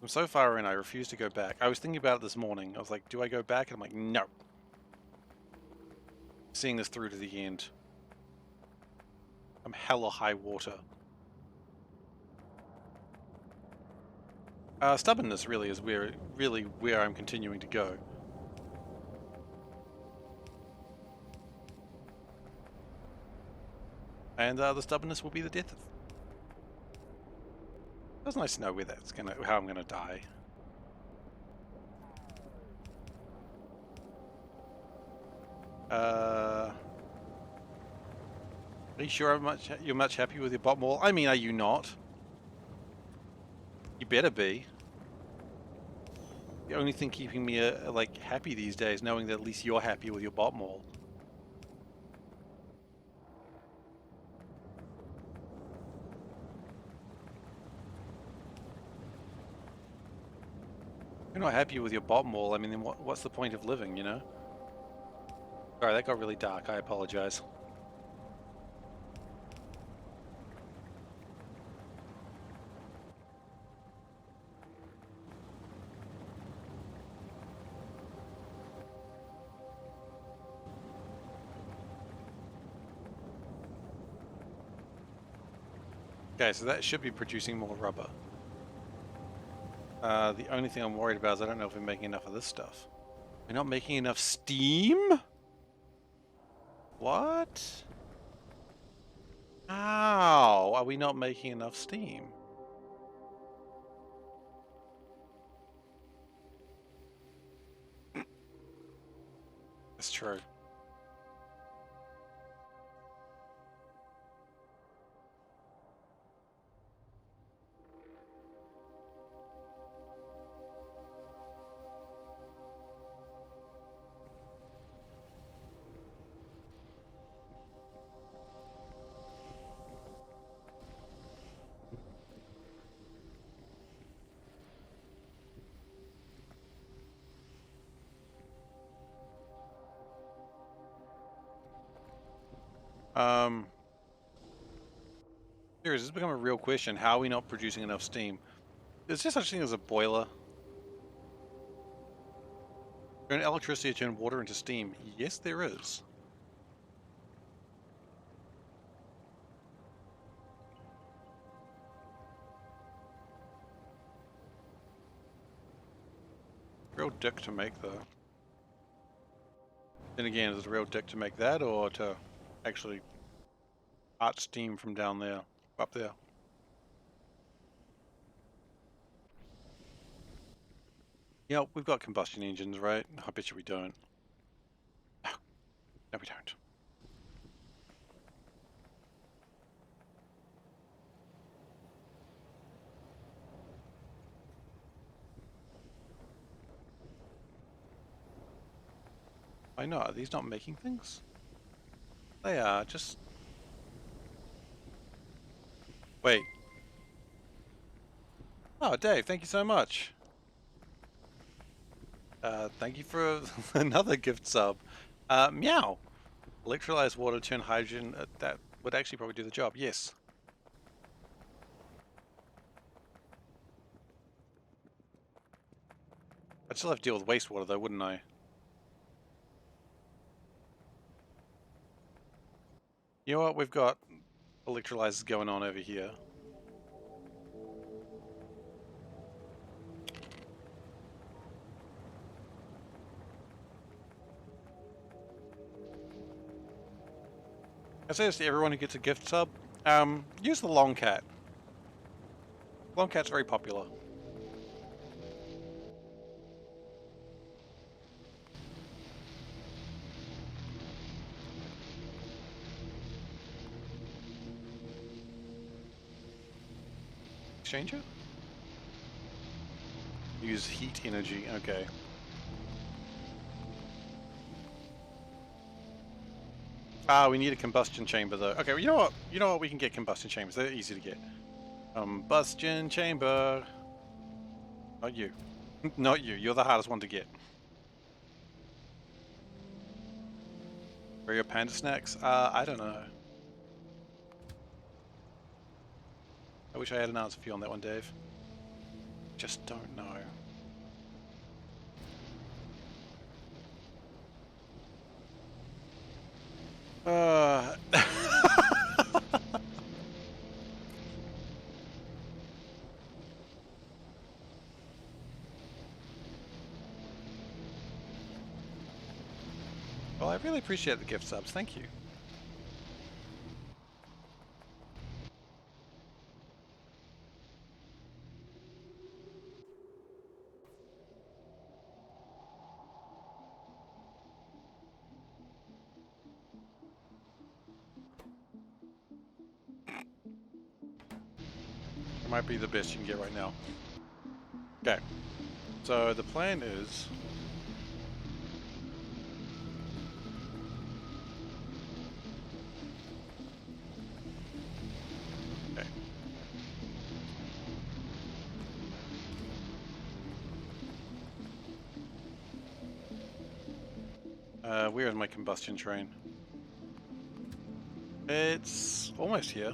so far in, I refuse to go back. I was thinking about it this morning. I was like, do I go back? And I'm like, no. Seeing this through to the end. I'm hella high water. Stubbornness really is where I'm continuing to go. And the stubbornness will be the death of... It's nice to know where that's how I'm gonna die. Are you sure you're much happy with your bot mall? I mean, are you not? You better be. The only thing keeping me like happy these days, knowing that at least you're happy with your bot mall. If you're not happy with your bot mall, I mean, then what's the point of living, you know? Sorry, that got really dark. I apologize. Okay, so that should be producing more rubber. The only thing I'm worried about is I don't know if we're making enough of this stuff. We're not making enough steam? What? How are we not making enough steam? That's true. Serious, this has become a real question. How are we not producing enough steam? Is there such thing as a boiler? Turn electricity to turn water into steam? Yes, there is. Real dick to make though. Then again, is it a real dick to make that or to actually art steam from down there, up there? Yeah, we've got combustion engines, right? I bet you we don't. No, no we don't. Why not? Are these not making things? They are, just... Wait. Oh, Dave, thank you so much. Thank you for another gift sub. Meow. Electrolyzed water turn hydrogen. That would actually probably do the job, yes. I'd still have to deal with wastewater though, wouldn't I? You know what? We've got electrolyzers going on over here. I say this to everyone who gets a gift sub. Use the long cat. Long cat's very popular. Exchanger? Use heat energy, okay. Ah, we need a combustion chamber though. Okay, well, you know what? You know what? We can get combustion chambers. They're easy to get. Combustion chamber. Not you. Not you. You're the hardest one to get. Where are your panda snacks? I don't know. I wish I had an answer for you on that one, Dave. Just don't know. Well, I really appreciate the gift subs. Thank you. It might be the best you can get right now. Okay. So the plan is... Okay. Where is my combustion train? It's almost here.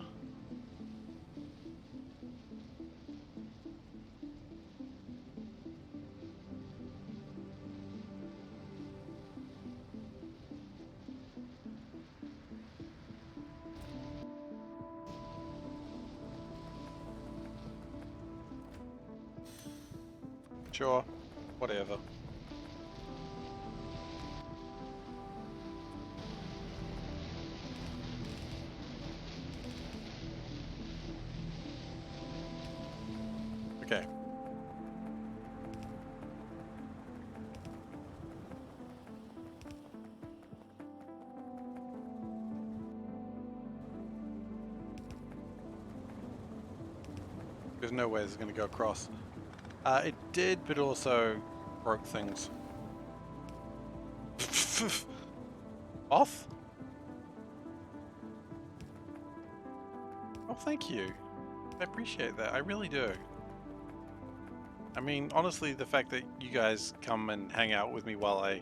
Sure. Whatever. Okay. There's no way this is going to go across. It did, but also broke things. Off? Oh, thank you. I appreciate that. I really do. I mean, honestly, the fact that you guys come and hang out with me while I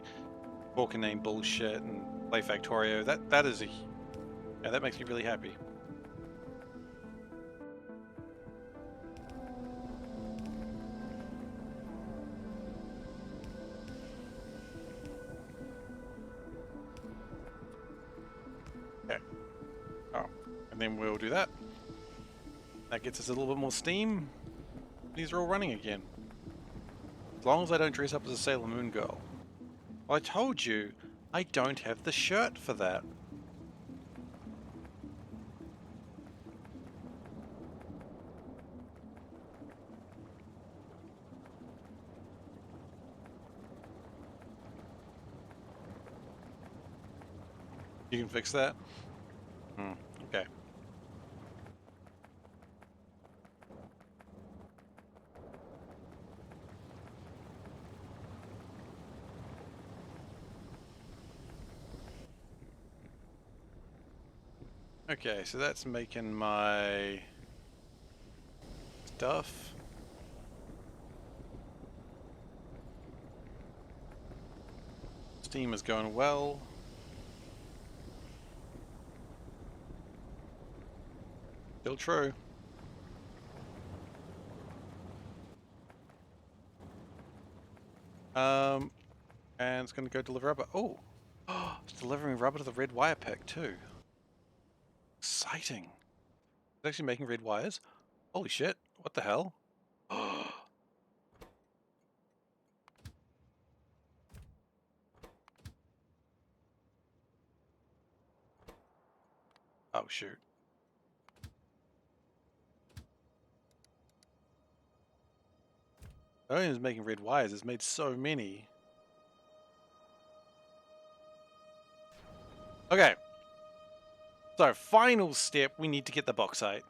talk and name bullshit and play Factorio, that is yeah, that makes me really happy. Okay. Oh, and then we'll do that. That gets us a little bit more steam. These are all running again. As long as I don't dress up as a Sailor Moon girl. Well, I told you, I don't have the shirt for that. You can fix that? Okay. Okay, so that's making my stuff. Steam is going well. Still true. Um, and it's going to go deliver rubber. Oh, it's delivering rubber to the red wire pick too. Exciting. It's actually making red wires. Holy shit! What the hell? Oh shoot! Not only is it making red wires, it's made so many. Okay. So final step, we need to get the bauxite.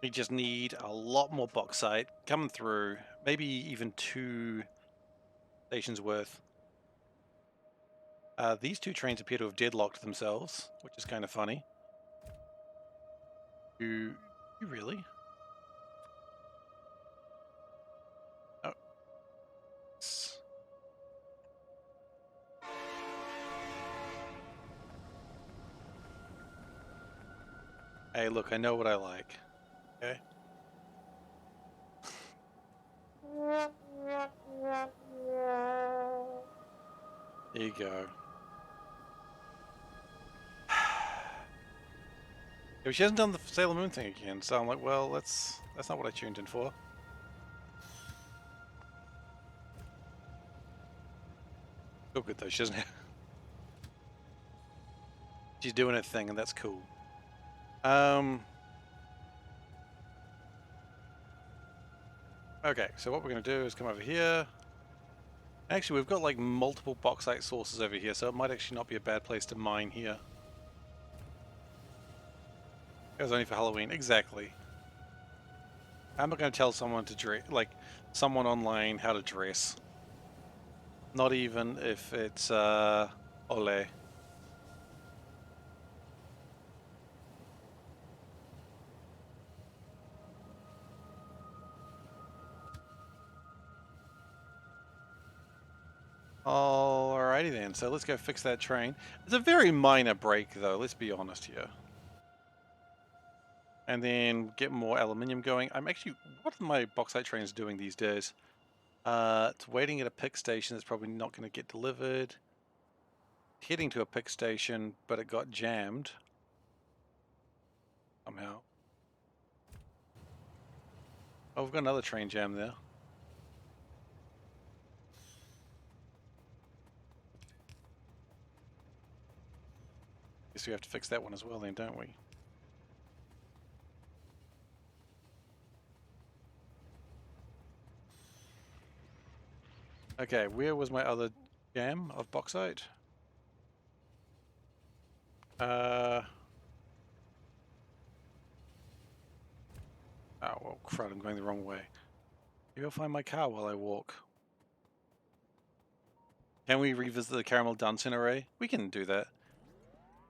We just need a lot more bauxite coming through. Maybe even 2 stations worth. These 2 trains appear to have deadlocked themselves, which is kind of funny. You really? Oh. Hey, look, I know what I like. Okay. There you go. Yeah, she hasn't done the Sailor Moon thing again, so I'm like, well, that's not what I tuned in for. Feel good though, she doesn't have... She's doing her thing, and that's cool. Okay, so what we're going to do is come over here. Actually, we've got like multiple bauxite sources over here, so it might actually not be a bad place to mine here. It was only for Halloween, exactly. I'm not going to tell someone to dress, like someone online, how to dress. Not even if it's Ole. Alrighty then, so let's go fix that train. It's a very minor break though, let's be honest here. And then get more aluminium going. I'm actually, what are my bauxite trains doing these days? It's waiting at a pick station that's probably not going to get delivered. Heading to a pick station, but it got jammed. Somehow. Oh, we've got another train jam there. Guess we have to fix that one as well then, don't we? Okay, where was my other jam of bauxite? Oh, well, crud, I'm going the wrong way. Maybe I'll find my car while I walk. Can we revisit the caramel Dunson array? We can do that.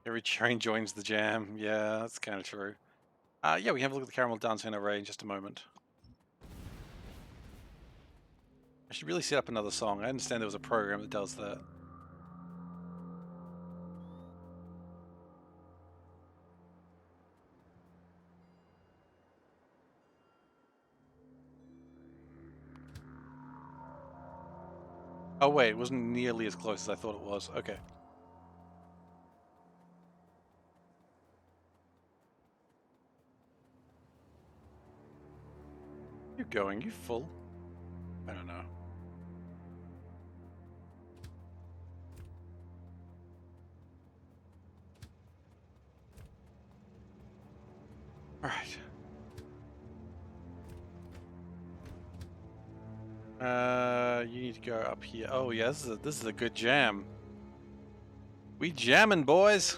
Every train joins the jam. Yeah, that's kind of true. Yeah, we can have a look at the caramel Dunson array in just a moment. I should really set up another song. I understand there was a program that does that. Oh wait, it wasn't nearly as close as I thought it was. Okay. You going? You full? I don't know. Alright. You need to go up here. Oh yeah, this is a good jam. We jamming, boys.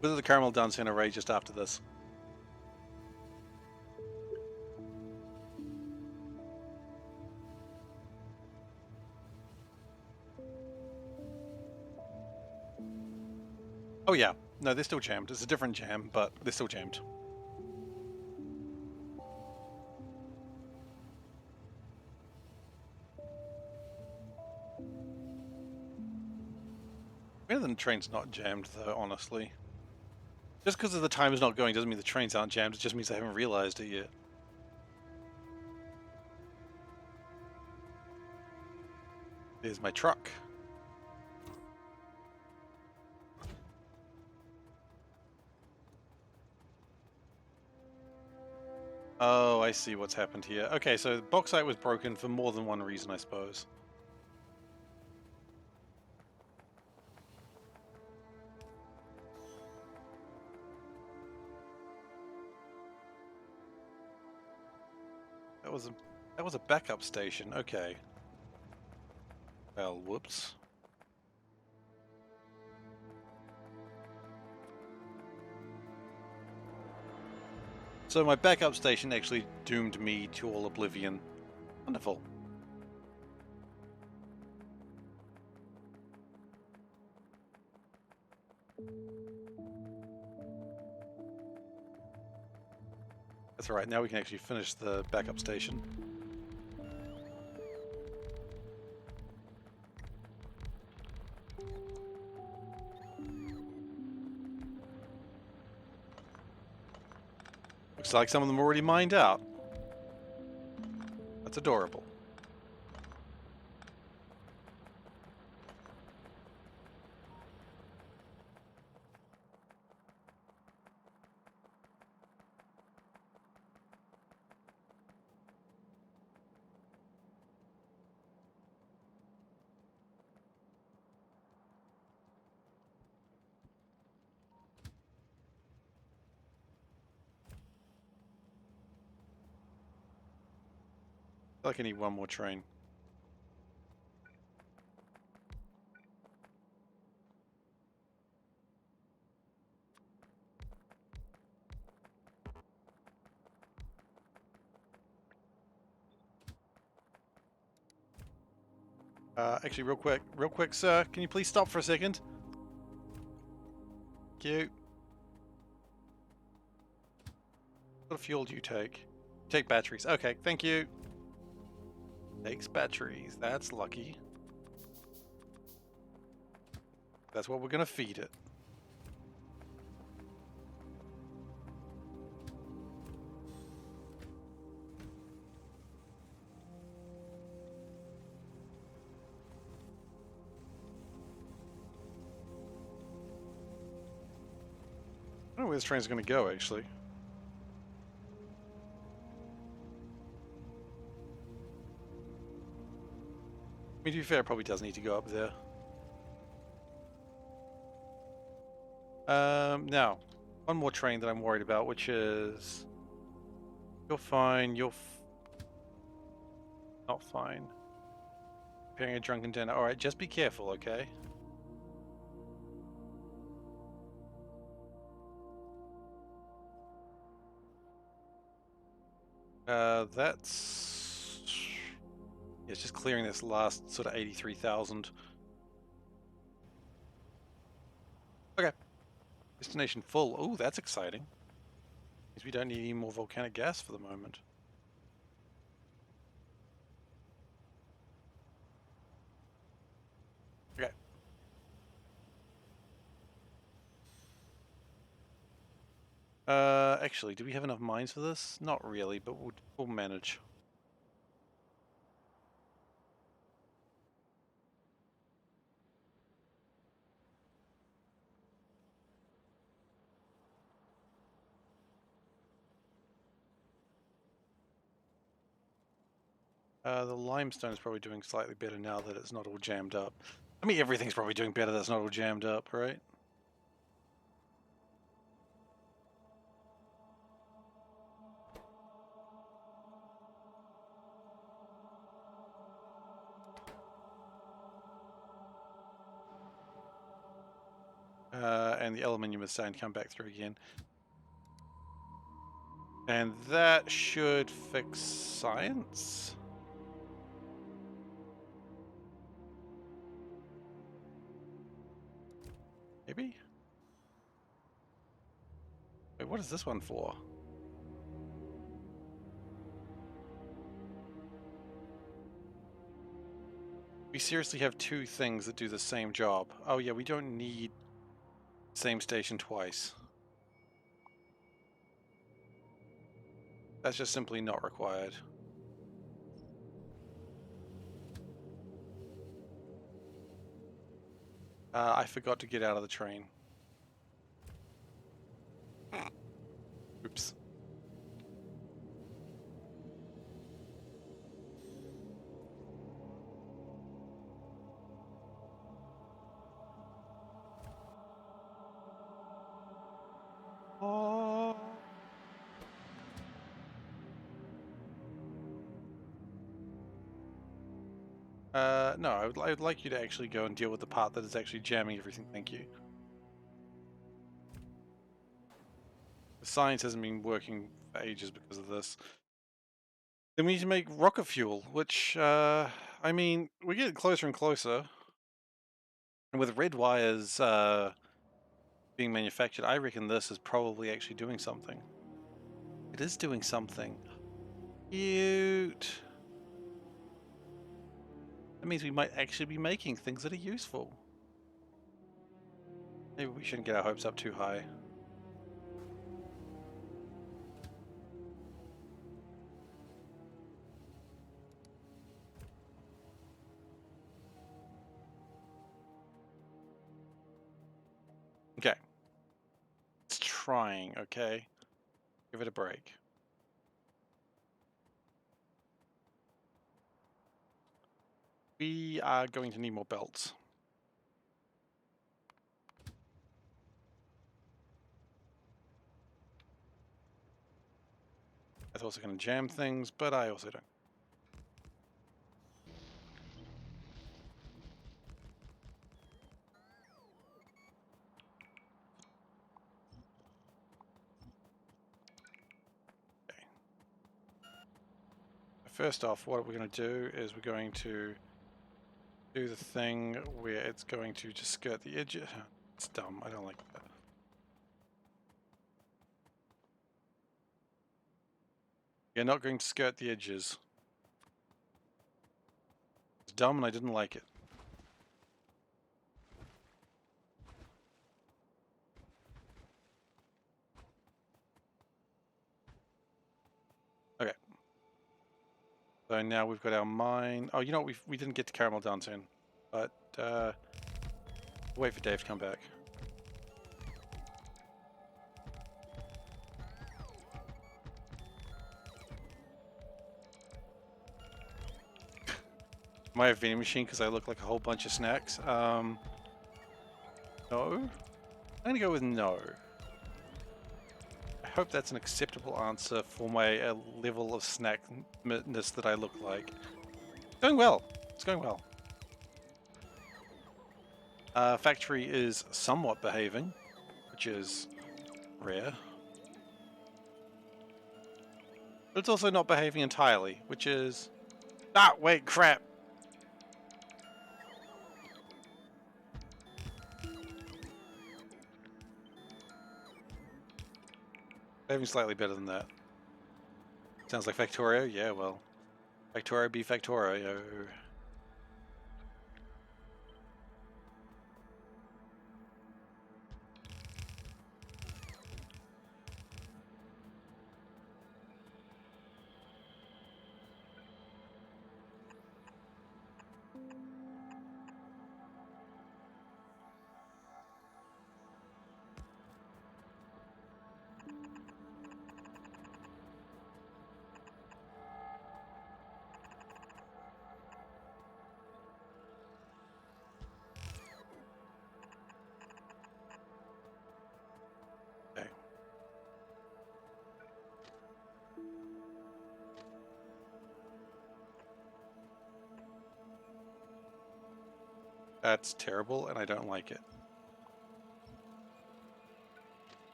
Visit the Caramel Dance array just after this. Oh yeah, no, they're still jammed. It's a different jam, but they're still jammed. Better than the train's not jammed, though, honestly. Just because the timer's not going doesn't mean the trains aren't jammed, it just means I haven't realized it yet. There's my truck. Oh, I see what's happened here. Okay, so the bauxite was broken for more than one reason, I suppose. That was a backup station. Okay. Well, whoops. So my backup station actually doomed me to all oblivion. Wonderful. That's alright, now we can actually finish the backup station. Looks like some of them already mined out. That's adorable. I feel like I need one more train. Actually, real quick, sir, can you please stop for a second? Thank you. What fuel do you take? Take batteries. Okay, thank you. Takes batteries. That's lucky. That's what we're gonna feed it. I don't know where this train's gonna go, actually. I mean, to be fair, it probably does need to go up there. Now, one more train that I'm worried about, which is... You're fine, not fine. Preparing a drunken dinner. Alright, just be careful, okay? That's... Yeah, it's just clearing this last sort of 83,000. Okay. Destination full. Oh, that's exciting. Means we don't need any more volcanic gas for the moment. Okay. Actually, do we have enough mines for this? Not really, but we'll manage. The limestone is probably doing slightly better now that it's not all jammed up. I mean, everything's probably doing better that's not all jammed up, right? And the aluminium is starting to come back through again. And that should fix science. Maybe? Wait, what is this one for? We seriously have two things that do the same job. Oh yeah, we don't need same station twice. That's just simply not required. I forgot to get out of the train. Oops. Oh. No, I would like you to actually go and deal with the part that is actually jamming everything. Thank you. The science hasn't been working for ages because of this. Then we need to make rocket fuel, which, I mean, we're getting closer and closer. And with red wires being manufactured, I reckon this is probably actually doing something. It is doing something. Cute. That means we might actually be making things that are useful. Maybe we shouldn't get our hopes up too high. Okay. It's trying, okay? Give it a break. We are going to need more belts. That's also going to jam things, but I also don't. Okay. First off, what we're going to do is we're going to do the thing where it's going to just skirt the edge. It's dumb. I don't like that. You're not going to skirt the edges. It's dumb and I didn't like it. Okay. So now we've got our mine. Oh, you know what? We didn't get to caramel down soon. But, wait for Dave to come back. Am I a vending machine because I look like a whole bunch of snacks? No. I'm gonna go with no. I hope that's an acceptable answer for my level of snackness that I look like. Going well. It's going well. Factory is somewhat behaving, which is rare. But it's also not behaving entirely, which is... Ah, wait, crap! Behaving slightly better than that. Sounds like Factorio? Yeah, well. Factorio be Factorio. Okay. That's terrible, and I don't like it.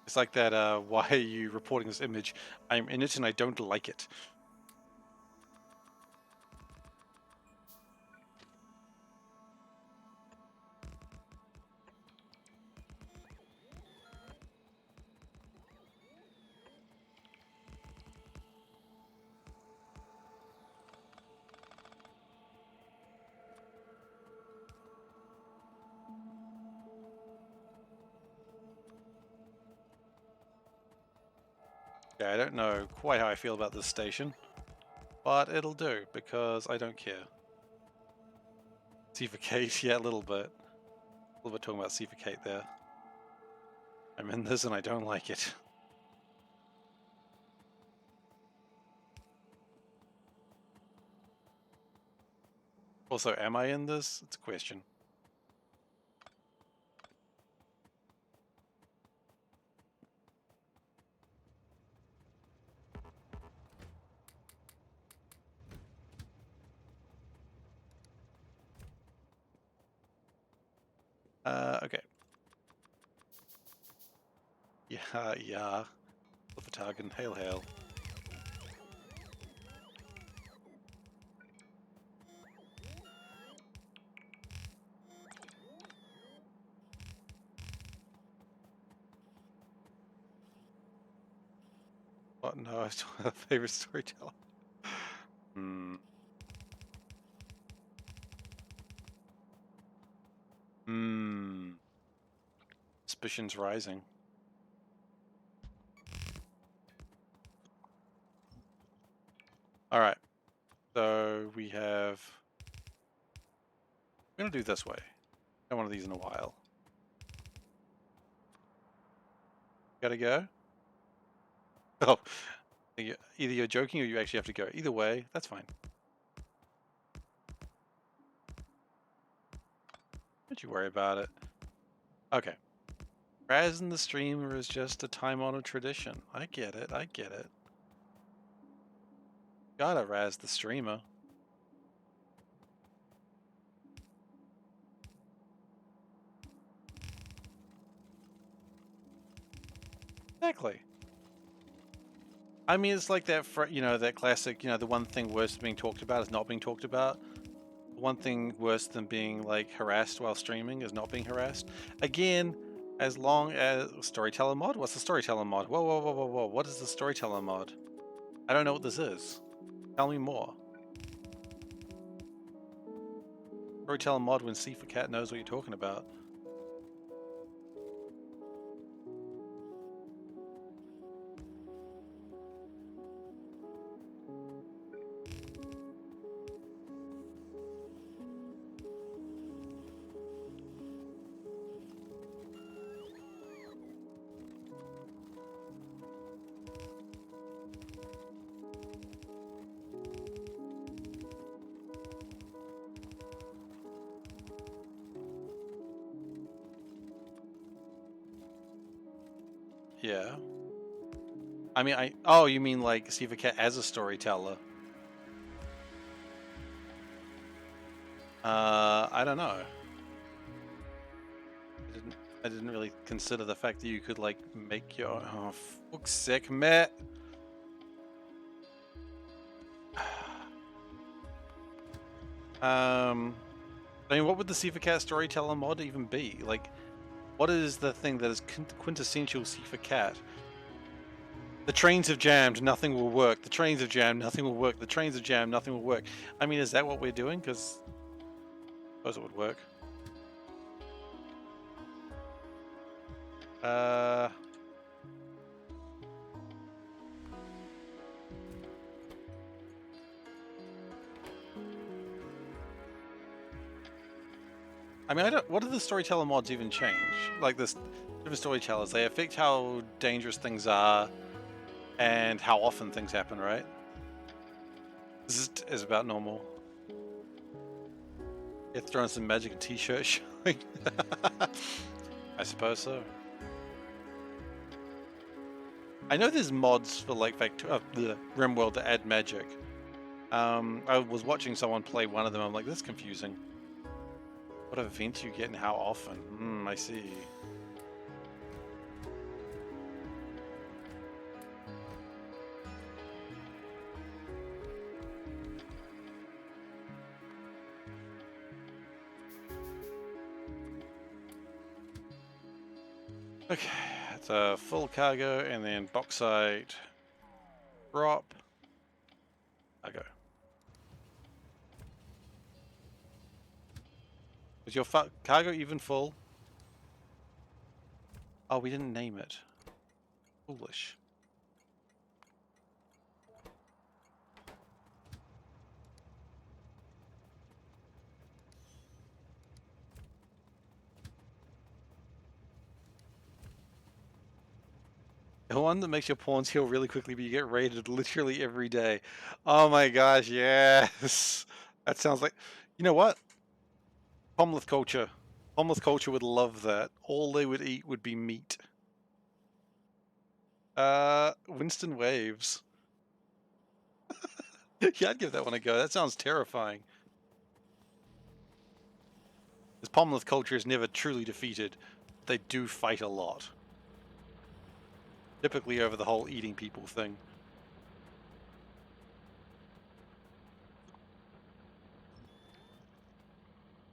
It's like that, why are you reporting this image? I'm in it and I don't like it. Yeah, I don't know quite how I feel about this station, but it'll do because I don't care. SeiferKatt, yeah, a little bit. A little bit talking about SeiferKatt there. I'm in this and I don't like it. Also, am I in this? It's a question. Okay. Yeah, yeah. Luffertagen, hail, hail. What? No, I still have a favorite storyteller. Hmm. Hmm. Suspicions rising. Alright. So we have... I'm gonna do this way. Got one of these in a while. Gotta go? Oh. Either you're joking or you actually have to go. Either way, that's fine. Don't you worry about it. Okay. Razzing the streamer is just a time-honored tradition. I get it, I get it. Gotta razz the streamer. Exactly. I mean, it's like that, you know, that classic, you know, the one thing worse than being talked about is not being talked about. The one thing worse than being, like, harassed while streaming is not being harassed. Again, as long as... Storyteller mod? What's the storyteller mod? Whoa, whoa, whoa, whoa, whoa. What is the storyteller mod? I don't know what this is. Tell me more. Storyteller mod when SeiferKatt knows what you're talking about. Yeah. I mean, oh, you mean like SeiferKatt as a storyteller? I don't know. I didn't really consider the fact that you could like make your... Oh, fuck's sake, Matt. I mean, what would the SeiferKatt storyteller mod even be? Like, what is the thing that is quintessential SeiferKatt? The trains have jammed, nothing will work. The trains have jammed, nothing will work. The trains have jammed, nothing will work. I mean, is that what we're doing? Because I suppose it would work. I mean, I don't... What do the storyteller mods even change? Like, this different storytellers, they affect how dangerous things are and how often things happen, right? This is about normal. Get throwing some magic and t-shirt showing. I suppose so. I know there's mods for like the RimWorld to add magic. I was watching someone play one of them. I'm like, this is confusing. What event you get and how often? I see. Okay, it's a full cargo and then bauxite drop. Cargo. Is your cargo even full? Oh, we didn't name it. Foolish. The one that makes your pawns heal really quickly, but you get raided literally every day. Oh my gosh, yes. That sounds like... You know what? Pomleth culture. Pomleth culture would love that. All they would eat would be meat. Winston Waves. Yeah, I'd give that one a go. That sounds terrifying. Because Pomleth culture is never truly defeated. They do fight a lot. Typically over the whole eating people thing.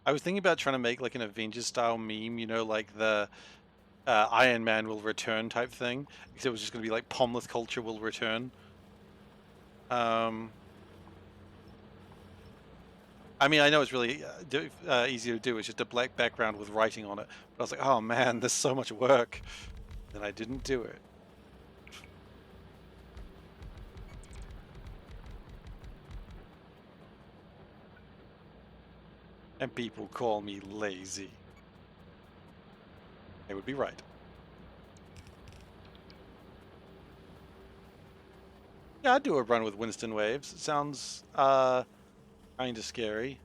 I was thinking about trying to make like an Avengers style meme, you know, like the Iron Man will return type thing. Except it was just going to be like Pomleth culture will return. I mean, I know it's really easy to do. It's just a black background with writing on it. But I was like, oh man, there's so much work. And I didn't do it. And people call me lazy. They would be right. Yeah, I'd do a run with Winston Waves. It sounds kind of scary.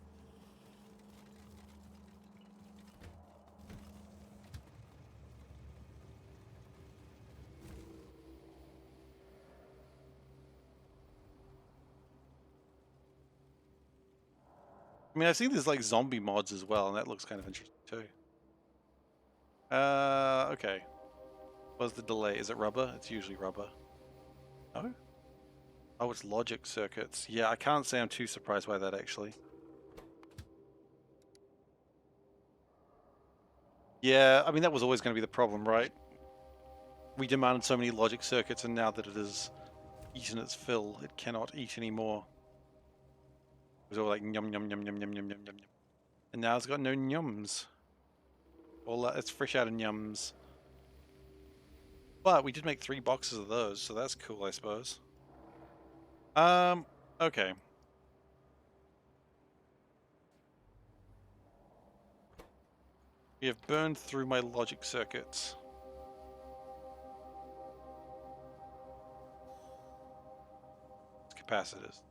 I mean, I've seen there's like zombie mods as well, and that looks kind of interesting too. Okay. What's the delay? Is it rubber? It's usually rubber. No? Oh, it's logic circuits. Yeah, I can't say I'm too surprised by that actually. Yeah, I mean, that was always going to be the problem, right? We demanded so many logic circuits, and now that it has eaten its fill, it cannot eat anymore. It was all like yum yum yum yum yum yum yum yum. And now it's got no nyums. All that, it's fresh out of nyums. But we did make 3 boxes of those, so that's cool, I suppose. Okay. We have burned through my logic circuits. Capacitors.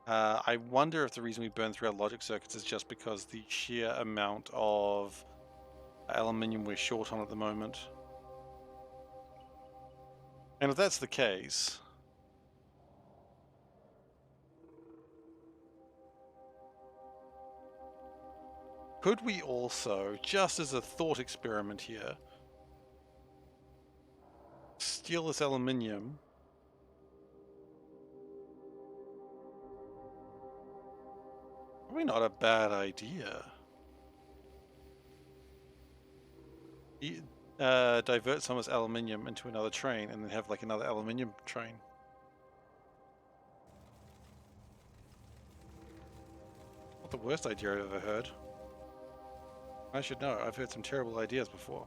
I wonder if the reason we burn through our logic circuits is just because the sheer amount of aluminium we're short on at the moment. And if that's the case... Could we also, just as a thought experiment here, steal this aluminium? Probably not a bad idea. Divert some of this aluminium into another train and then have like another aluminium train. Not the worst idea I've ever heard. I should know, I've heard some terrible ideas before.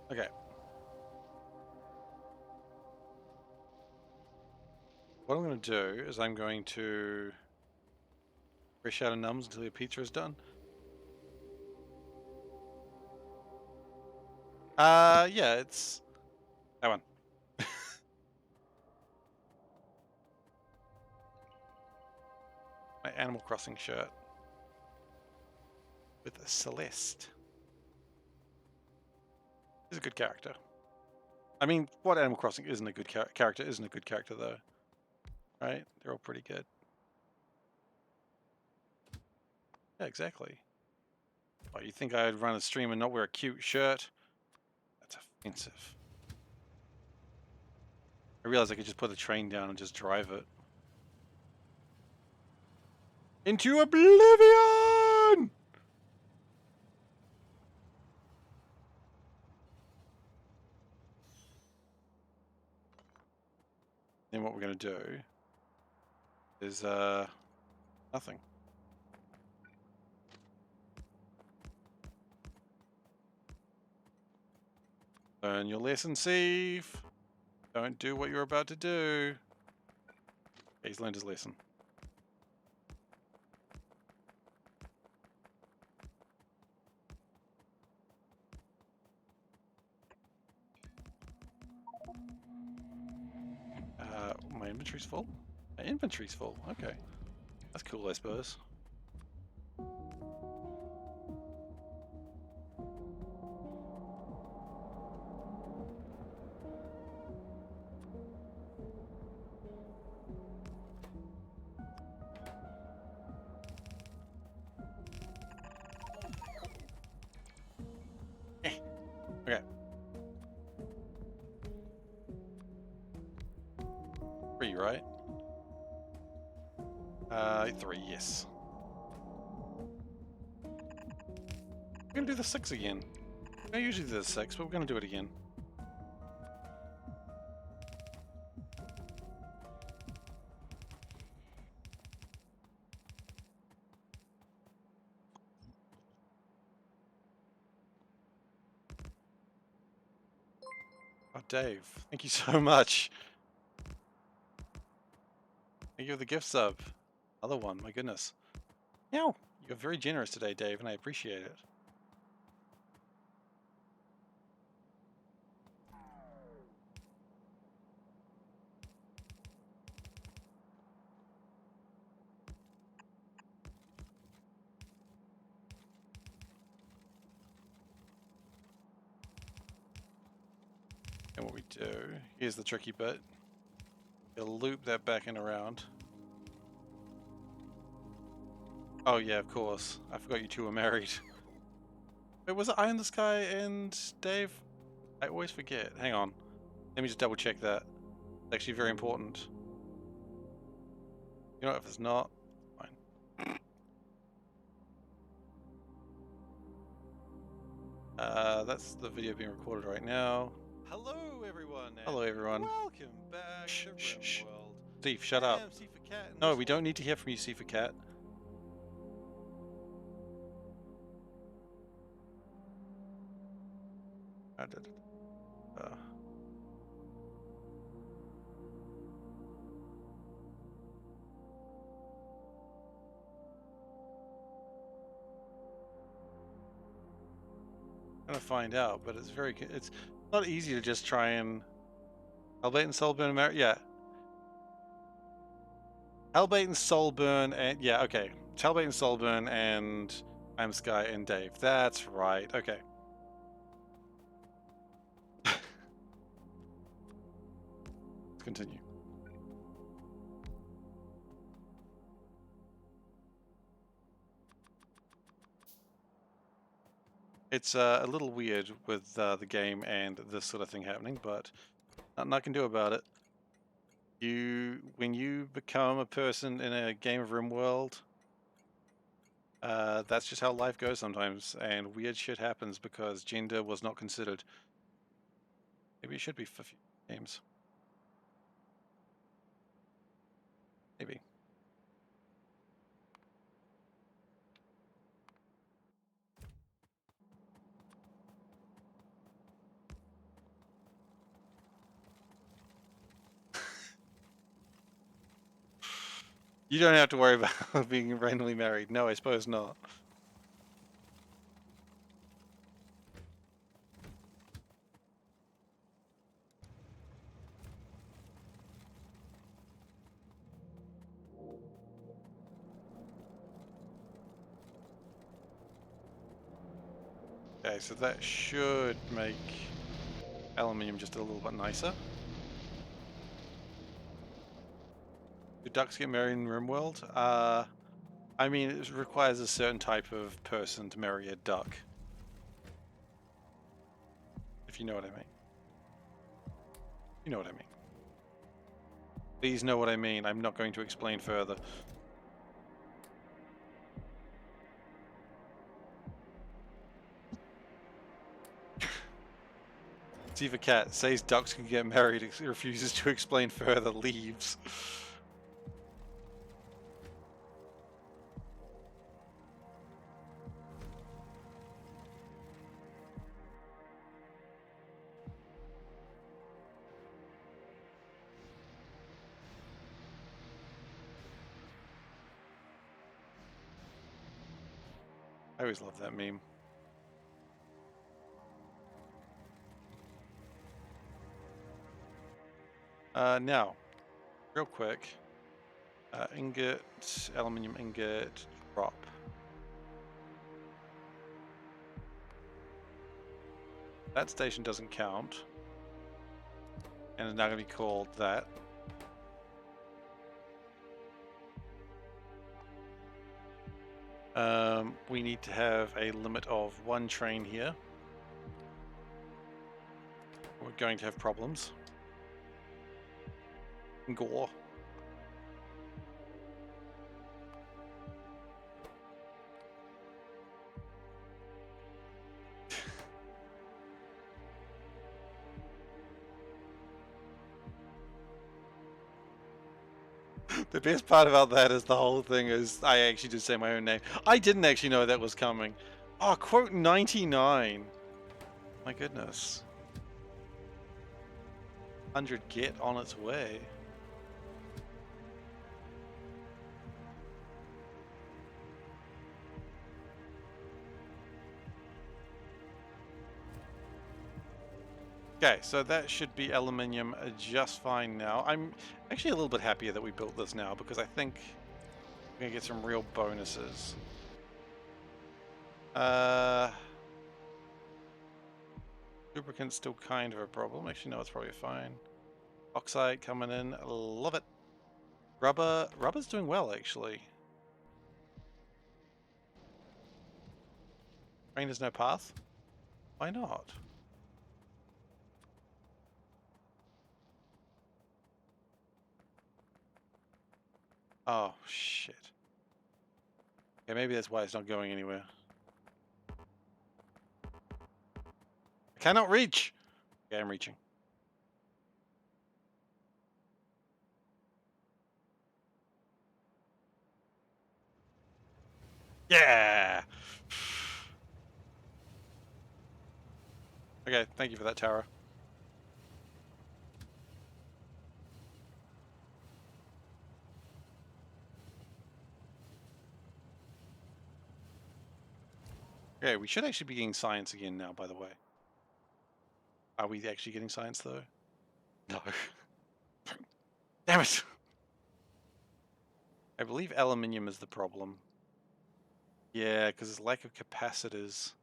Okay. What I'm going to do is I'm going to fresh out of nums until your pizza is done. Yeah, it's that one. My Animal Crossing shirt with a Celeste. He's a good character. I mean, what Animal Crossing isn't a good character isn't a good character though, right? They're all pretty good. Yeah, exactly. Oh, you think I'd run a stream and not wear a cute shirt? That's offensive. I realized I could just put the train down and just drive it. Into oblivion! Then what we're going to do is, nothing. Learn your lesson, Seif. Don't do what you're about to do. He's learned his lesson. My inventory's full? My inventory's full, okay. That's cool, I suppose. Okay. 3, right? 3, yes. We're gonna do the 6 again. I usually do the 6, but we're gonna do it again. Oh, Dave, thank you so much. Thank you for the gift sub. Other one, my goodness. Meow. You're very generous today, Dave, and I appreciate it. And what we do, here's the tricky bit. You'll loop that back and around. Oh yeah, of course. I forgot you two were married. Wait, was it Eye in the Sky and Dave? I always forget. Hang on. Let me just double check that. It's actually very important. You know what, if it's not, fine. That's the video being recorded right now. Hello, everyone. Hello, everyone. Welcome back Shh, to shh, shh. RimWorld. Steve, shut up. I am SeiferKatt, and No, this we will- don't need to hear from you, SeiferKatt. Gonna find out, but it's not easy to just try and Hellbait and Soulburn yeah. Hellbait and Soulburn and yeah, okay. It's Hellbait and Soulburn and I'm Sky and Dave. That's right. Okay. Let's continue. It's a little weird with the game and this sort of thing happening, but nothing I can do about it. When you become a person in a game of RimWorld, that's just how life goes sometimes, and weird shit happens because gender was not considered. Maybe it should be for few games. Maybe. You don't have to worry about being randomly married. No, I suppose not. Okay, so that should make aluminium just a little bit nicer. Do ducks get married in RimWorld? I mean, it requires a certain type of person to marry a duck. If you know what I mean. You know what I mean. Please know what I mean. I'm not going to explain further. SeiferKatt says ducks can get married, refuses to explain further, leaves. I always love that meme. Now, real quick, ingot, aluminium ingot, drop. That station doesn't count, and it's now going to be called that. We need to have a limit of 1 train here. We're going to have problems. Gore. The best part about that is the whole thing is I actually did say my own name. I didn't actually know that was coming. Oh, quote 99. My goodness. 100 get on its way. Okay, so that should be aluminium just fine now. I'm actually a little bit happier that we built this now because I think we're gonna get some real bonuses. Lubricant's still kind of a problem. Actually, no, it's probably fine. Oxide coming in, love it. Rubber's doing well actually. Train has no path? Why not? Oh, shit. Okay, maybe that's why it's not going anywhere. I cannot reach! Okay, I'm reaching. Yeah! Okay, thank you for that, Tara. Okay, we should actually be getting science again now, by the way. Are we actually getting science, though? No. Damn it! I believe aluminium is the problem. Yeah, because there's lack of capacitors.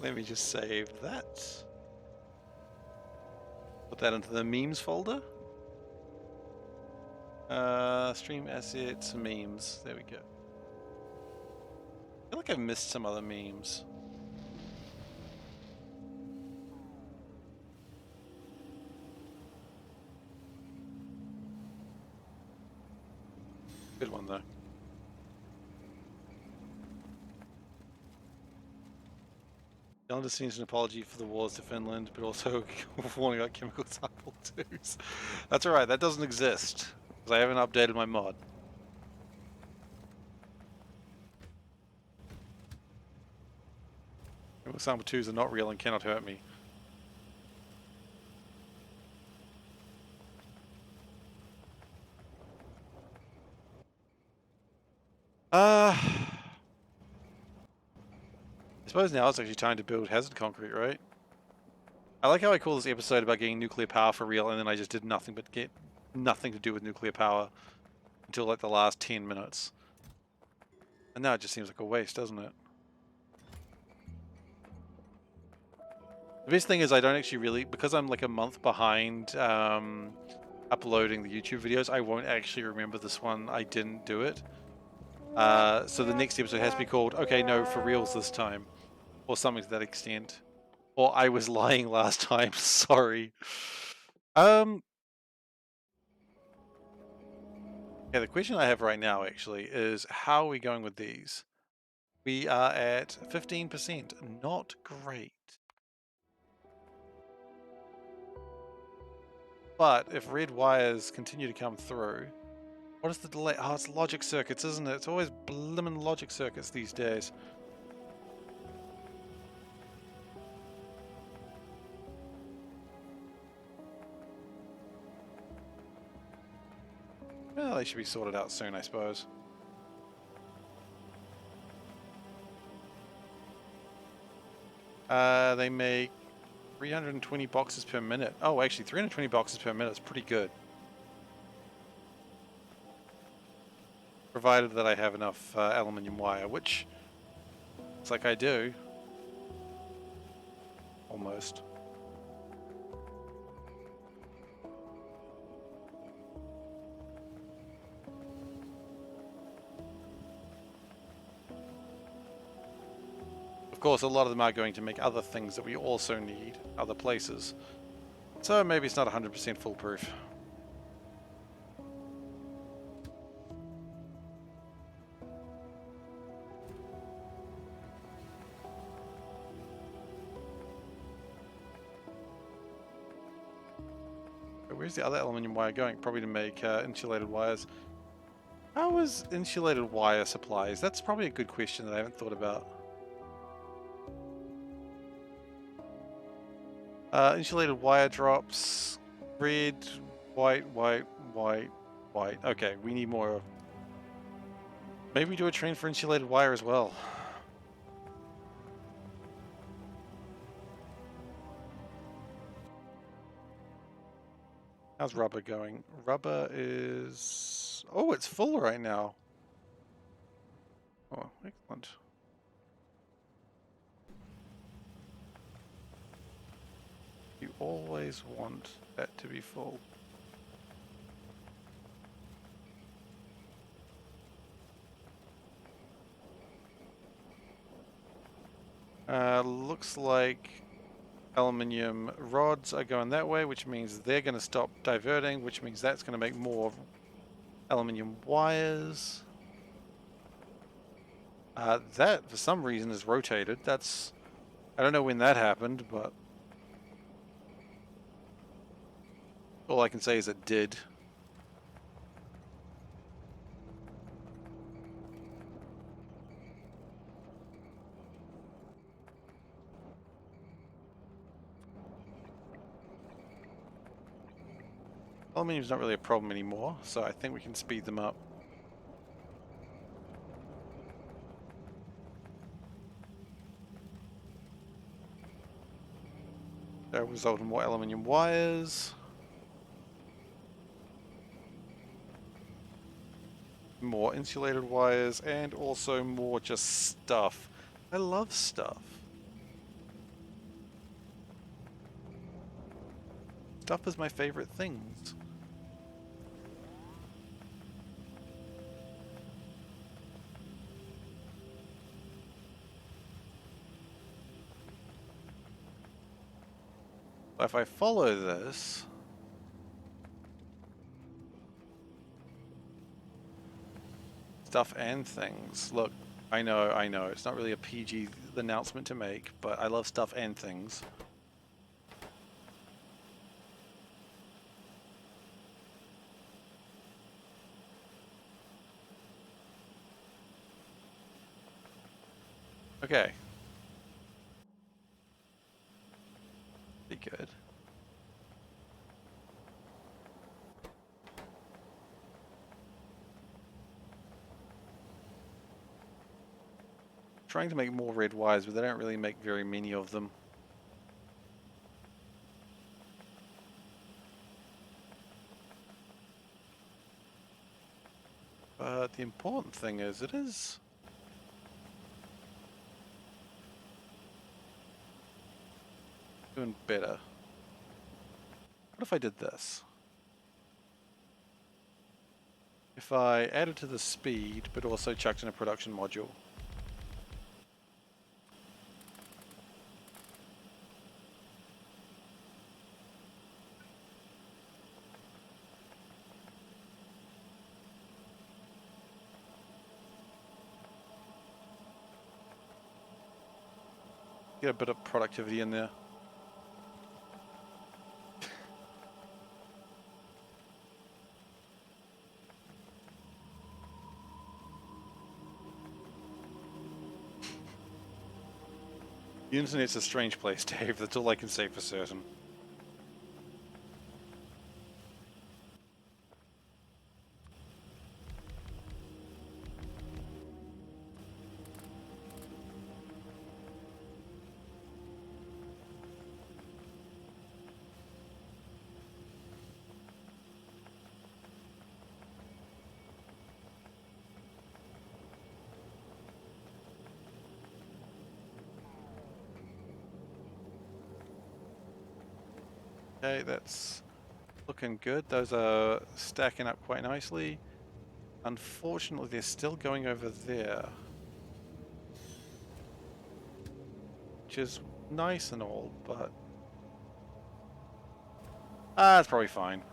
Let me just save that. Put that into the memes folder. Stream assets, memes. There we go. I feel like I've missed some other memes. Good one though. Finland just needs an apology for the wars to Finland, but also warning about chemical sample twos. That's alright, that doesn't exist. Because I haven't updated my mod. Chemical sample twos are not real and cannot hurt me. I suppose now it's actually time to build hazard concrete, right? I like how I call this episode about getting nuclear power for real, and then I just did nothing but get nothing to do with nuclear power until like the last 10 minutes. And now it just seems like a waste, doesn't it? The best thing is I don't actually really, because I'm like a month behind uploading the YouTube videos, I won't actually remember this one. I didn't do it. So the next episode has to be called, okay, no, for reals this time. Or something to that extent. Or I was lying last time, sorry. Yeah, the question I have right now actually is how are we going with these? We are at 15%, not great. But if red wires continue to come through, what is the delay? Oh, it's logic circuits, isn't it? It's always blimmin' logic circuits these days. Well, they should be sorted out soon, I suppose. They make 320 boxes per minute. Oh, actually, 320 boxes per minute is pretty good. Provided that I have enough aluminium wire, which looks like I do. Almost. Of course, a lot of them are going to make other things that we also need, other places. So maybe it's not 100% foolproof. Where's the other aluminium wire going? Probably to make insulated wires. How is insulated wire supplies? That's probably a good question that I haven't thought about. Insulated wire drops. Red, white, white, white, white. Okay, we need more. Maybe we do a train for insulated wire as well. How's rubber going? Rubber is... Oh, it's full right now. Oh, excellent. You always want that to be full. Looks like aluminium rods are going that way, which means they're going to stop diverting, which means that's going to make more aluminium wires. That, for some reason, is rotated. That's... I don't know when that happened, but... all I can say is it did. Aluminium's not really a problem anymore, so I think we can speed them up. That will result in more aluminium wires. More insulated wires, and also more just stuff. I love stuff. Stuff is my favorite things. If I follow this... stuff and things. Look, I know, it's not really a PG announcement to make, but I love stuff and things. Okay. Be good. Trying to make more red wires, but they don't really make very many of them. But the important thing is, it is... doing better. What if I did this? If I added to the speed, but also chucked in a production module. Get a bit of productivity in there. The internet's a strange place, Dave. That's all I can say for certain. Okay, that's looking good. Those are stacking up quite nicely. Unfortunately, they're still going over there, which is nice and all, but it's probably fine.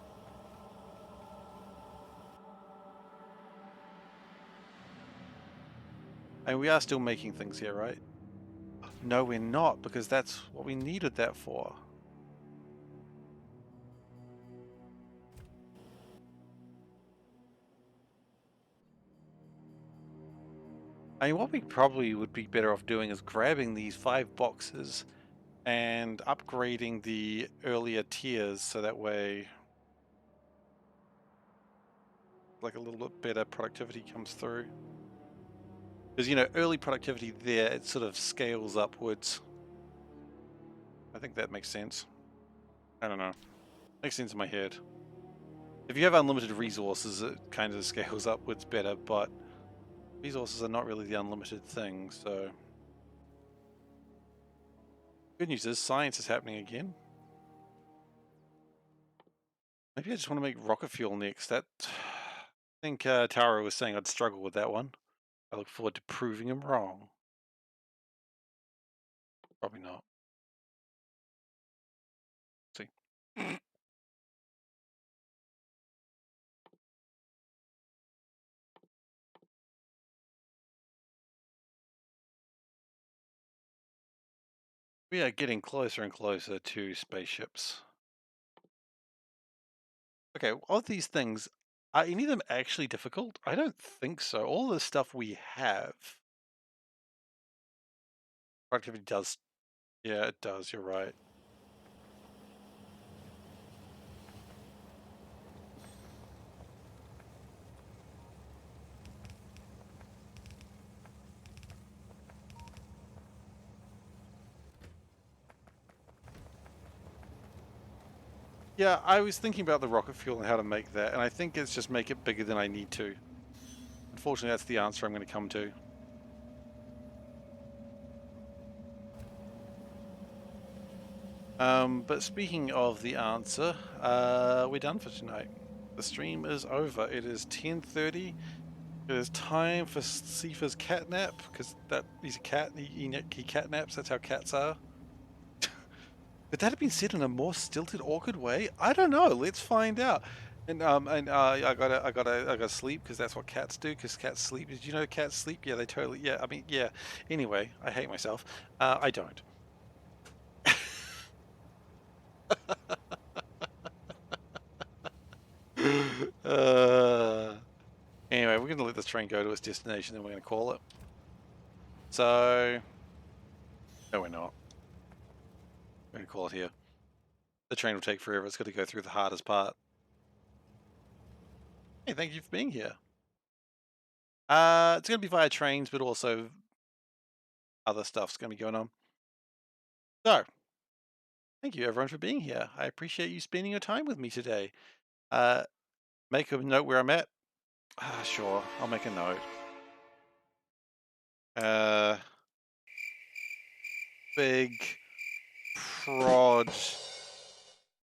And we are still making things here, right? No, we're not, because that's what we needed that for. I mean, what we probably would be better off doing is grabbing these 5 boxes and upgrading the earlier tiers so that way like a little bit better productivity comes through. Because, you know, early productivity there, it sort of scales upwards. I think that makes sense. I don't know. Makes sense in my head. If you have unlimited resources, it kind of scales upwards better, but resources are not really the unlimited thing, so... Good news is science is happening again. Maybe I just want to make rocket fuel next. That... I think Taro was saying I'd struggle with that one. I look forward to proving him wrong. Probably not. See. We are getting closer and closer to spaceships. Okay, of these things, are any of them actually difficult? I don't think so. All the stuff we have, productivity does. Yeah, it does. You're right. Yeah, I was thinking about the rocket fuel and how to make that, and I think it's just make it bigger than I need to. Unfortunately, that's the answer I'm going to come to. But speaking of the answer, we're done for tonight. The stream is over. It is 10:30. It is time for Seifer's cat nap, because he's a cat and he cat naps. That's how cats are. Could that have been said in a more stilted, awkward way? I don't know. Let's find out. And I gotta sleep because that's what cats do. Because cats sleep. Did you know cats sleep? Yeah, they totally. Yeah, I mean, yeah. Anyway, I hate myself. I don't. uh, anyway, we're gonna let this train go to its destination, and we're gonna call it. So, no, we're not. We're gonna call it here. The train will take forever. It's got to go through the hardest part. Hey, thank you for being here. It's gonna be via trains, but also other stuff's gonna be going on. So, thank you everyone for being here. I appreciate you spending your time with me today. Uh, make a note where I'm at. Sure, I'll make a note. Uh, big prod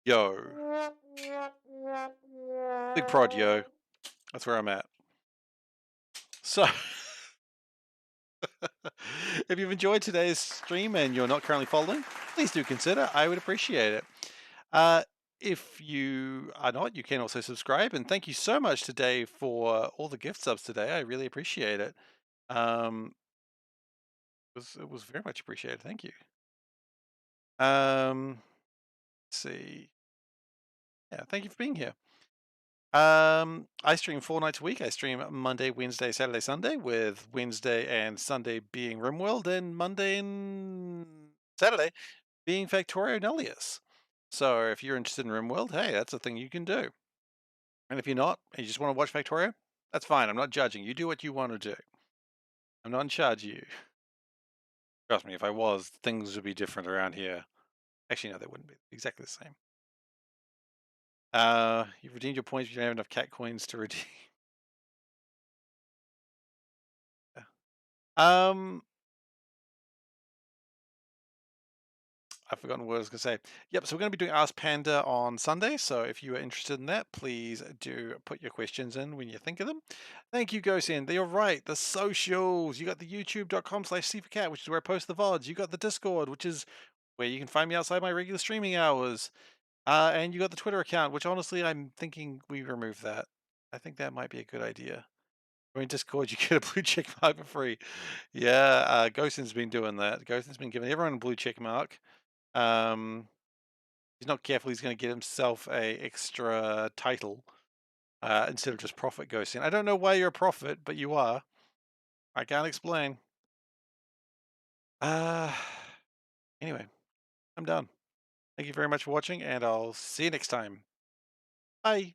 yo. Big prod yo. That's where I'm at. So, if you've enjoyed today's stream and you're not currently following, please do consider. I would appreciate it. Uh, if you are not, you can also subscribe. And thank you so much today for all the gift subs today. I really appreciate it. Um, it was very much appreciated. Thank you. Let's see. Yeah, thank you for being here. I stream 4 nights a week. I stream Monday, Wednesday, Saturday, Sunday, with Wednesday and Sunday being RimWorld, and Monday and Saturday being Factorio Nullius. So if you're interested in RimWorld, hey, that's a thing you can do. And if you're not, and you just want to watch Factorio, that's fine. I'm not judging. You do what you want to do. I'm not in charge of you. Trust me, if I was, things would be different around here. Actually, no, they wouldn't be. Exactly the same. You've redeemed your points, but you don't have enough cat coins to redeem. um, I've forgotten what I was going to say. Yep, so we're going to be doing Ask Panda on Sunday. So if you are interested in that, please do put your questions in when you think of them. Thank you, Gosen. You're right. The socials. You got the youtube.com/SeiferKatt, which is where I post the VODs. You got the Discord, which is where you can find me outside my regular streaming hours. And you got the Twitter account, which honestly, I'm thinking we remove that. I think that might be a good idea. Or in Discord, you get a blue check mark for free. Yeah, Gosen's been doing that. Gosen's been giving everyone a blue check mark. He's not careful, he's going to get himself a extra title instead of just Prophet Gosen. I don't know why you're a prophet, but you are. I can't explain. Uh, anyway, I'm done. Thank you very much for watching, and I'll see you next time. Bye.